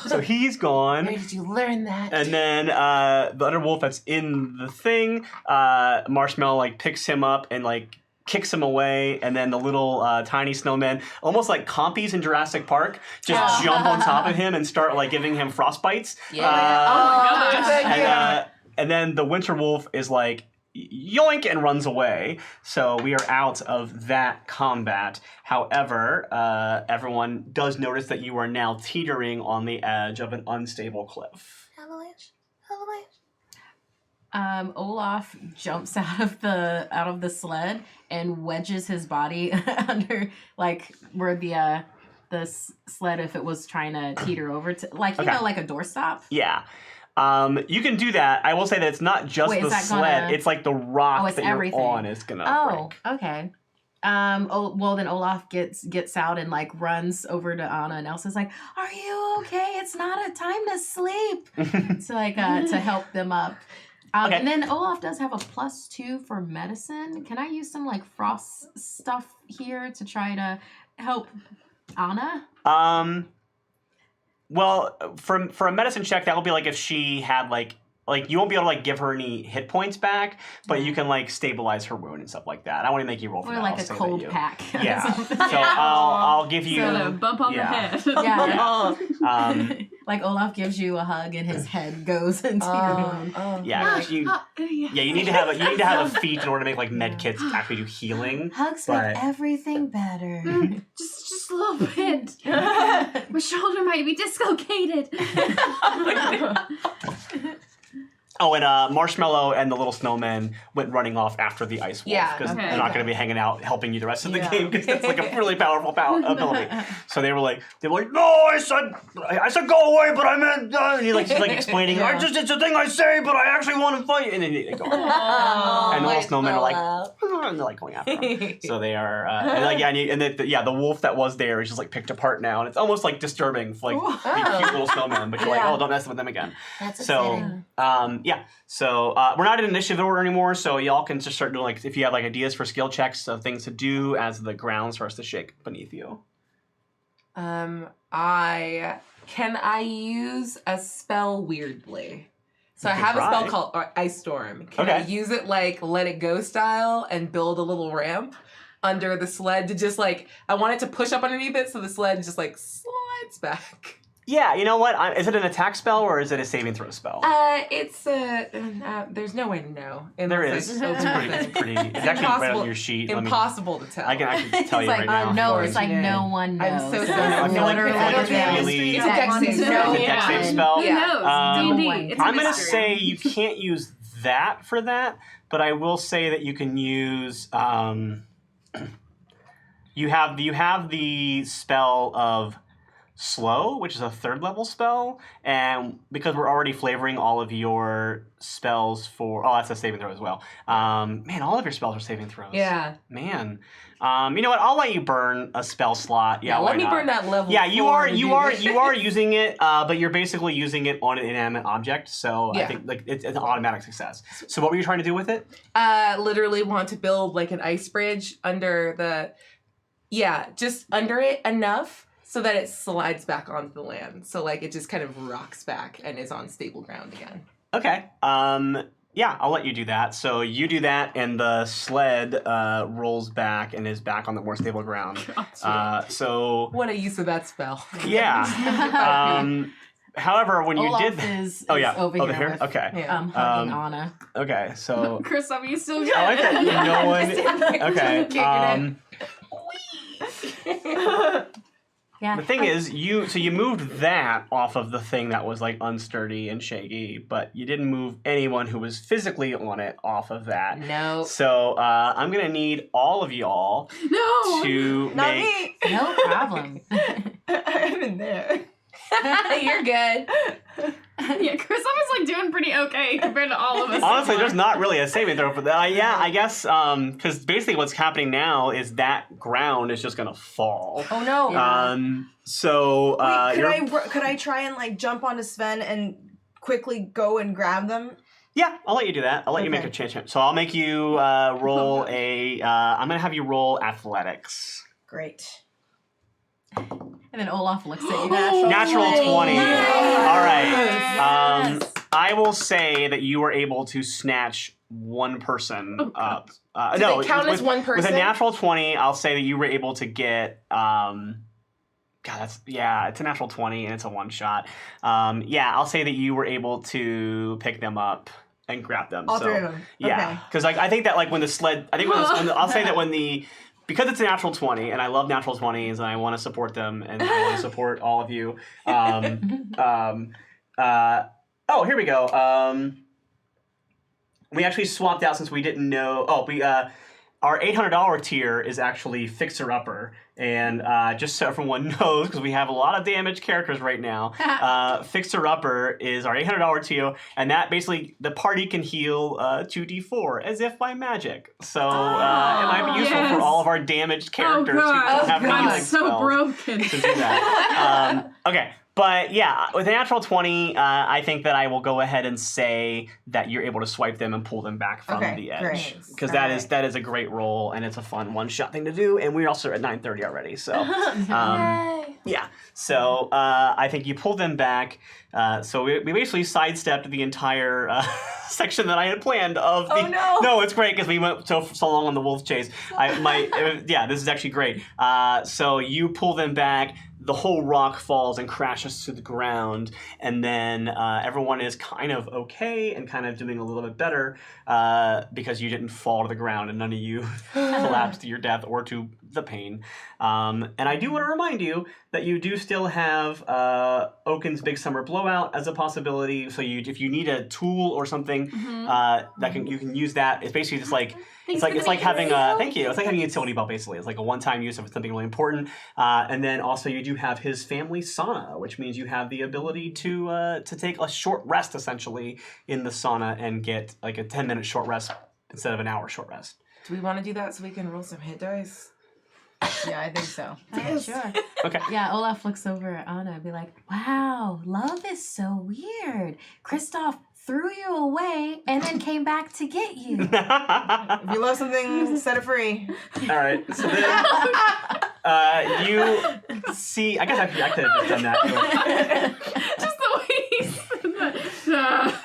So he's gone. Where did you learn that? And then the other wolf that's in the thing, Marshmallow like picks him up and like kicks him away, and then the little tiny snowmen, almost like compies in Jurassic Park, just jump on top of him and start like giving him frostbites. Oh my gosh! And then the winter wolf is like yoink and runs away. So we are out of that combat. However, everyone does notice that you are now teetering on the edge of an unstable cliff. Avalanche. Olaf jumps out of the sled and wedges his body under like where the sled, if it was trying to teeter over to like you know, like a doorstop. Yeah. You can do that. I will say that it's not just the sled. It's like the rock that you're on is gonna break. Okay. Well then Olaf gets out and like runs over to Anna, and Elsa's like, "Are you okay? It's not a time to sleep." So like to help them up. And then Olaf does have a +2 for medicine. Can I use some like frost stuff here to try to help Anna? Well, for a medicine check, that will be like if she had like you won't be able to like give her any hit points back, but you can like stabilize her wound and stuff like that. I want to make you roll for or that. like a cold pack. Yeah. So I'll give you So a bump on the head. Yeah. Like Olaf gives you a hug and his head goes into your hand. Yeah, you need to have a feat in order to make like med kits actually do healing. Hugs but- make everything better. Just a little bit. My shoulder might be dislocated. Oh, and Marshmallow and the little snowman went running off after the ice wolf Yeah, because okay. they're not going to be hanging out helping you the rest of the Yeah. game because it's like a really powerful ability. So they were like, no, I said go away, but I meant, and she's like explaining, Yeah. it's a thing I say, but I actually want to fight, and then they go, and the little snowmen are like, and they're like going after him. So they are, the wolf that was there is just like picked apart now, and it's almost like disturbing for like the cute little snowmen, but you're like, oh, don't mess with them again. That's So, upsetting. So we're not in initiative order anymore, so y'all can just start doing, like, if you have, like, ideas for skill checks of things to do as the ground starts to shake beneath you. Can I use a spell weirdly? So I You can have a spell try. called Ice Storm. Can I Okay. use it like Let It Go style and build a little ramp under the sled to just like, I want it to push up underneath it so the sled just like slides back. Yeah, you know what? Is it an attack spell or is it a saving throw spell? It's there's no way to know. There unless is. I open the It's thing. pretty. It's actually right Impossible- on your sheet. Impossible to tell. I can actually tell It's you like, right now. no, it's like Unfortunate. no one knows. I'm so It's sorry. I feel like literally it's a really- mystery It's a that dex one save knows. spell. It's a dex save spell. Who Yeah. knows? D&D. It's a I'm going to mystery. say you can't use that for that, but I will say that you can use. You have the spell of slow, which is a 3rd level spell, and because we're already flavoring all of your spells for that's a saving throw as well. Man, all of your spells are saving throws. Yeah. Man. You know what? I'll let you burn a spell slot. Yeah, let why me not? burn that level. Yeah, you 4 are to you do are this. you are using it, but you're basically using it on an inanimate object. So I Yeah. think like it's an automatic success. So what were you trying to do with it? Literally want to build like an ice bridge under just under it enough so that it slides back onto the land. So like it just kind of rocks back and is on stable ground again. Okay. Yeah, I'll let you do that. So you do that, and the sled rolls back and is back on the more stable ground. So What a use of that spell. yeah. However, when you Olaf did that, is oh yeah, over here with, okay, Yeah. hugging Um, Anna. okay. So Chris, are you still good? I like that no one. Okay. Yeah. The thing is, you moved that off of the thing that was like unsturdy and shaggy, but you didn't move anyone who was physically on it off of that. No. So I'm gonna need all of y'all No. to Not make. me. No problem. I'm in there. You're good. Yeah, Kristoff is like doing pretty okay compared to all of us. Honestly, there's not really a saving throw for that. Yeah, I guess because basically what's happening now is that ground is just gonna fall. Oh no. So Wait, could I try and like jump onto Sven and quickly go and grab them? yeah, I'll let you do that. I'll let you make Okay. a chance. So I'll make you roll a. I'm gonna have you roll athletics. Great. And then Olaf looks at you. Natural 20. Yes. All right. Yes. I will say that you were able to snatch one person up. Does No, it count as one with person? a natural 20, I'll say that you were able to get. God, it's a natural 20 and it's a one shot. I'll say that you were able to pick them up and grab them. All so, three of them. Yeah, Okay. because like I think that like when the sled, I'll say that when the. Because it's a natural 20, and I love natural 20s, and I want to support them, and I want to support all of you. Here we go. We actually swapped out since we didn't know. Our $800 tier is actually Fixer Upper, and just so everyone knows, because we have a lot of damaged characters right now, Fixer Upper is our $800 tier, and that basically the party can heal 2d4 as if by magic. So it might be useful yes. for all of our damaged characters who God. don't have I'm healing so spells broken. to do that. Okay. But yeah, with a natural 20, I think that I will go ahead and say that you're able to swipe them and pull them back from Okay, the edge. great. Because that is a great roll, and it's a fun one-shot thing to do, and we're also at 9:30 already, so... Yeah, so I think you pull them back. So we basically sidestepped the entire section that I had planned of the... Oh, no. No, it's great because we went so long on the wolf chase. This is actually great. So you pull them back. the whole rock falls and crashes to the ground, and then everyone is kind of okay and kind of doing a little bit better because you didn't fall to the ground and none of you collapsed to your death or to the pain. And I do want to remind you that you do still have Oaken's Big Summer Blowout as a possibility. So if you need a tool or something, you can use that. It's basically just like it's like having a thank you. It's like having a utility belt basically. It's like a one-time use of something really important. And then also you do have his family sauna, which means you have the ability to take a short rest essentially in the sauna and get like a 10-minute short rest instead of an hour short rest. Do we want to do that so we can roll some hit dice? Yeah, I think so. Sure. Okay. Yeah, Olaf looks over at Anna and be like, wow, love is so weird. Kristoff threw you away and then came back to get you. If you love something, set it free. All right. So then you see. I guess I could have just done that. Just the way he said that.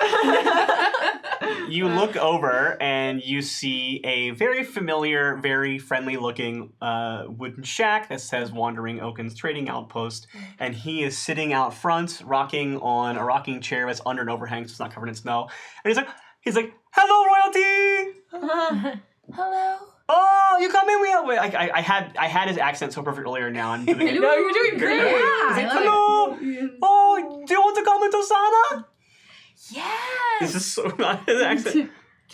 You look over and you see a very familiar, very friendly-looking wooden shack that says Wandering Oaken's Trading Outpost, and he is sitting out front, rocking on a rocking chair that's under an overhang, so it's not covered in snow. And he's like, "Hello, royalty! Hello? Oh, you come in. I had his accent so perfect earlier. Now I'm doing it. No, you're doing great. Yeah, He's like, I love hello. Oh, do you want to come into sauna? Yes. This is so not his accent.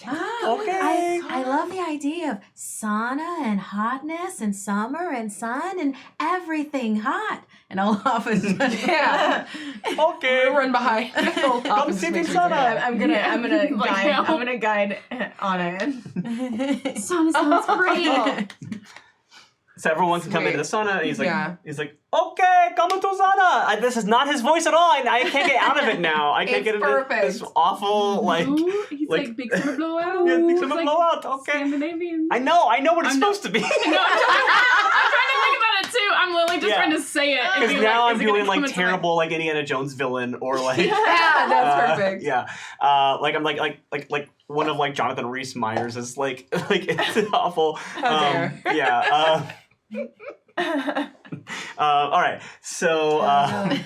Oh, Okay. I love the idea of sauna and hotness and summer and sun and everything hot. And Olaf is Yeah. Okay. Run behind. Come sit in sauna. I'm gonna guide Anna in. Sauna sounds great. So everyone can come into the sauna, and he's like, Yeah. okay, come into sauna. This is not his voice at all, and I can't get out of it now. I can't It's get perfect. this awful Ooh, he's like Big Summer Blowout. Yeah, Big Summer It's like Blowout. Okay. Scandinavian. I know what it's supposed to be. No, I'm trying to think about it too. I'm literally just trying to say it. and Because be now like, I'm is it gonna doing come like into terrible like Indiana Jones villain or like Yeah, that's perfect. Yeah. Like I'm like one of like Jonathan Rhys Meyers is like it's awful. How dare. Yeah. All right. So I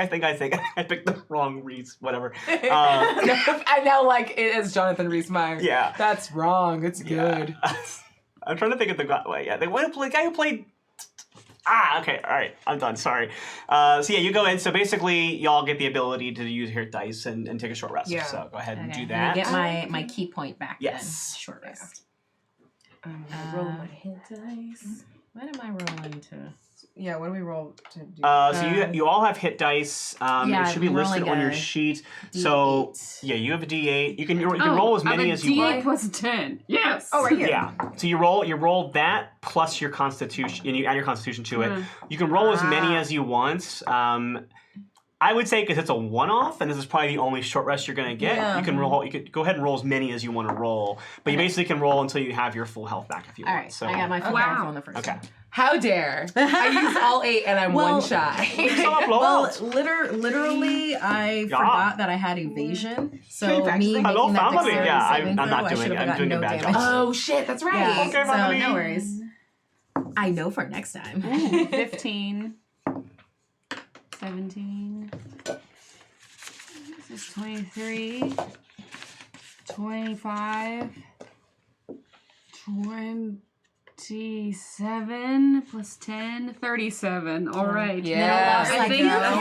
think I picked the wrong Rhys. Whatever. I now like it as Jonathan Rhys Meyers. Yeah. That's wrong. It's good. I'm trying to think of the guy. Wait, yeah, the guy who played. Okay, all right, I'm done. Sorry. So yeah, you go in. So basically, y'all get the ability to use hit dice and take a short rest. Yeah. So go ahead and Okay, do I'm gonna that. get my key point back. Yes. Then. Short rest. Roll my hit dice. What am I rolling to? Yeah, what do we roll to do? So you all have hit dice. Yeah, it should be I'm listed rolling on your a sheet. So D8. yeah, you have a D8. You can roll as many as you want. want. plus 10. Yes. Oh, right here. Yeah. So you roll that plus your constitution, and you add your constitution to it. You can roll as many as you want. I would say because it's a one-off, and this is probably the only short rest you're gonna get. Yeah. You can roll. You could go ahead and roll as many as you want to roll, but you basically can roll until you have your full health back if you All want. right, So I got my full Wow. health on the first okay. one. How dare! I used all 8 and I'm Well- one shy. Well, literally, I forgot that I had evasion. So Keep me practicing. making Hello, that family. dexterity Yeah, saving I'm not throw, I doing should it. have I'm gotten doing a no bad damage. job. Oh shit, that's right. Yeah, Okay, so family. no worries. I know for next time. 15. 17. This is 23. 25. 27 plus 10, 37. All right. Yeah. Now, Olaf's like, I you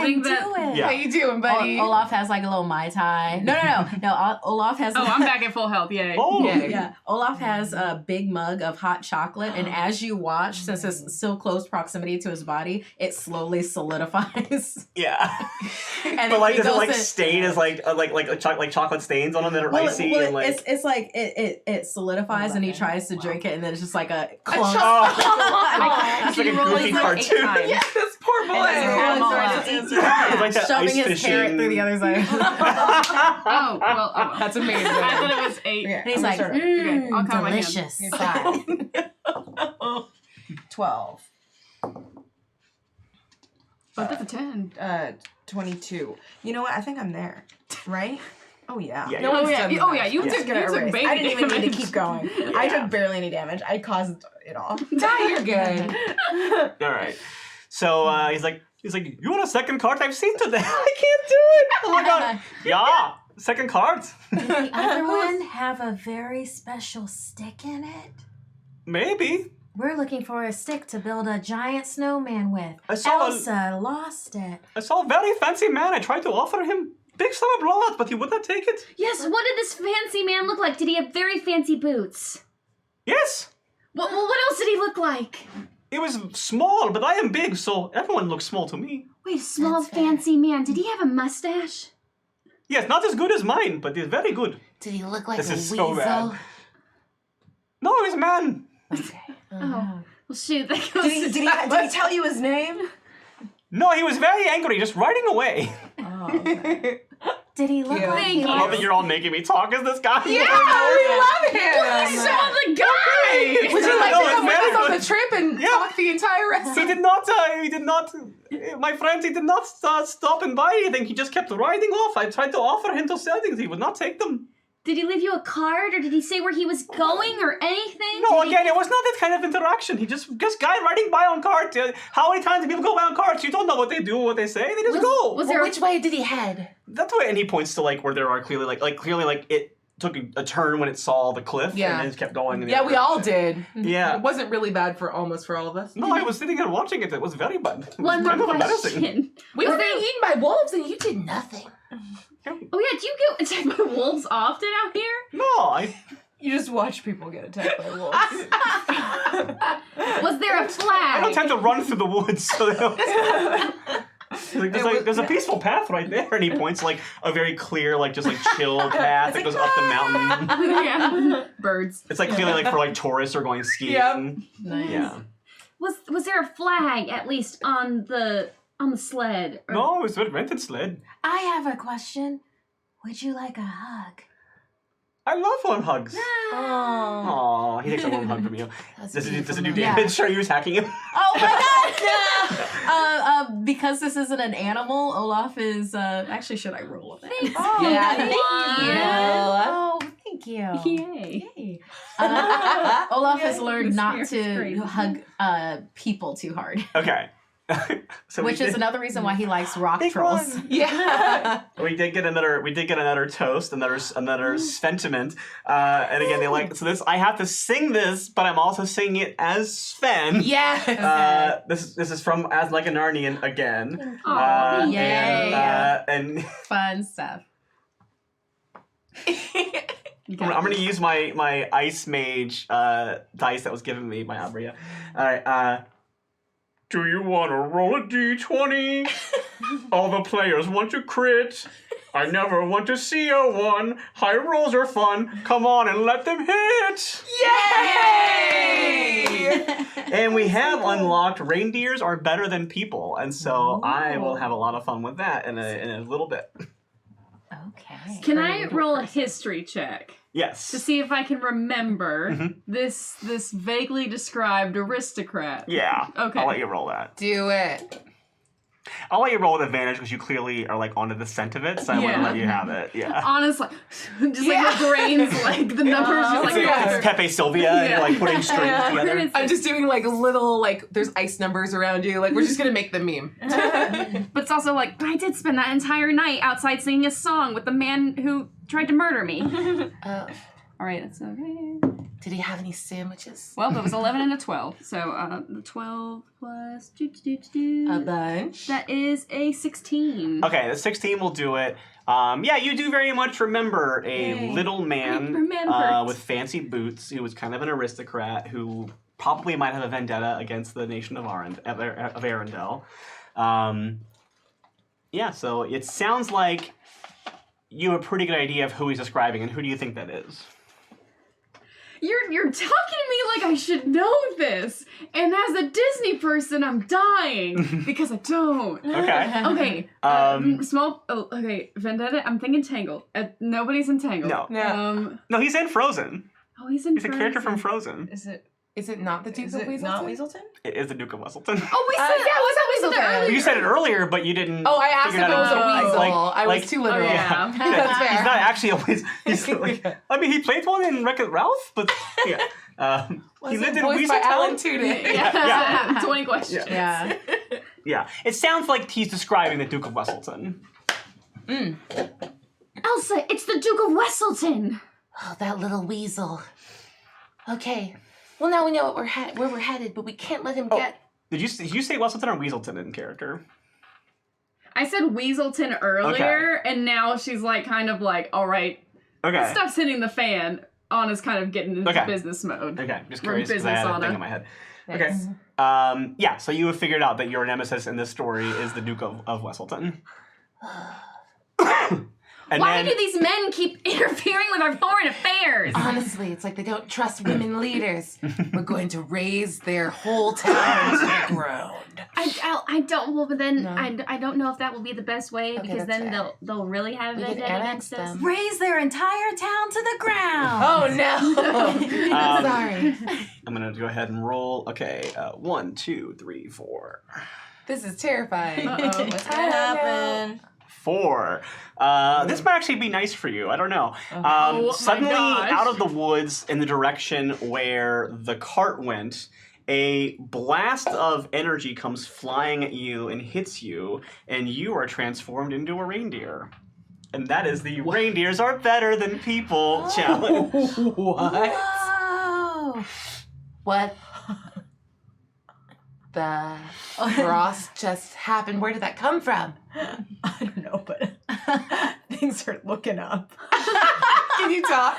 think can that. do it. Yeah. How you doing, buddy? Olaf has like a little Mai Tai. No. Olaf has. Oh, I'm back at full health. Yay. Oh. Yeah, Olaf has a big mug of hot chocolate, and as you watch, since it's still close proximity to his body, it slowly solidifies. Yeah. And But like, it does it goes like in- stain as like chocolate stains on them that are icy and like? it's like it solidifies, and he tries to drink it, and then it's just like a clunk. It's like a goofy cartoon. Yes, this poor boy. It's like that Shoving ice his fishing. carrot through the other side. Oh, well. Oh. That's amazing. I thought it was 8. Okay, And he's I'm like, gonna start. Okay, I'll count my hand. delicious. You're 5. 12. But that's a 10. 22. You know what? I think I'm there. Right? Oh yeah. Yeah, No yeah. one's done Oh, that. yeah. You I'm just took, gonna you took erase. baby I didn't even need to damage. keep going. I took barely any damage. I caused it all. No, you're good. All right. So he's like, you want a second card? I've seen today. I can't do it. Oh my god. Yeah, second card. Did the other one have a very special stick in it? Maybe. We're looking for a stick to build a giant snowman with. I saw Elsa lost it. I saw a very fancy man. I tried to offer him big sum of blood, but he would not take it. Yes, what did this fancy man look like? Did he have very fancy boots? Yes. What else did he look like? He was small, but I am big, so everyone looks small to me. Wait, small That's fair. fancy man. Did he have a mustache? Yes, not as good as mine, but he's very good. Did he look like This a is weasel? so bad. No, he's a man. Okay. Oh. Well, shoot, that goes Did he tell you his name? No, he was very angry, just riding away. Oh, okay. Did he look Cute. like Thank he I love that was... you're all making me talk as this guy. Yeah, we love him. saw the guy! Would you like No, to it's come with us very on the good. trip and Yeah. talk the entire rest? He did not, my friend, he did not stop and buy anything. He just kept riding off. I tried to offer him to sell things. He would not take them. Did he leave you a card, or did he say where he was going, or anything? No, Did he- again, it was not that kind of interaction. He just guy riding by on cart. How many times do people go by on carts? You don't know what they do, what they say. They just go. Was Well, there which way did he head? That's way, and he points to like where there are clearly like it took a turn when it saw the cliff, Yeah. and then just kept going. in the Yeah, other we all did. Yeah. It wasn't really bad for all of us. No, I was sitting and watching it. It was very bad. It was One more kind of embarrassing. question. We were being eaten by wolves and you did nothing. Oh yeah, do you get attacked by wolves often out here? No, You just watch people get attacked by wolves. Was there a I flag? don't tend to run through the woods. So there's a peaceful path right there, and he points like a very clear, just chill path that goes up the mountain. Yeah. Birds. It's like clearly like for like tourists or going skiing. Yep. Nice. Yeah. Was there a flag at least on the sled? Or- No, it was a rented sled. I have a question. Would you like a hug? I love warm hugs. Oh. Aw, he takes a warm hug from you. That's Does it do beautiful. damage? Are you attacking him? Oh my god! Because this isn't an animal, Olaf is. Actually, should I roll with it? Oh, Yeah, thank you. Oh, thank you. Yay. Yay. Olaf has learned This not spirit is to crazy. hug people too hard, Okay. So which is another reason why he likes rock Big trolls. one. Yeah. We did get another toast, another sentiment, and again they like so this. I have to sing this, but I'm also singing it as Sven. Yeah. This is from As Like a Narnian again. Aw, And, Yay. and Fun stuff. I'm gonna use my Ice Mage dice that was given me by Aabria. All right. Do you want to roll a d20? All the players want to crit. I never want to see a 1. High rolls are fun. Come on and let them hit. Yay! And we have unlocked reindeers are better than people, and so I will have a lot of fun with that in a little bit. Okay. Can I roll a history check Yes. to see if I can remember Mhm. this vaguely described aristocrat? Yeah. Okay. I'll let you roll that. Do it. I'll let you roll with advantage because you clearly are like on the descent of it, so I want to Yeah. let you have it. Yeah. Honestly, just like the brains, like the numbers, just like Yeah. It's Pepe Sylvia, and you're like putting strings Yeah. together. I'm just doing little there's ice numbers around you. We're just gonna make the meme. But it's also like I did spend that entire night outside singing a song with the man who tried to murder me. Oh. All right, that's okay. Did he have any sandwiches? Well, that was 11 and a 12. So the 12 plus A bunch. that is a 16. Okay, the 16 will do it. Yeah, you do very much remember a Yay. little man I remembered. with fancy boots who was kind of an aristocrat who probably might have a vendetta against the nation of Arendelle. Yeah, so it sounds like you have a pretty good idea of who he's describing, and who do you think that is? You're talking to me like I should know this, and as a Disney person, I'm dying because I don't. Okay. Okay. Okay. Vendetta. I'm thinking Tangled. Nobody's in Tangled. No. No. No, he's in Frozen. Oh, he's in. He's a character from Frozen. Frozen. Is it not the Duke Is of it Weaselton? not Weaselton? It is the Duke of Weaselton. Oh, we said yeah, was that we said Weaselton? earlier. You said it earlier, but you didn't. Oh, I asked if figure it was a out. weasel. Like- I like- was too literal. Oh, yeah. That's fair. He's not actually a weasel. He's like, I mean, he played one in Wreck-It Ralph, but yeah. He Was lived it in voiced by Weaseltown. Alan Tudyk? Yeah. Yeah. 20 questions. Yeah. Yeah. It sounds like he's describing the Duke of Wesselton. Elsa, it's the Duke of Wesselton. Oh, that little weasel. Okay. Well, now we know what where we're headed, but we can't let him get... Did you say Wesselton or Weaselton in character? I said Weaselton earlier, and now she's like, kind of like, all right, Okay. stuff's hitting the fan. Anna's kind of getting into business mode. Okay, just We're curious because I had a business, thing Anna. in my head. Nice. Okay. Yeah, so you have figured out that your nemesis in this story is the Duke of Wesselton. And Why then, do these men keep interfering with our foreign affairs? Honestly, it's like they don't trust women leaders. We're going to raise their whole town to the ground. I don't. Well, but then No. I don't know if that will be the best way Okay, because that's then fair. they'll really have We it can annex against us. them. Raise their entire town to the ground. Oh, no. Sorry. I'm going to go ahead and roll. Okay, 1, 2, 3, 4. This is terrifying. Uh-oh, what's gonna happen? 4. This might actually be nice for you. I don't know. my Suddenly, gosh. out of the woods in the direction where the cart went, a blast of energy comes flying at you and hits you, and you are transformed into a reindeer. And that is the reindeers are better than people challenge. What? Whoa. What the frost just happened? Where did that come from? I don't know, but things are looking up. Can you talk?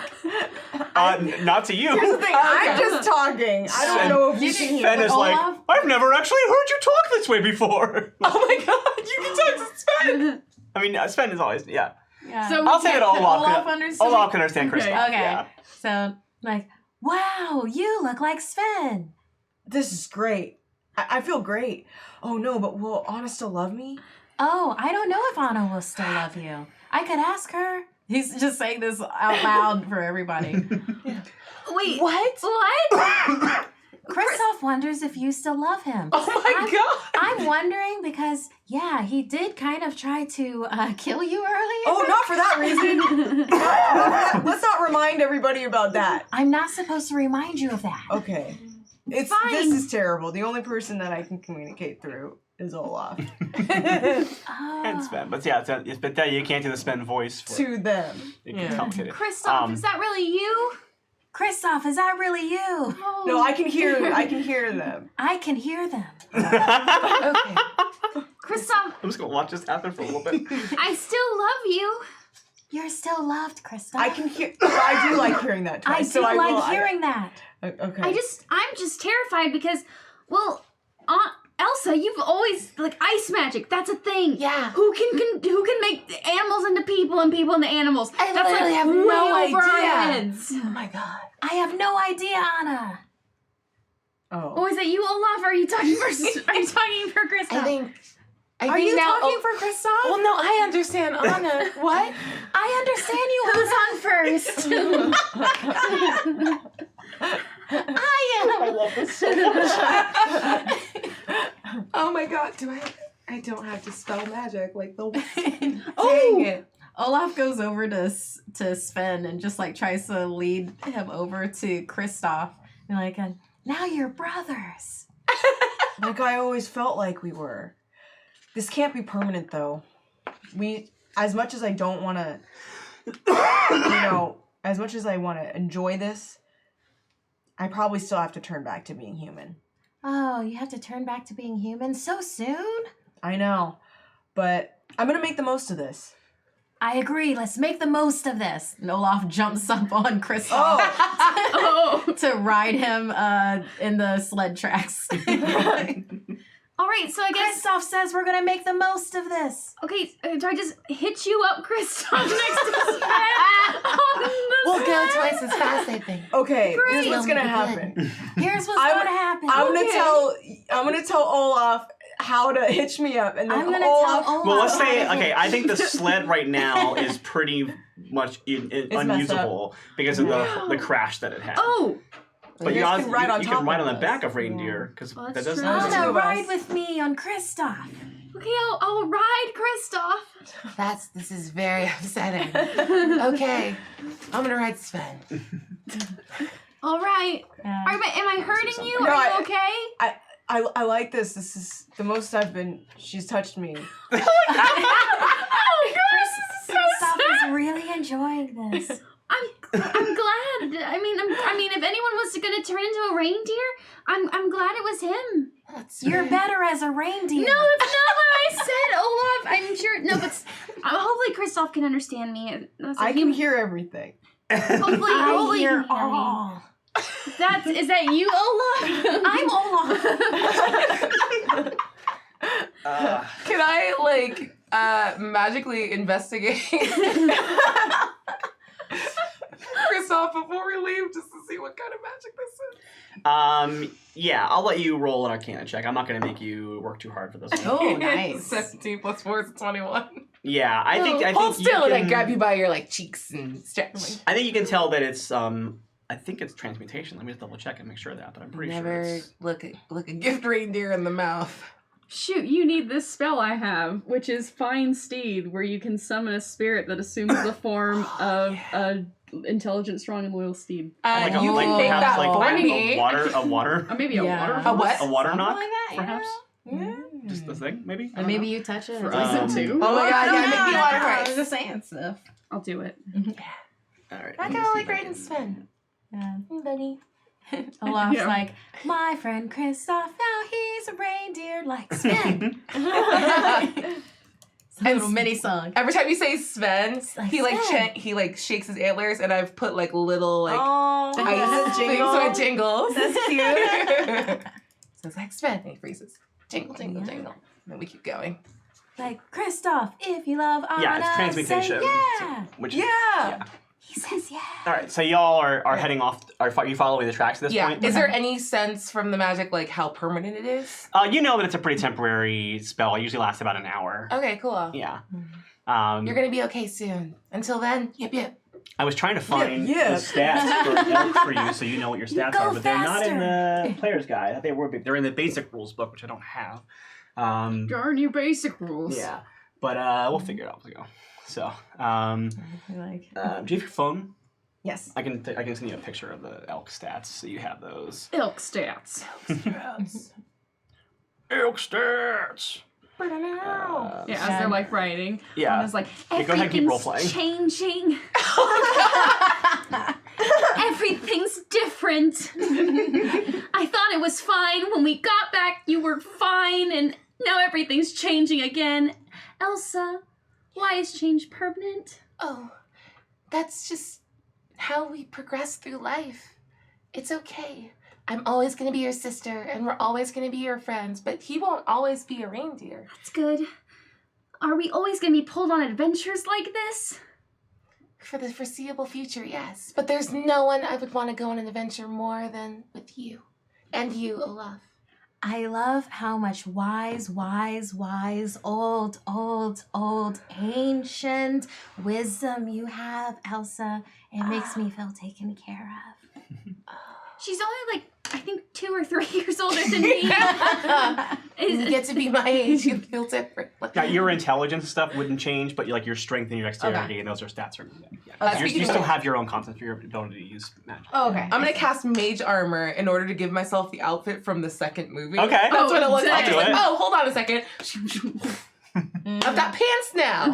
Not to you. Here's the thing, I'm just talking. I don't know if you can hear. Sven is like, Olaf? I've never actually heard you talk this way before. Oh my god, you can talk to Sven! I mean, Sven is always, yeah. Yeah. So I'll say that Olaf understood. Olaf can understand Okay. Kristoff. Okay. Yeah. So, like, wow, you look like Sven. This is great. I feel great. Oh no, but will Anna still love me? Oh, I don't know if Anna will still love you. I could ask her. He's just saying this out loud for everybody. Wait, What? what? Kristoff wonders if you still love him. Oh my god! I'm wondering because, yeah, he did kind of try to kill you earlier. Oh, not for that reason. Let's not remind everybody about that. I'm not supposed to remind you of that. Okay. This is terrible. The only person that I can communicate through is Olaf. Oh. And Sven. But yeah, but you can't do the Sven voice for To them. It's complicated. Kristoff, is that really you? Kristoff, is that really you? Oh. No, I can hear them. I can hear them. Okay. Kristoff, I'm just gonna watch this happen for a little bit. I still love you. You're still loved, Kristoff. I can hear. I do like hearing that twice. I do so like will, hearing that. Okay. I'm just terrified because, well, Elsa, you've always like ice magic. That's a thing. Yeah. Who can make animals into people and people into animals? I That's literally like have way no over our idea. heads. Oh my god. I have no idea, Anna. Oh. Or is that you, Olaf? Or are you talking for? Are you talking for Kristoff? I think Are you now, talking for Kristoff? Well, no, I understand Anna. What? I understand you. Who's on first? I love this so much. Oh my god, I don't have to spell magic like the dang it. Olaf goes over to Sven and just like tries to lead him over to Kristoff. And like, now you're brothers. Like I always felt like we were. This can't be permanent though. As much as I don't want to, as much as I want to enjoy this, I probably still have to turn back to being human. Oh, you have to turn back to being human so soon? I know, but I'm going to make the most of this. I agree. Let's make the most of this. And Olaf jumps up on Kristoff Oh. to ride him in the sled tracks. All right, so I guess. Kristoff says we're going to make the most of this. Okay, do I just hitch you up, Kristoff, next to Sven? We'll go twice as fast, I think. Okay, Great. here's what's going to Good. happen. Here's what's I'm- going to happen. I'm going to tell Olaf how to hitch me up, and then I'm going to Olaf. tell Olaf. Well, let's how say, to- okay, I think the sled right now is pretty much messed unusable because of the crash that it had. Oh, but You you, guys also, can ride on you top can ride of on the us. back of reindeer because Well, that that's doesn't. true. There's two Anna, of us. ride with me on Kristoff. okay, I'll ride Kristoff. This is very upsetting. Okay, I'm gonna ride Sven. All right. Yeah. Am I hurting you? No, Are you okay? I like this. This is the most she's touched me. Kristoff is really enjoying this. I'm glad. I mean, if anyone was gonna turn into a reindeer, I'm glad it was him. You're better as a reindeer. No, that's not what I said, Olaf. I'm sure. No, but hopefully Kristoff can understand me. I can hear everything. Hopefully, I hear all. Is that you, Olaf? I'm Olaf. Can I magically investigate Kristoff before we leave, just to see what kind of magic this is? Yeah, I'll let you roll an Arcana check. I'm not going to make you work too hard for this one. Oh, nice. 17 plus 4 is 21. Yeah, I think Hold still, you and I can, grab you by your cheeks and stretch. I think you can tell that it's I think it's transmutation. Let me just double check and make sure of that, but I'm pretty sure it's... look a gift reindeer in the mouth. Shoot, you need this spell I have, which is Find Steed, where you can summon a spirit that assumes the form of a intelligent, strong, and loyal steed. like you like can make perhaps that like funny. a water Or maybe Yeah. a water. A what? a water Something knock, like that, perhaps. Yeah. Just the thing, maybe. I And don't maybe know. you touch it. For It's like- Listen to. Oh my god, yeah, make me water I hearts. was just saying stuff. I'll do it. All right. I let me kind of see like if I Raiden can- Sven. Yeah. Hey, buddy. Olaf's Yeah. like, my friend Kristoff, now he's a reindeer like Sven. It's a little mini song. Every time you say Sven, like he Sven. he shakes his antlers, and I've put little Oh, ice things so it jingles. That's cute. So it's like Sven, and he freezes. Jingle, jingle, Yeah. jingle. And then we keep going. Like, Kristoff, if you love Anna, Yeah, it's transmutation. say yeah. Which is, Yeah. He says yeah. All right, so y'all are heading off. You following the tracks at this Yeah. point? Is there any sense from the magic how permanent it is? You know that it's a pretty temporary spell. It usually lasts about an hour. Okay, cool. Yeah. You're gonna be okay soon. Until then, yip yip. I was trying to find yeah. the stats for elk for you, so you know what your stats Go are, but they're not in faster. the player's guide. They're in the basic rules book, which I don't have. Darn you basic rules. Yeah, but we'll figure it out as we go. So, do you have your phone? Yes. I can send you a picture of the elk stats, so you have those. Elk stats. Elk stats. Yeah, as they're writing. Yeah. I was like, Yeah, go ahead and keep everything's role-playing. changing. Everything's different. I thought it was fine. When we got back, you were fine, and now everything's changing again. Elsa, why is change permanent? Oh, that's just how we progress through life. It's okay. I'm always gonna be your sister, and we're always gonna be your friends, but he won't always be a reindeer. That's good. Are we always going to be pulled on adventures like this? For the foreseeable future, yes. But there's no one I would want to go on an adventure more than with you. And you, Olaf. I love how much wise, old, ancient wisdom you have, Elsa. It makes me feel taken care of. She's only I think 2 or 3 years older than me. You get to be my age, you feel different. Yeah, your intelligence and stuff wouldn't change, but your strength and your dexterity and those are stats. You still have your own concept for your ability to use magic. Oh, okay. I'm gonna cast mage armor in order to give myself the outfit from the second movie. Okay. That's what it looks like. I'll It's do it. oh, hold on a second. I've got pants now. I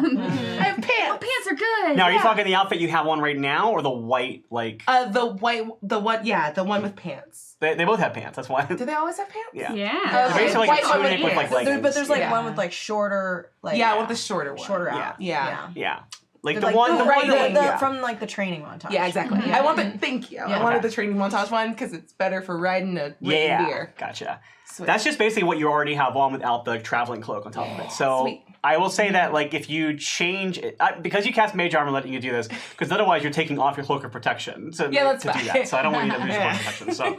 have Oh, pants. pants are good. Now, are you talking the outfit you have on right now, or the white The one with pants. They both have pants. That's why. Do they always have pants? Yeah. Yeah. They're basically like a White one with tunic with pants. leggings. But there's Yeah. one with shorter, Yeah, with the shorter one. shorter Yeah. out. Yeah. Yeah, like The the one. the, right the, one, the- yeah. from the training montage. Yeah, exactly. Mhm. I want the thank you. Yeah. I wanted Okay. the training montage one because it's better for riding a Yeah, reindeer. gotcha. Sweet. That's just basically what you already have on without the traveling cloak on top of it. So Sweet. I will say that if you change it, because you cast Mage Armor, letting you do this, because otherwise you're taking off your cloak of protection to Yeah, that's do fine. that. So I don't want you to lose your Yeah. cloak of protection. So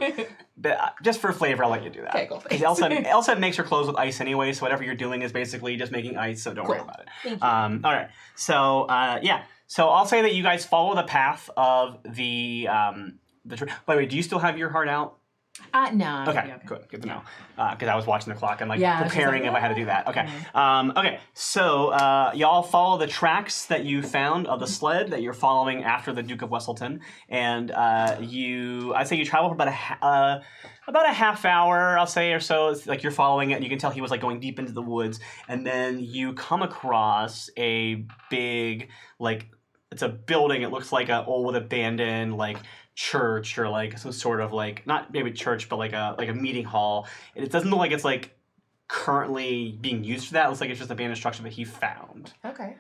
but, just for flavor, I'll let you do that. Okay, cool. Because Elsa makes her clothes with ice anyway, so whatever you're doing is basically just making ice. So don't worry Cool. about it. Thank you. All right. So yeah. So I'll say that you guys follow the path of the By the way, do you still have your heart out? No. Okay, good to know. Because I was watching the clock and Yeah, I was just preparing like, if I had to do that. Okay. Okay. So y'all follow the tracks that you found of the sled that you're following after the Duke of Wesselton, and I'd say you travel for about about a half hour, I'll say, or so. It's like you're following it, and you can tell he was like going deep into the woods. And then you come across a big, like, it's a building. It looks like a old abandoned like church or like some sort of like not maybe church, but like a meeting hall. And it doesn't look like it's like currently being used for that. It looks like it's just an abandoned structure that he found. Okay.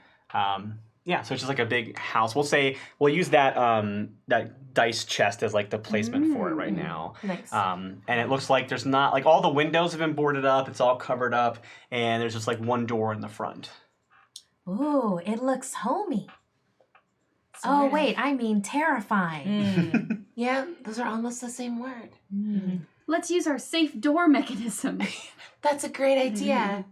Yeah, so it's just like a big house. We'll use that that dice chest as like the placement for it right now. Nice. And it looks like there's not like all the windows have been boarded up. It's all covered up, and there's just like one door in the front. Ooh, it looks homey. Sort Oh, of. wait, I mean terrifying. Yeah, those are almost the same word. Let's use our safe door mechanism. That's a great idea.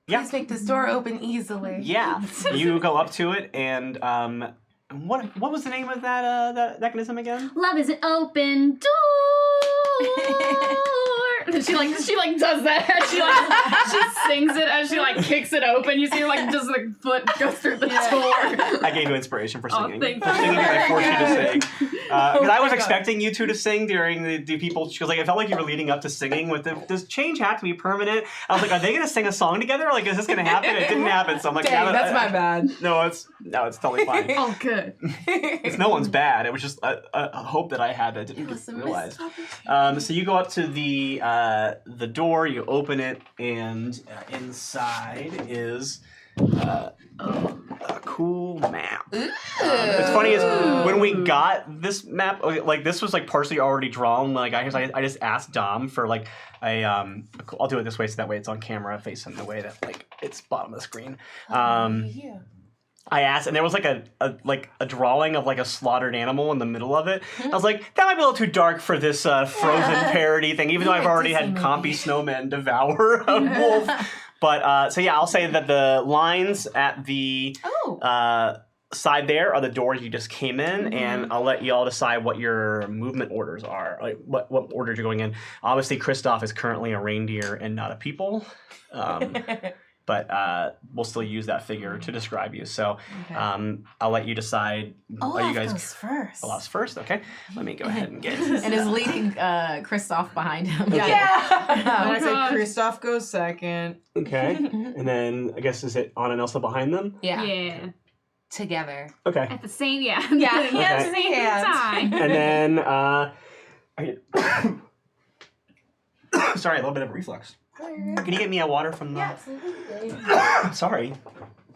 Yeah. Please make this door open easily. Yeah, you go up to it, and what was the name of that mechanism again? Love is an open door. She does that. She sings it as she like kicks it open. You see her like just like foot goes through the door. I gave you inspiration for singing. Thank For you. singing, I forced you to sing. Because I was expecting you two to sing during the people. Because like I felt like you were leading up to singing. Does change have to be permanent? I was like, are they going to sing a song together? Like, is this going to happen? It didn't happen. So I'm like, Dang, that's my bad. No, it's totally fine. Oh, good. It's no one's bad. It was just a hope that I had that I didn't realize. So you go up to the door, you open it, and inside is a cool map. It's funny is when we got this map, like this was like partially already drawn. Like I just asked Dom for like I'll do it this way so that way it's on camera facing the way that like it's bottom of the screen. Yeah. I asked, and there was like a drawing of like a slaughtered animal in the middle of it. I was like, that might be a little too dark for this Frozen parody thing, even though I've already had Compy Snowman devour a wolf. But so yeah, I'll say that the lines at the side there are the doors you just came in, and I'll let you all decide what your movement orders are, like what order you're going in. Obviously, Kristoff is currently a reindeer and not a people. But we'll still use that figure to describe you. So I'll let you decide. Olaf Are you guys goes first. Olaf's first? Okay. Let me go ahead and get And is leading Kristoff behind him. Yeah. And I said gosh. Kristoff goes second. Okay. And then I guess is it Anna and Elsa behind them? Yeah. Together. Okay. At the same, Yeah, at the same hands. time. And then sorry, a little bit of a reflux. Can you get me a water from the? Yeah, absolutely. Sorry.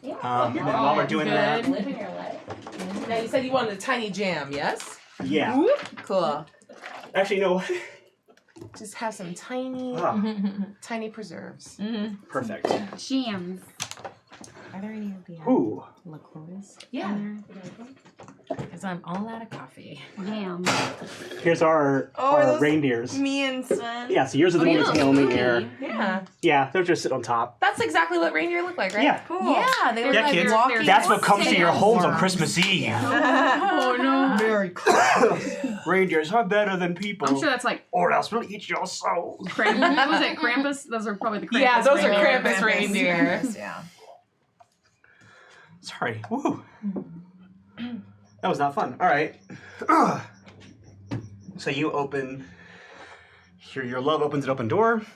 Yeah. And then while we're doing that, Living your life. Now you said you wanted a tiny jam, yes? yeah. Cool. Actually, no. Just have some tiny preserves. Perfect. Jams. Are there any of the Ooh. liqueurs? Yeah. Because I'm all out of coffee. Yam. Here's our are those reindeers. Me and Sven. Yeah, so yours are the one with tail in the air. Yeah. Yeah, they're just sitting on top. That's exactly what reindeer look like, right? Yeah. Cool. Yeah, they were Yeah, like kids. walking. That's what comes to your homes on Worms. Christmas Eve. Oh no. Very cool. Reindeers are better than people. I'm sure that's like Or else we'll eat your souls. Krampus. Was it Krampus? Those are probably the Krampus. Yeah, those are reindeer. Krampus reindeer. Yeah. Sorry. Woo. That was not fun. All right. So you open. Your love opens an open door. Foot.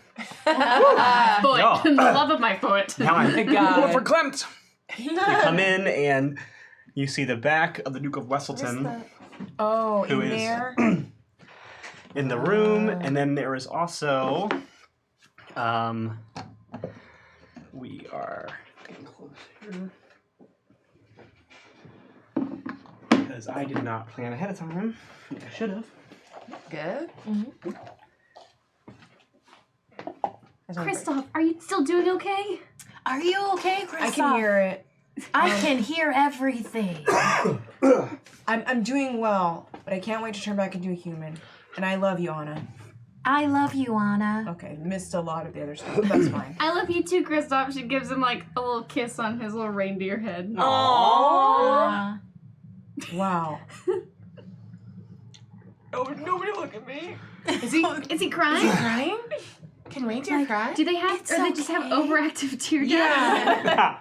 Yeah. The love of my foot. Now I'm God. verklempt. You come in and you see the back of the Duke of Wesselton Oh, Who in is- there? in the room, and then there is also. We are getting close here. Because I did not plan ahead of time. I should have. Good. Kristoff, are you still doing okay? Are you okay, Kristoff? I can hear it. I can hear everything. I'm doing well, but I can't wait to turn back into a human. And I love you, Anna. I love you, Anna. Okay, missed a lot of the other stuff, but that's fine. I love you too, Kristoff. She gives him like a little kiss on his little reindeer head. Aww. Wow. Nobody look at me. Is he Is he crying? crying? Can reindeer cry? Do they have, It's or they just have okay. overactive tear ducts? Yeah.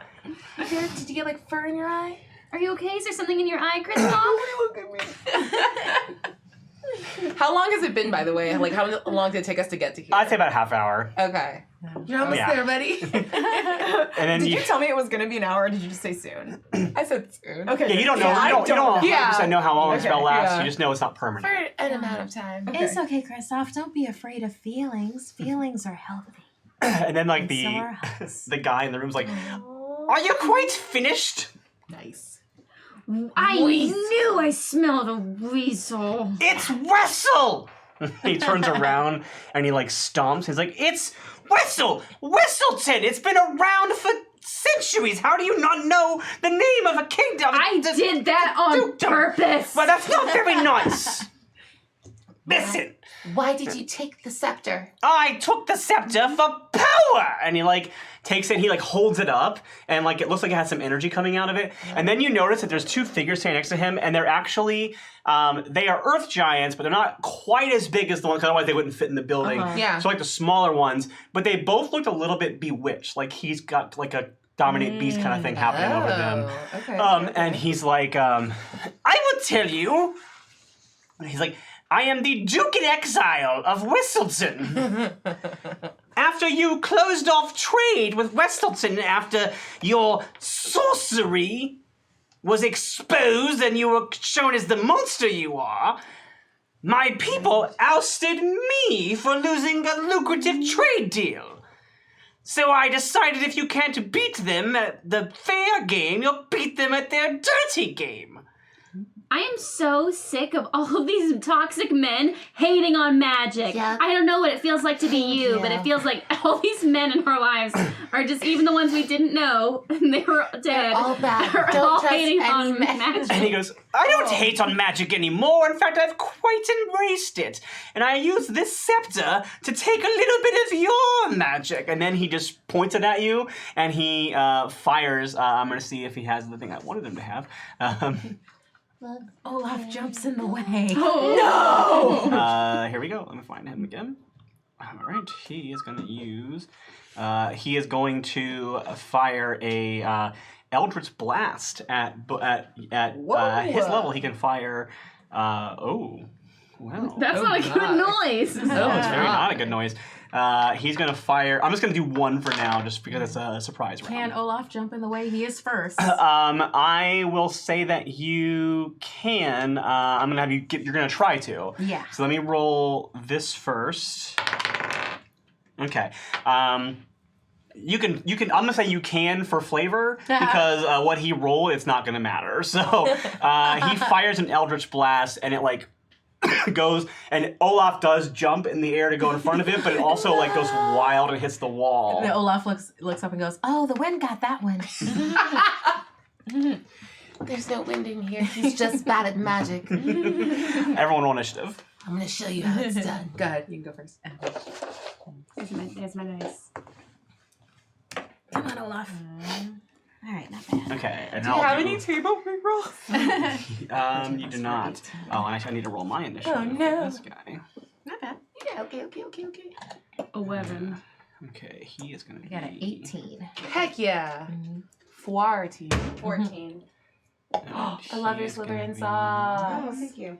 Did you get like fur in your eye? Are you okay? Is there something in your eye, Kristoff? Look at me. How long has it been, by the way? Like, how long did it take us to get to here? I'd say about a half hour. Okay. You're almost Yeah. there, buddy. And then Did you tell me it was gonna be an hour, or did you just say soon? I said soon. Okay. Yeah, you don't know. Yeah, you don't Yeah. 100% know how long a spell Okay, lasts. yeah. You just know it's not For permanent. an amount of time. It's okay, Kristoff. Don't be afraid of feelings. Feelings are healthy. And then like And the so are us. the guy in the room's like, "Are you quite finished?" Nice. I knew I smelled a weasel. It's Wessel! He turns around and he like stomps. He's like, "It's Wessel! Wesselton! It's been around for centuries! How do you not know the name of a kingdom?" I did that on purpose. But that's not very nice. Listen, Why did you take the scepter? I took the scepter for power! And he like takes it, he like holds it up, and like it looks like it has some energy coming out of it. And then you notice that there's two figures standing next to him, and they're actually, they are earth giants, but they're not quite as big as the one, because otherwise they wouldn't fit in the building. Yeah. So like the smaller ones, but they both looked a little bit bewitched. Like he's got like a dominate beast kind of thing happening over them. Okay. And he's like, I will tell you. He's like, I am the Duke in Exile of Whistleton. After you closed off trade with Whistleton after your sorcery was exposed and you were shown as the monster you are, my people ousted me for losing a lucrative trade deal. So I decided if you can't beat them at the fair game, you'll beat them at their dirty game. I am so sick of all of these toxic men hating on magic. Yeah. I don't know what it feels like to be you, but it feels like all these men in our lives are just, even the ones we didn't know, and they were dead. They're all bad. Are Don't all trust hating any on men. magic. And he goes, I don't hate on magic anymore. In fact, I've quite embraced it. And I use this scepter to take a little bit of your magic. And then he just points it at you, and he fires. I'm going to see if he has the thing I wanted him to have. Olaf jumps in the way. Here we go. Let me find him again. All right. He is going to use... he is going to fire a... Eldritch Blast at his level. He can fire. Well, That's not a good noise. no, it's very not a good noise. He's gonna fire. I'm just gonna do one for now, just because it's a surprise round. Can Olaf jump in the way? He is first. I will say that you can. I'm gonna have you. You're gonna try to. Yeah. So let me roll this first. Okay. You can. I'm gonna say you can for flavor because what he rolled, it's not gonna matter. So he fires an Eldritch Blast, and it like goes, and Olaf does jump in the air to go in front of it, but it also like goes wild and hits the wall. And Olaf looks up and goes, "Oh, the wind got that one." There's no wind in here. He's just bad at magic. Everyone roll initiative. I'm gonna show you how it's done. Go ahead, you can go first. There's my dice. Come on, Olaf. All right, not bad. Okay. And Do you have any table rolls? You do not. Oh, and actually, I need to roll my initiative. Oh, no. For this guy. Not bad. Yeah, okay. 11. Okay, he is gonna I got an be 18. Heck yeah. 14. 14. I I love your Slytherin sauce. Thank you.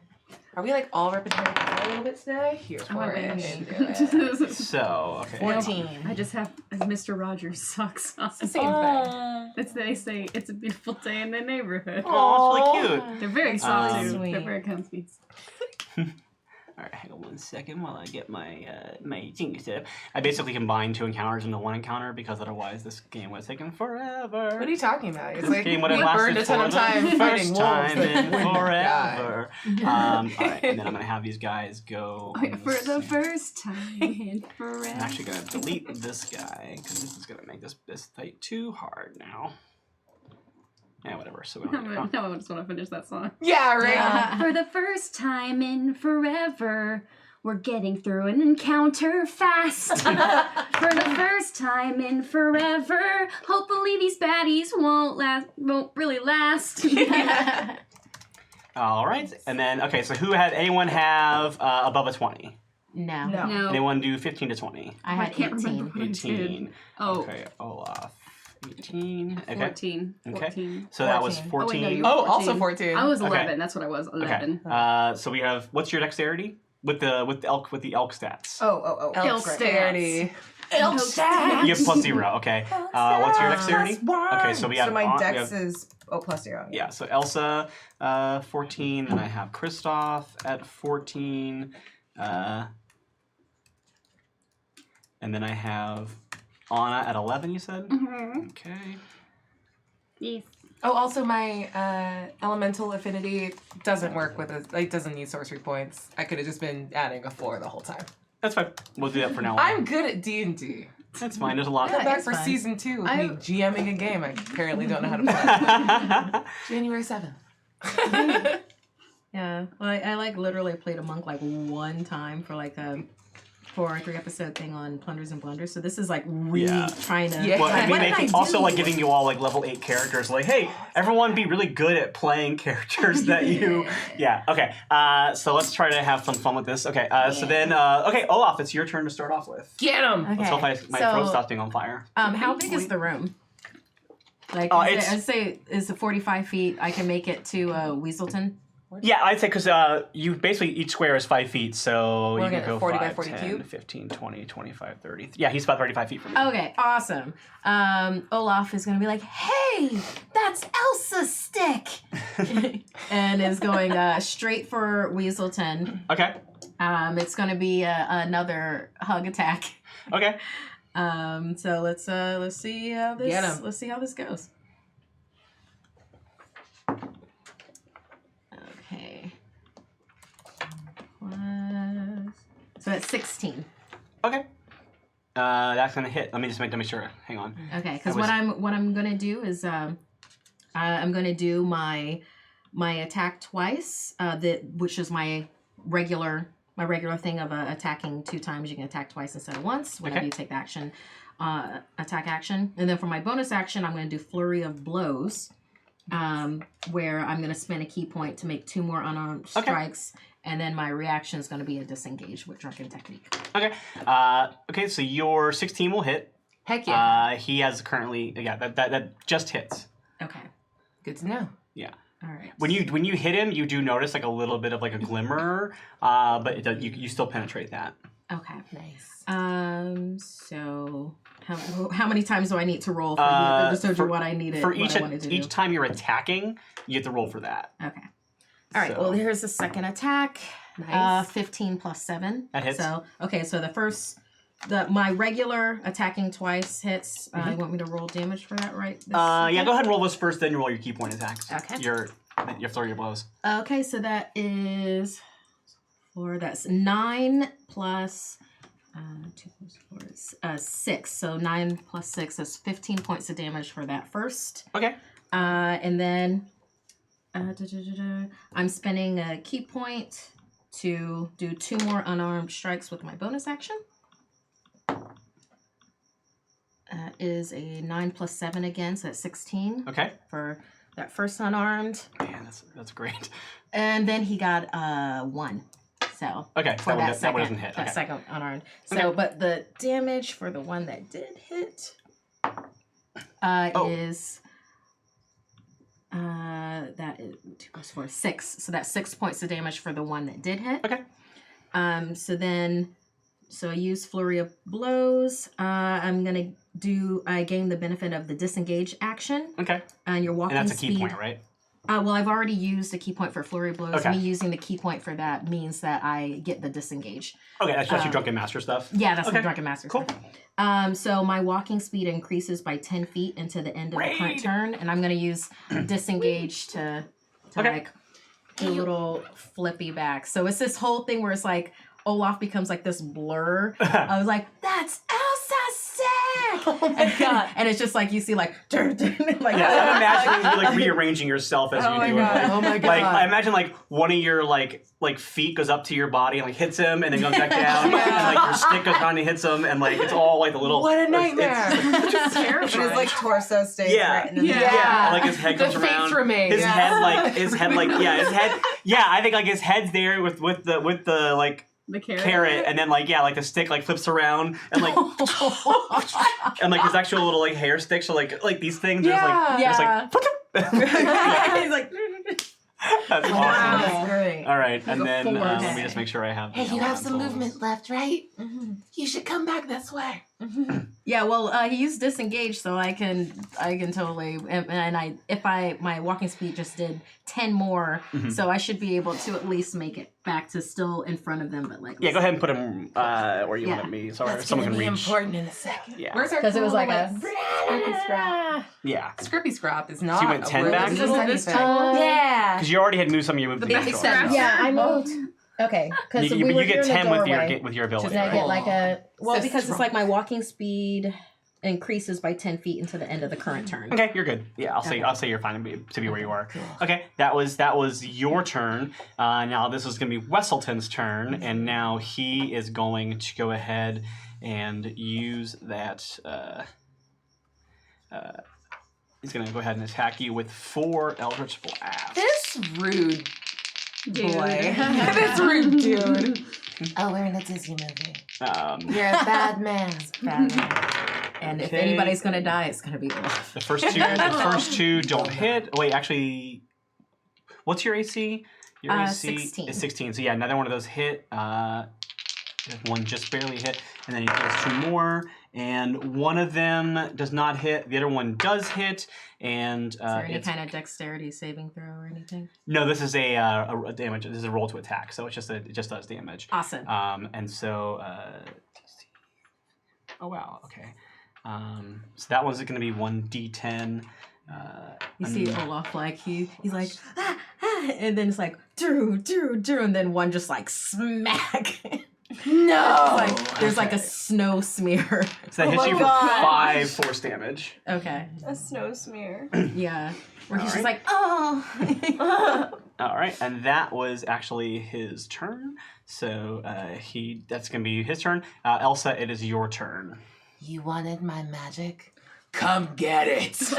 Are we like all representing a little bit today? Here's I'm for a it. So, okay. 14. I just have Mr. Rogers socks on. It's the same thing. They say it's a beautiful day in the neighborhood. Oh, it's really cute. They're very soft too. Sweet. They're very comfy. All right, hang on 1 second while I get my my thing set up. I basically combined 2 encounters into 1 encounter because otherwise this game would have taken forever. What are you talking about? It's like Game we would have burned a lasted ton of for time the fighting first wolves. time in that wouldn't die. forever. All right, and then I'm gonna have these guys go. on For this the thing. first time in forever. I'm actually gonna delete this guy because this is gonna make this fight too hard now. Yeah, whatever. So we don't need to- No, I just want to finish that song. Yeah, right. For the first time in forever, we're getting through an encounter fast. For the first time in forever, hopefully these baddies won't really last. All right, and then okay. So anyone have above a 20? No. No. Anyone do 15 to 20? I I had can't 18. remember what I did. 18. Oh. Okay, Olaf 18. Okay. 14. Okay. 14. So that was 14. 14. Oh, wait, no, you- Oh, also 14. 14. I was Okay. 11. That's what I was. 11. Okay. So we have, what's your dexterity? With the elk stats. Oh. Elk dexterity. Elk stats. You have +0. Okay. What's your dexterity? Okay, so we have. So my we dex have- is +0. Yeah, so Elsa, 14, and I have Kristoff at 14, and then I have Anna at 11, you said? Mhm. Okay. Yes. Oh, also my elemental affinity doesn't work with it. It doesn't need sorcery points. I could have just been adding a 4 the whole time. That's fine. We'll do that for now on. I'm good at D&D. That's fine. There's a lot. Come back it's for fine. season 2 with I- me GMing a game I apparently don't know how to play. January 7th. Yeah. Well, I like literally played a monk like one time for like a 4 or 3 episode thing on Plunders and Blunders. So this is like really Yeah. trying to. Yeah. Well, I mean, What did I also do? like giving you all like level 8 characters. Like, hey, everyone, be really good at playing characters that you. Yeah. Okay. So let's try to have some fun with this. Okay. So then, okay, Olaf, it's your turn to start off with. Get him! Okay. Let's hope my so, throat stops being on fire. How big is the room? Like, I'd say is it 45 feet? I can make it to Weaselton. Yeah, I'd say because you basically each square is 5 feet, so We're you can gonna go 40 by 5, 40 10, cube? 15, 20, 25, 30. Yeah, he's about 35 feet from you. Okay, awesome. Olaf is gonna be like, "Hey, that's Elsa's stick," and is going straight for Weaselton. Okay. It's gonna be another hug attack. Okay. So let's see how this Get 'em. let's see how this goes. Okay. So it's 16. Okay. That's gonna hit. Let me just make sure. Hang on. Okay, because That was- what I'm gonna do is I'm gonna do my attack twice. Which is my regular thing of attacking 2 times. You can attack twice instead of once whenever Okay. you take the action, attack action. And then for my bonus action, I'm gonna do flurry of blows, where I'm gonna spend a key point to make 2 more unarmed Okay. strikes. And then my reaction is going to be a disengage with drunken technique. Okay. Okay. So your 16 will hit. Heck yeah. He has currently. Yeah. That just hits. Okay. Good to know. Yeah. All right. When you hit him, you do notice like a little bit of like a glimmer, but it does, you still penetrate that. Okay. Nice. So how many times do I need to roll for just told you what I needed For what I wanted to each do? time you're attacking, you have to roll for that. Okay. All right. So- Well, here's the second attack. Nice. 15 plus 7. That hits. So okay. So my regular attacking twice hits. You want me to roll damage for that, right? Yeah. Go ahead and roll those first, then you roll your key point attacks. Okay. Your flurry of blows. Okay, so that is 4. That's 9 plus 2 plus 4 is 6. So 9 plus 6 is 15 points of damage for that first. Okay. And then I'm spending a key point to do 2 more unarmed strikes with my bonus action. That is a 9 plus 7 again, so that's 16 Okay. for that first unarmed. Man, that's great. And then he got 1. So Okay. for That one doesn't hit. that Okay. second unarmed. So, Okay. but the damage for the one that did hit is that is 2 plus 4 6. So that's 6 points of damage for the one that did hit. Okay. So I use flurry of blows. I gain the benefit of the disengage action, Okay. and your walking And that's a key speed. point, right? Well, I've already used a key point for flurry blows. Okay. Me using the key point for that means that I get the disengage. Okay, that's just your drunken master stuff. Yeah, that's Okay. the drunken master. Cool. So my walking speed increases by 10 feet into the end of the current Raid. turn, and I'm gonna use disengage to Okay. like do a little flippy back. So it's this whole thing where it's like Olaf becomes like this blur. I was like, that's Elsa's stick! Oh my god. And it's just like you see like, like Yeah, I'm imagining you like rearranging yourself as Oh you my do God. it. Oh my god. Like I imagine like one of your like feet goes up to your body and like hits him and then goes back down Yeah. and like your stick goes down and hits him and like it's all like the little What a nightmare. it's- But his like torso stays Yeah. right in the middle. yeah, like his head The comes face around. remains. His head like I think like his head's there with the The carrot, and then like the stick like flips around and like and like there's actual little like hair sticks, so like these things Yeah. there's like He's like, that's awesome. that's great. All right, and a then force. let me just make sure I have. Hey, the you have some elementals. movement left, right? You should come back this way. Yeah, well, he used disengage, so I can totally, my walking speed just did 10 more, so I should be able to at least make it back to still in front of them, but like. Yeah, go ahead and put him where you Yeah. want me, so That's someone gonna can be reach. important in a second. Yeah. Where's our Because it was cool, like a Scrappy Scrap. Yeah, Scrappy Scrap is not So you went a 10 word. back? It's just This anything. Yeah. because you already had moved some of your moves. The to big neutral. scratch. Yeah, I moved. Okay, because You, we were you here get in the 10 with doorway. your ability. Does that Right? get like a... Well, That's because it's wrong. like my walking speed increases by 10 feet into the end of the current turn. Okay, you're good. Yeah, I'll say you're fine to be where you are. Okay, that was your turn. Now this is going to be Wesselton's turn, and now he is going to go ahead and use that. He's going to go ahead and attack you with 4 Eldritch Blasts. This rude Dude. boy. This rude dude. Oh, we're in a Disney movie. Um, You're a bad man. And if Okay. anybody's gonna die, it's gonna be Olaf. the first two don't hit. Wait, actually, what's your AC? Your AC 16. is 16. So yeah, another one of those hit. One just barely hit, and then he takes 2 more, and one of them does not hit. The other one does hit, and Is there any it's kind of dexterity saving throw or anything? no. This is a damage. This is a roll to attack, so it just does damage. Awesome. And so oh wow, okay. So that one's going to be 1d10. You see Olaf like he's like and then it's like Drew, and then one just like smack. No. Like there's like a snow smear. So that hits you for 5 force damage. Okay. A snow smear. Yeah. Where he's All just like, oh. All right, and that was actually his turn. So that's going to be his turn. Elsa, it is your turn. You wanted my magic? Come get it. Yay!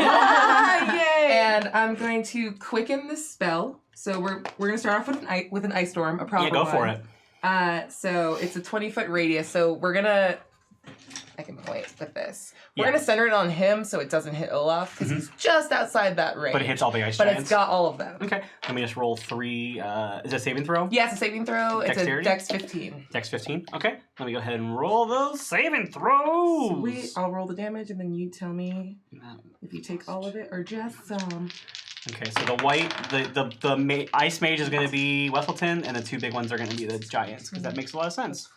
And I'm going to quicken the spell. So we're going to start off with an ice storm, a proper Yeah, go one. for it. So it's a 20-foot radius. So we're gonna. I can point with this. We're Yeah. gonna center it on him so it doesn't hit Olaf because he's just outside that range. But it hits all the ice But giants. it's got all of them. Okay, let me just roll 3. Is it a saving throw? Yeah, it's a saving throw. Dexterity? It's a Dex 15. Dex 15. Okay, let me go ahead and roll those saving throws. Sweet. I'll roll the damage and then you tell me if you take all of it or just some. Okay, so the white, the ice mage is going to be Wesselton, and the 2 big ones are going to be the giants, because that makes a lot of sense.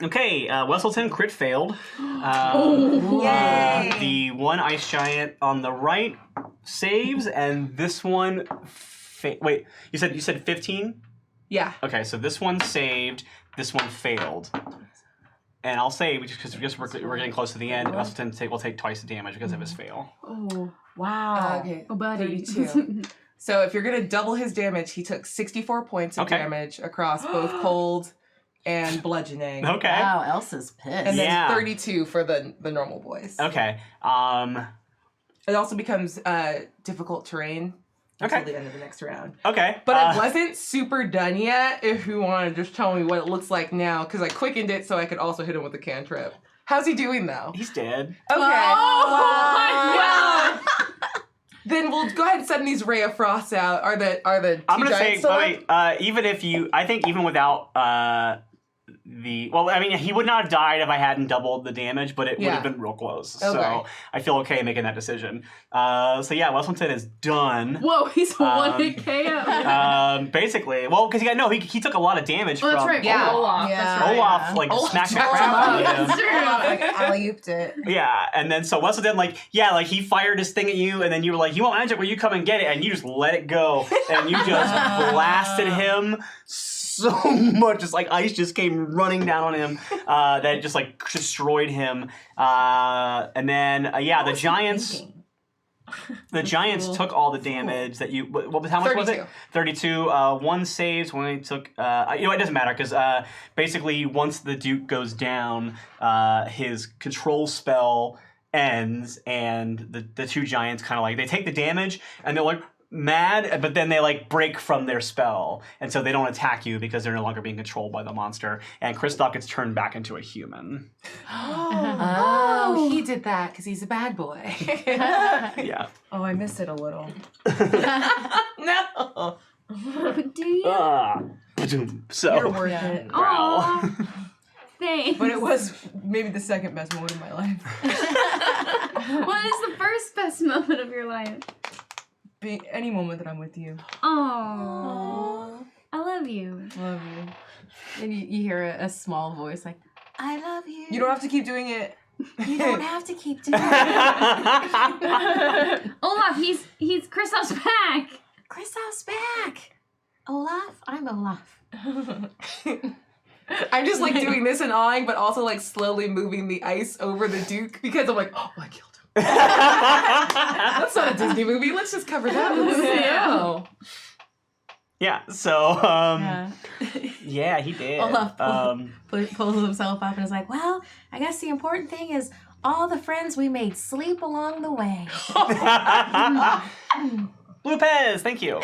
Okay, Wesselton crit failed. Yay! The one ice giant on the right saves, and this one. Wait, you said 15? Yeah. Okay, so this one saved. This one failed. And I'll say, because we're getting close to the end, Wesselton will take twice the damage because of his fail. Oh. Wow. Okay. Oh, buddy. 32. So if you're gonna double his damage, he took 64 points of Okay. damage across both cold and bludgeoning. Okay. Wow, Elsa's pissed. And then Yeah. 32 for the normal boys. Okay. It also becomes difficult terrain until Okay. the end of the next round. Okay. But it wasn't super done yet, if you want to just tell me what it looks like now, because I quickened it so I could also hit him with a cantrip. How's he doing, though? He's dead. Okay. Oh, Well, then we'll go ahead and send these Ray of Frosts out. Are the two I'm gonna say, giants still up? wait, even if I think even without he would not have died if I hadn't doubled the damage, but it would Yeah. have been real close. Okay. So I feel okay making that decision. So yeah, Wesselton is done. Whoa, he's a 1-hit KO. Basically, well, because he took a lot of damage Oh, that's from right. Yeah. Olaf. Yeah. That's right. Olaf, like Olaf smacked the chopped crap him out of up. him. That's true. Like alley-ooped it. Yeah, and then so Wesselton, he fired his thing at you, and then you were like, "You want magic? Well, you come and get it," and you just let it go, and you just blasted him so much, just like ice just came running down on him, that it just like destroyed him. And then the giants. The giants took all the damage that you. What was how much was it? 32. One saves when he took. It doesn't matter because basically once the Duke goes down, his control spell ends, and the 2 giants kind of like they take the damage and they're like, mad, but then they like break from their spell, and so they don't attack you because they're no longer being controlled by the monster. And Kristoff gets turned back into a human. Oh, he did that because he's a bad boy. Yeah. Oh, I missed it a little. No. Do you? So. You're worth it. Aw. Thanks. But it was maybe the second best moment of my life. What is the first best moment of your life? Any moment that I'm with you. Oh, I love you. Love you. And you hear a small voice like, I love you. You don't have to keep doing it. You don't have to keep doing it. Olaf, he's Kristoff's back. Kristoff's back. Olaf? I'm Olaf. I'm just like doing this and awing, but also like slowly moving the ice over the Duke because I'm like, oh, I killed him. That's not a Disney movie. Let's just cover that with snow. Yeah. So. Yeah, he did. Olaf pulls himself up and is like, well, I guess the important thing is all the friends we made sleep along the way. Blue Pez, thank you.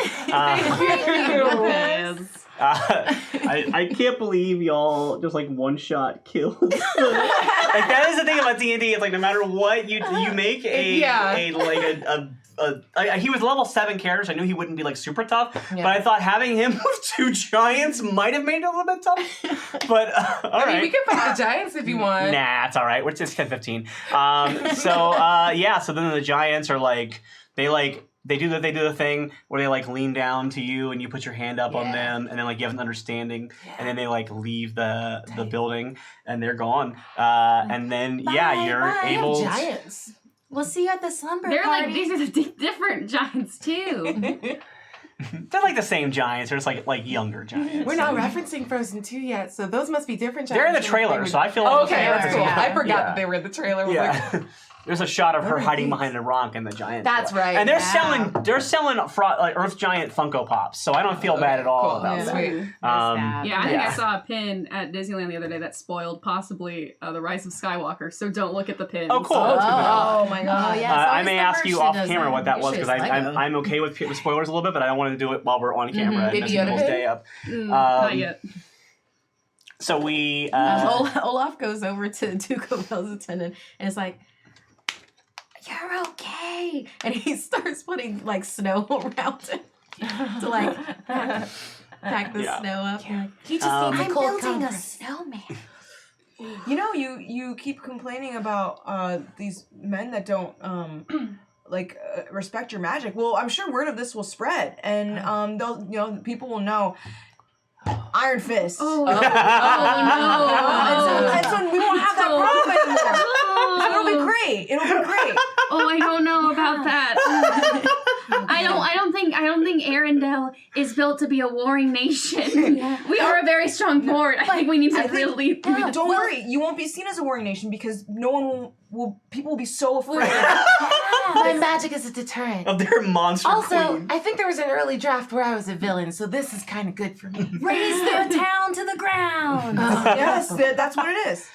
I can't believe y'all just like one shot kills. Like that is the thing about D&D. It's like no matter what you make he was level 7 character, so I knew he wouldn't be like super tough. Yeah. But I thought having him with 2 giants might have made it a little bit tough. But all I right. mean, we can fight the Giants if you want. Nah, it's all right. We're just 10-15. So then the giants are like they do the thing where they like lean down to you and you put your hand up on them and then like you have an understanding and then they like leave the building and they're gone. And then you're able. Giants. We'll see you at the slumber They're party. like these are the different giants too. They're like the same giants. They're just like younger giants. We're not referencing Frozen 2 yet, so those must be different Giants. They're in the than trailer, what they so I feel like okay, that's cool. yeah. I forgot that they were in the trailer. I was like, Yeah. There's a shot of her hiding behind a rock and the giant. That's right. And they're selling like Earth Giant Funko Pops, so I don't feel bad at all cool. about Yeah. that. Sweet. Yeah, I think I saw a pin at Disneyland the other day that spoiled possibly the Rise of Skywalker. So don't look at the pins. Oh, cool. Oh my god. yeah. I may ask you off camera what that was because I'm okay with spoilers a little bit, but I don't want to do it while we're on camera and mess Maybe people's day up. Not yet. So we. Olaf goes over to Duke of Attendant and is like, you're okay. And he starts putting like snow around him to like pack the snow up. He just needs a cold building a compress. snowman. You know, you keep complaining about these men that don't respect your magic. Well, I'm sure word of this will spread, and they'll people will know. Iron Fist. Oh, And so we won't have that problem anymore. So it'll be great. It'll be great. Oh, I don't know about that. I don't think Arendelle is built to be a warring nation. We are a very strong port. I think we need to really. Don't worry, you won't be seen as a warring nation because no one will. People will be so afraid. My magic is a deterrent. Of their monster Also, queen. I think there was an early draft where I was a villain, so this is kind of good for me. Raise their town to the ground. Yes, that's what it is.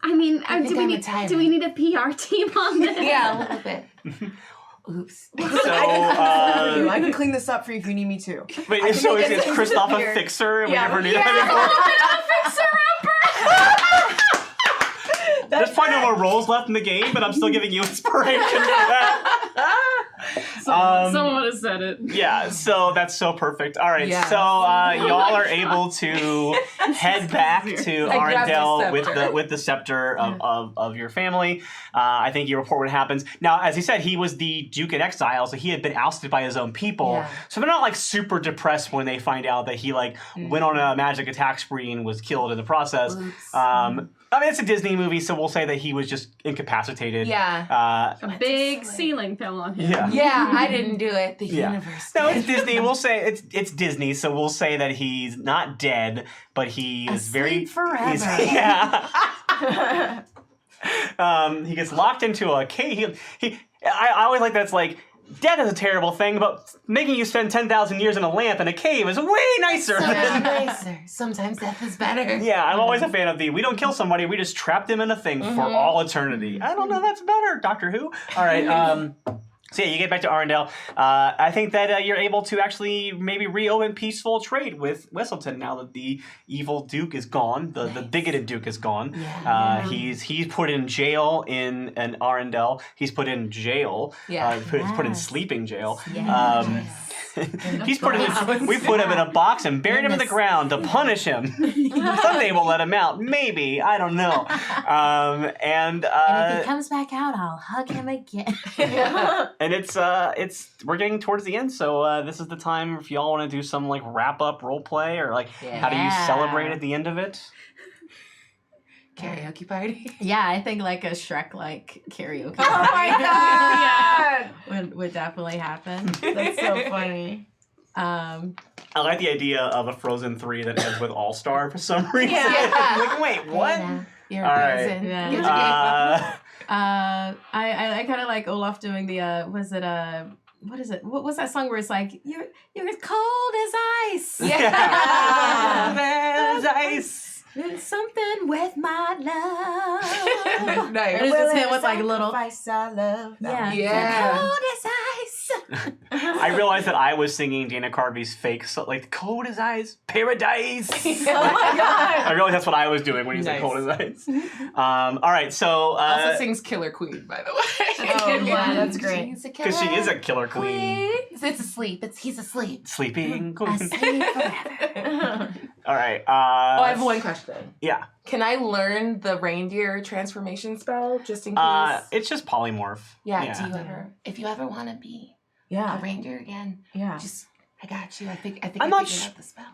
I mean, I think I'm a tyrant. do we need a PR team on this? Yeah, a little bit. Oops. So, I can clean this up for you if you need me to. wait, so is Kristoff a fixer? And we never knew that before? There's probably no more roles left in the game, but I'm still giving you inspiration for that. Someone has said it. Yeah, so that's so perfect. All right, Yeah. so y'all are able to head back to I grabbed the Arendelle with the scepter of your family. I think you report what happens. Now, as he said, he was the Duke in exile, so he had been ousted by his own people. Yeah. So they're not like super depressed when they find out that he like went on a magic attack spree and was killed in the process. I mean, it's a Disney movie, so we'll say that he was just incapacitated. Yeah. A big ceiling fell on him. Yeah. Yeah, I didn't do it. The Yeah. universe. No, did. it's Disney. We'll say it's Disney, so we'll say that he's not dead, but he is very forever. Yeah. He gets locked into a cave. I always like that's like death is a terrible thing, but making you spend 10,000 years in a lamp in a cave is way nicer. So than- nicer. Sometimes death is better. Yeah, I'm always a fan of we don't kill somebody, we just trap them in a thing for all eternity. I don't know, that's better, Doctor Who. All right, So yeah, you get back to Arendelle. I think that you're able to actually maybe reopen peaceful trade with Whistleton now that the evil Duke is gone. The bigoted Duke is gone. Yeah. He's put in jail in Arendelle. He's put in jail. Yeah. He's put in sleeping jail. Yes. He's put we put him in a box and buried him in the ground to punish him. Someday we'll let him out. Maybe. I don't know. And if he comes back out, I'll hug him again. And it's we're getting towards the end, so this is the time if y'all want to do some like wrap up role play or like how do you celebrate at the end of it? Karaoke party. Yeah, I think like a Shrek like karaoke. Oh my god! would definitely happen. That's so funny. I like the idea of a Frozen 3 that ends with All Star for some reason. Yeah. Like, wait, what? You're All a right. person. Yeah. Get your game. I kind of like Olaf doing the what is it? What was that song where it's like you're as cold as ice? There's ice. There's something with my love. Nice. And it's just him with like little Sacrifice our love. Yeah. cold as ice. I realized that I was singing Dana Carvey's fake, so, like, cold as ice, paradise. Oh my god! I realized that's what I was doing when you said Nice. cold as ice. All right, so Also sings Killer Queen, by the way. Oh yeah, that's great. He's a because she is a killer killer queen, It's asleep. He's asleep. sleeping I queen. sleep forever. All right. Oh, I have one question. Yeah. Can I learn the reindeer transformation spell just in case? It's just polymorph. Yeah. Do you ever, if you ever want to be a Yeah, reindeer again, yeah. just I got you. I think I'm I not figured out the spell.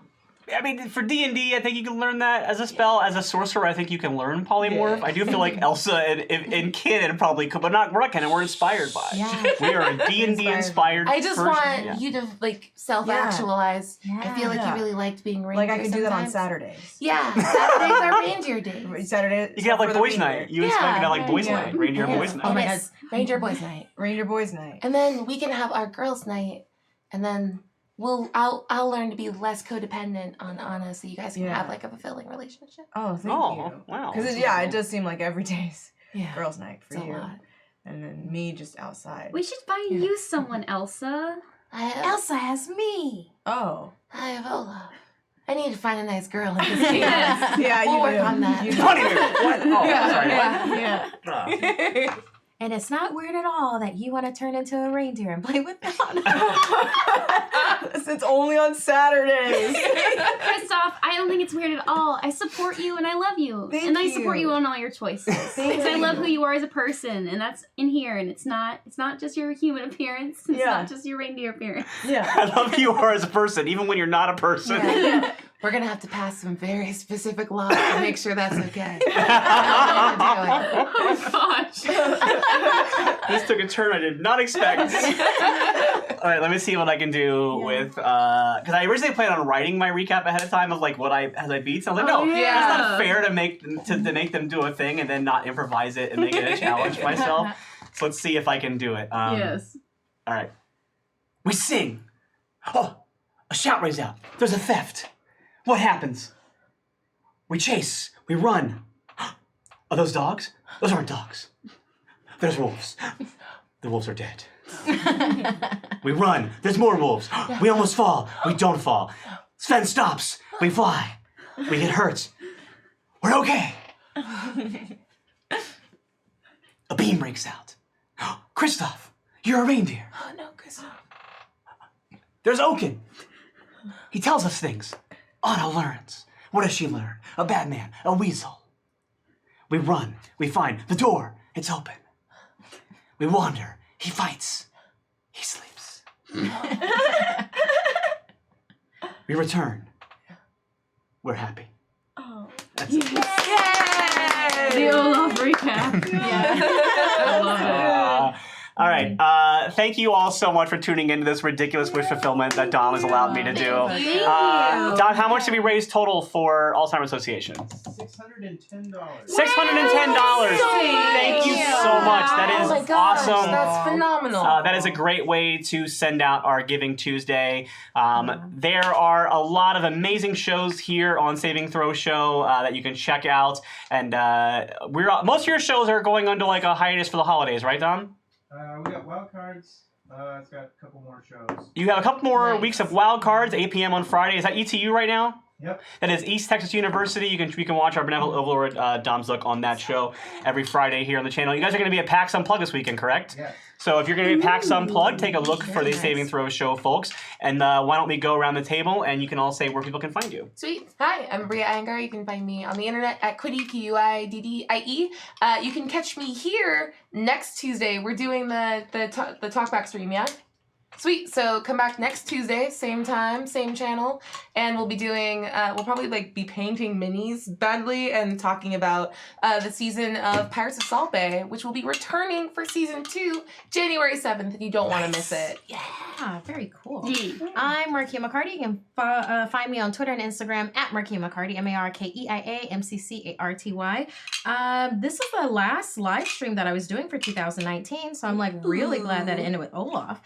I mean, for D&D, I think you can learn that as a spell. As a sorcerer, I think you can learn polymorph. Yeah. I do feel like Elsa and Kid probably could, but we're not canon. We're inspired by. Yeah. We are a D&D inspired. I just version. want Yeah. you to like self-actualize. I feel like Yeah. you really liked being reindeer. Like I could do that on sometimes. Saturdays. Yeah, Saturdays are reindeer days. Saturday. You can have like for the boys' reindeer. night. You and Sven can have like boys' Yeah. night, reindeer Yeah. boys' night. Oh my Yes, reindeer boys' night, Reindeer boys' night. and then we can have our girls' night, and then I'll learn to be less codependent on Anna, so you guys can Yeah. have like a fulfilling relationship. Oh, thank Oh, you. wow. Because it does seem like every day's Yeah, girls' night for it's a you, lot. and then me just outside. We should find you someone, Elsa. I have, Elsa has me. Oh, I have Olaf. I need to find a nice girl in this game. yeah, We'll you work do. on that. You do. Funny dude. What? Oh, sorry. Yeah, What? yeah. And it's not weird at all that you want to turn into a reindeer and play with Anna. It's only on Saturdays. Kristoff, I don't think it's weird at all. I support you and I love you. Thank and I support you. you on all your choices. Because I love who you are as a person, and that's in here, and it's not just your human appearance. It's Yeah. not just your reindeer appearance. Yeah. I love who you are as a person, even when you're not a person. Yeah. We're gonna have to pass some very specific laws to make sure that's okay. Oh gosh. This took a turn I did not expect. All right, let me see what I can do with because I originally planned on writing my recap ahead of time of like what I beat. So I was like, no, Oh, yeah. it's not fair to make them do a thing and then not improvise it and make it a challenge myself. So let's see if I can do it. Yes. All right. We sing. Oh, a shout rings out. There's a theft. What happens? We chase. We run. Are those dogs? Those aren't dogs. There's wolves. The wolves are dead. We run. There's more wolves. We almost fall. We don't fall. Sven stops. We fly. We get hurt. We're okay. A beam breaks out. Kristoff, you're a reindeer. Oh no, Kristoff. There's Oaken. He tells us things. Anna learns. What does she learn? A bad man. A weasel. We run. We find the door. It's open. We wander. He fights. He sleeps. We return. We're happy. Oh. That's it. The Olaf recap. I love it. All right. Thank you all so much for tuning into this ridiculous wish fulfillment that Dom has allowed me to do. Thank you. Dom, how much did we raise total for Alzheimer's Association? $610. $610. Thank you so much. That is Oh my gosh, awesome. that's phenomenal. That is a great way to send out our Giving Tuesday. There are a lot of amazing shows here on Saving Throw Show that you can check out, and most of your shows are going on to like a hiatus for the holidays, right, Dom? We got wild cards It's got a couple more shows. You have a couple more Nice. weeks of wild cards, 8 p.m. on Friday. Is that ETU right now? Yep. That is East Texas University. You can watch our benevolent overlord Dom Zook on that show every Friday here on the channel. You guys are going to be at PAX Unplugged this weekend, correct? Yeah. So if you're going to be at PAX Unplugged, take a look for the nice. Saving Throw show, folks. And why don't we go around the table and you can all say where people can find you. Sweet. Hi, I'm Markeia Iyengar. You can find me on the internet at Quiddy, Quiddie. You can catch me here next Tuesday. We're doing the talkback stream, yeah? Sweet. So come back next Tuesday, same time, same channel, and we'll be doing. We'll probably be painting minis badly and talking about the season of Pirates of Salt Bay, which will be returning for season 2, January 7th. And you don't want to miss it. Yeah. Ah, very cool. Yeah. I'm Markeia McCarty. You can find me on Twitter and Instagram at Markeia McCarty, MarkeiaMcCarty. This is the last live stream that I was doing for 2019, so I'm really glad that it ended with Olaf.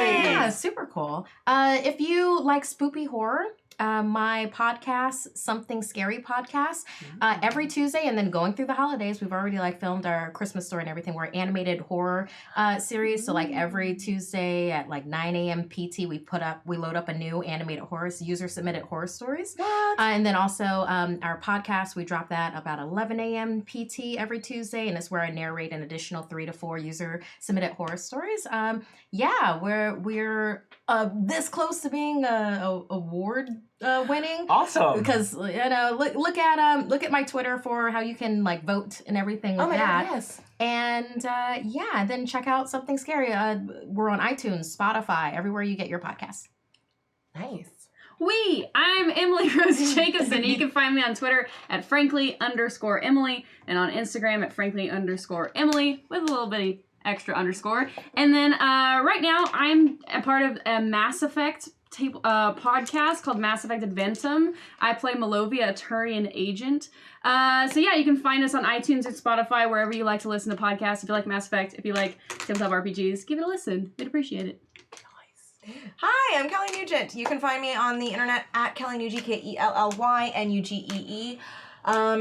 Yeah, super cool. If you like spoopy horror, my podcast, Something Scary Podcast, every Tuesday, and then going through the holidays, we've already filmed our Christmas story and everything. We're an animated horror series, so every Tuesday at 9 a.m. PT, we load up a new animated horror, user submitted horror stories. And then also our podcast, we drop that about 11 a.m. PT every Tuesday, and it's where I narrate an additional 3 to 4 user submitted horror stories. We're this close to being a award winning. Awesome. Because look at my Twitter for how you can vote and everything with that. God, yes. And then check out Something Scary. We're on iTunes, Spotify, everywhere you get your podcasts. Nice. I'm Emily Rose Jacobson. You can find me on Twitter at frankly_Emily and on Instagram at frankly_Emily with a little bitty extra underscore. And then right now I'm a part of a Mass Effect podcast called Mass Effect Adventum. I play Malovia, a Turian agent. You can find us on iTunes and Spotify, wherever you like to listen to podcasts. If you like Mass Effect, if you like tabletop RPGs, give it a listen. We'd appreciate it. Hi, I'm Kelly Nugent. You can find me on the internet at Kelly Nugent, KELLYNUGEE.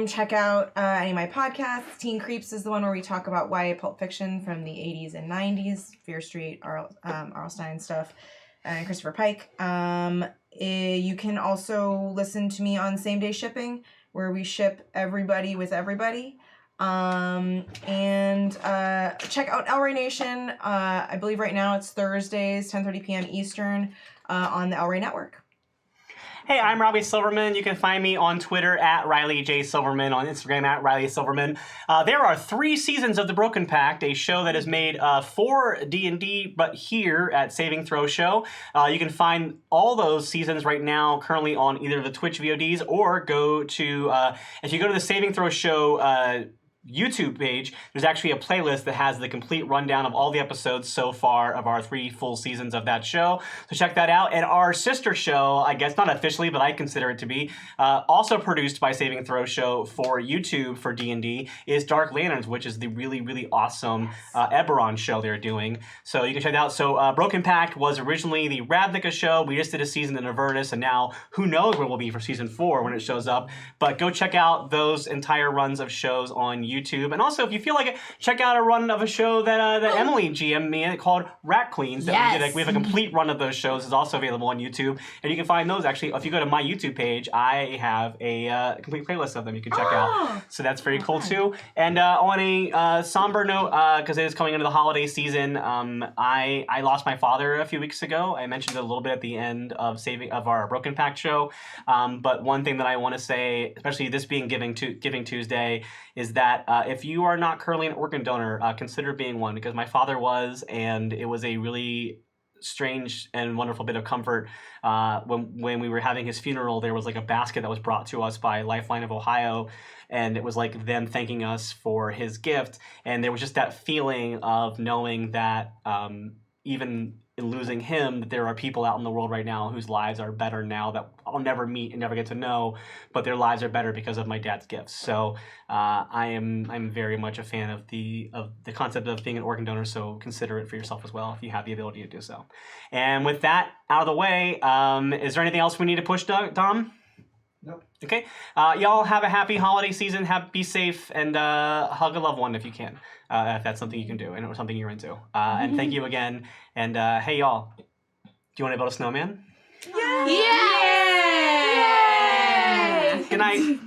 Check out any of my podcasts. Teen Creeps is the one where we talk about YA pulp fiction from the 80s and 90s. Fear Street, Arlstein stuff, and Christopher Pike. You can also listen to me on Same Day Shipping, where we ship everybody with everybody. Check out El Rey Nation. I believe right now it's Thursdays, 10:30 p.m. Eastern, on the El Rey Network. Hey, I'm Robbie Silverman. You can find me on Twitter at Riley J. Silverman, on Instagram at Riley Silverman. There are 3 seasons of The Broken Pact, a show that is made for D&D, but here at Saving Throw Show. You can find all those seasons right now currently on either the Twitch VODs or go to, if you go to the Saving Throw Show YouTube page, there's actually a playlist that has the complete rundown of all the episodes so far of our 3 full seasons of that show. So check that out. And our sister show, I guess not officially, but I consider it to be, also produced by Saving Throw Show for YouTube for D&D, is Dark Lanterns, which is the really, really awesome Eberron show they're doing. So you can check it out. So Broken Pact was originally the Ravnica show. We just did a season in Avernus, and now who knows where we'll be for season 4 when it shows up. But go check out those entire runs of shows on YouTube. And also, if you feel like it, check out a run of a show that Emily GM'd me called Rat Queens. That we have a complete run of those shows. It's also available on YouTube. And you can find those, actually, if you go to my YouTube page, I have a complete playlist of them you can check out. So that's very cool, too. And on a somber note, because it is coming into the holiday season, I lost my father a few weeks ago. I mentioned it a little bit at the end of our Broken Pact show. But one thing that I want to say, especially this being Giving Tuesday, is that if you are not currently an organ donor, consider being one, because my father was, and it was a really strange and wonderful bit of comfort. When we were having his funeral, there was a basket that was brought to us by Lifeline of Ohio, and it was them thanking us for his gift. And there was just that feeling of knowing that even in losing him, that there are people out in the world right now whose lives are better now that I'll never meet and never get to know, but their lives are better because of my dad's gifts. So I'm very much a fan of the concept of being an organ donor. So consider it for yourself as well if you have the ability to do so. And with that out of the way, is there anything else we need to push, Dom? Nope. Okay. Y'all have a happy holiday season. Be safe and hug a loved one if you can. If that's something you can do and or something you're into. And thank you again. And hey, y'all. Do you want to build a snowman? Yay! Good night.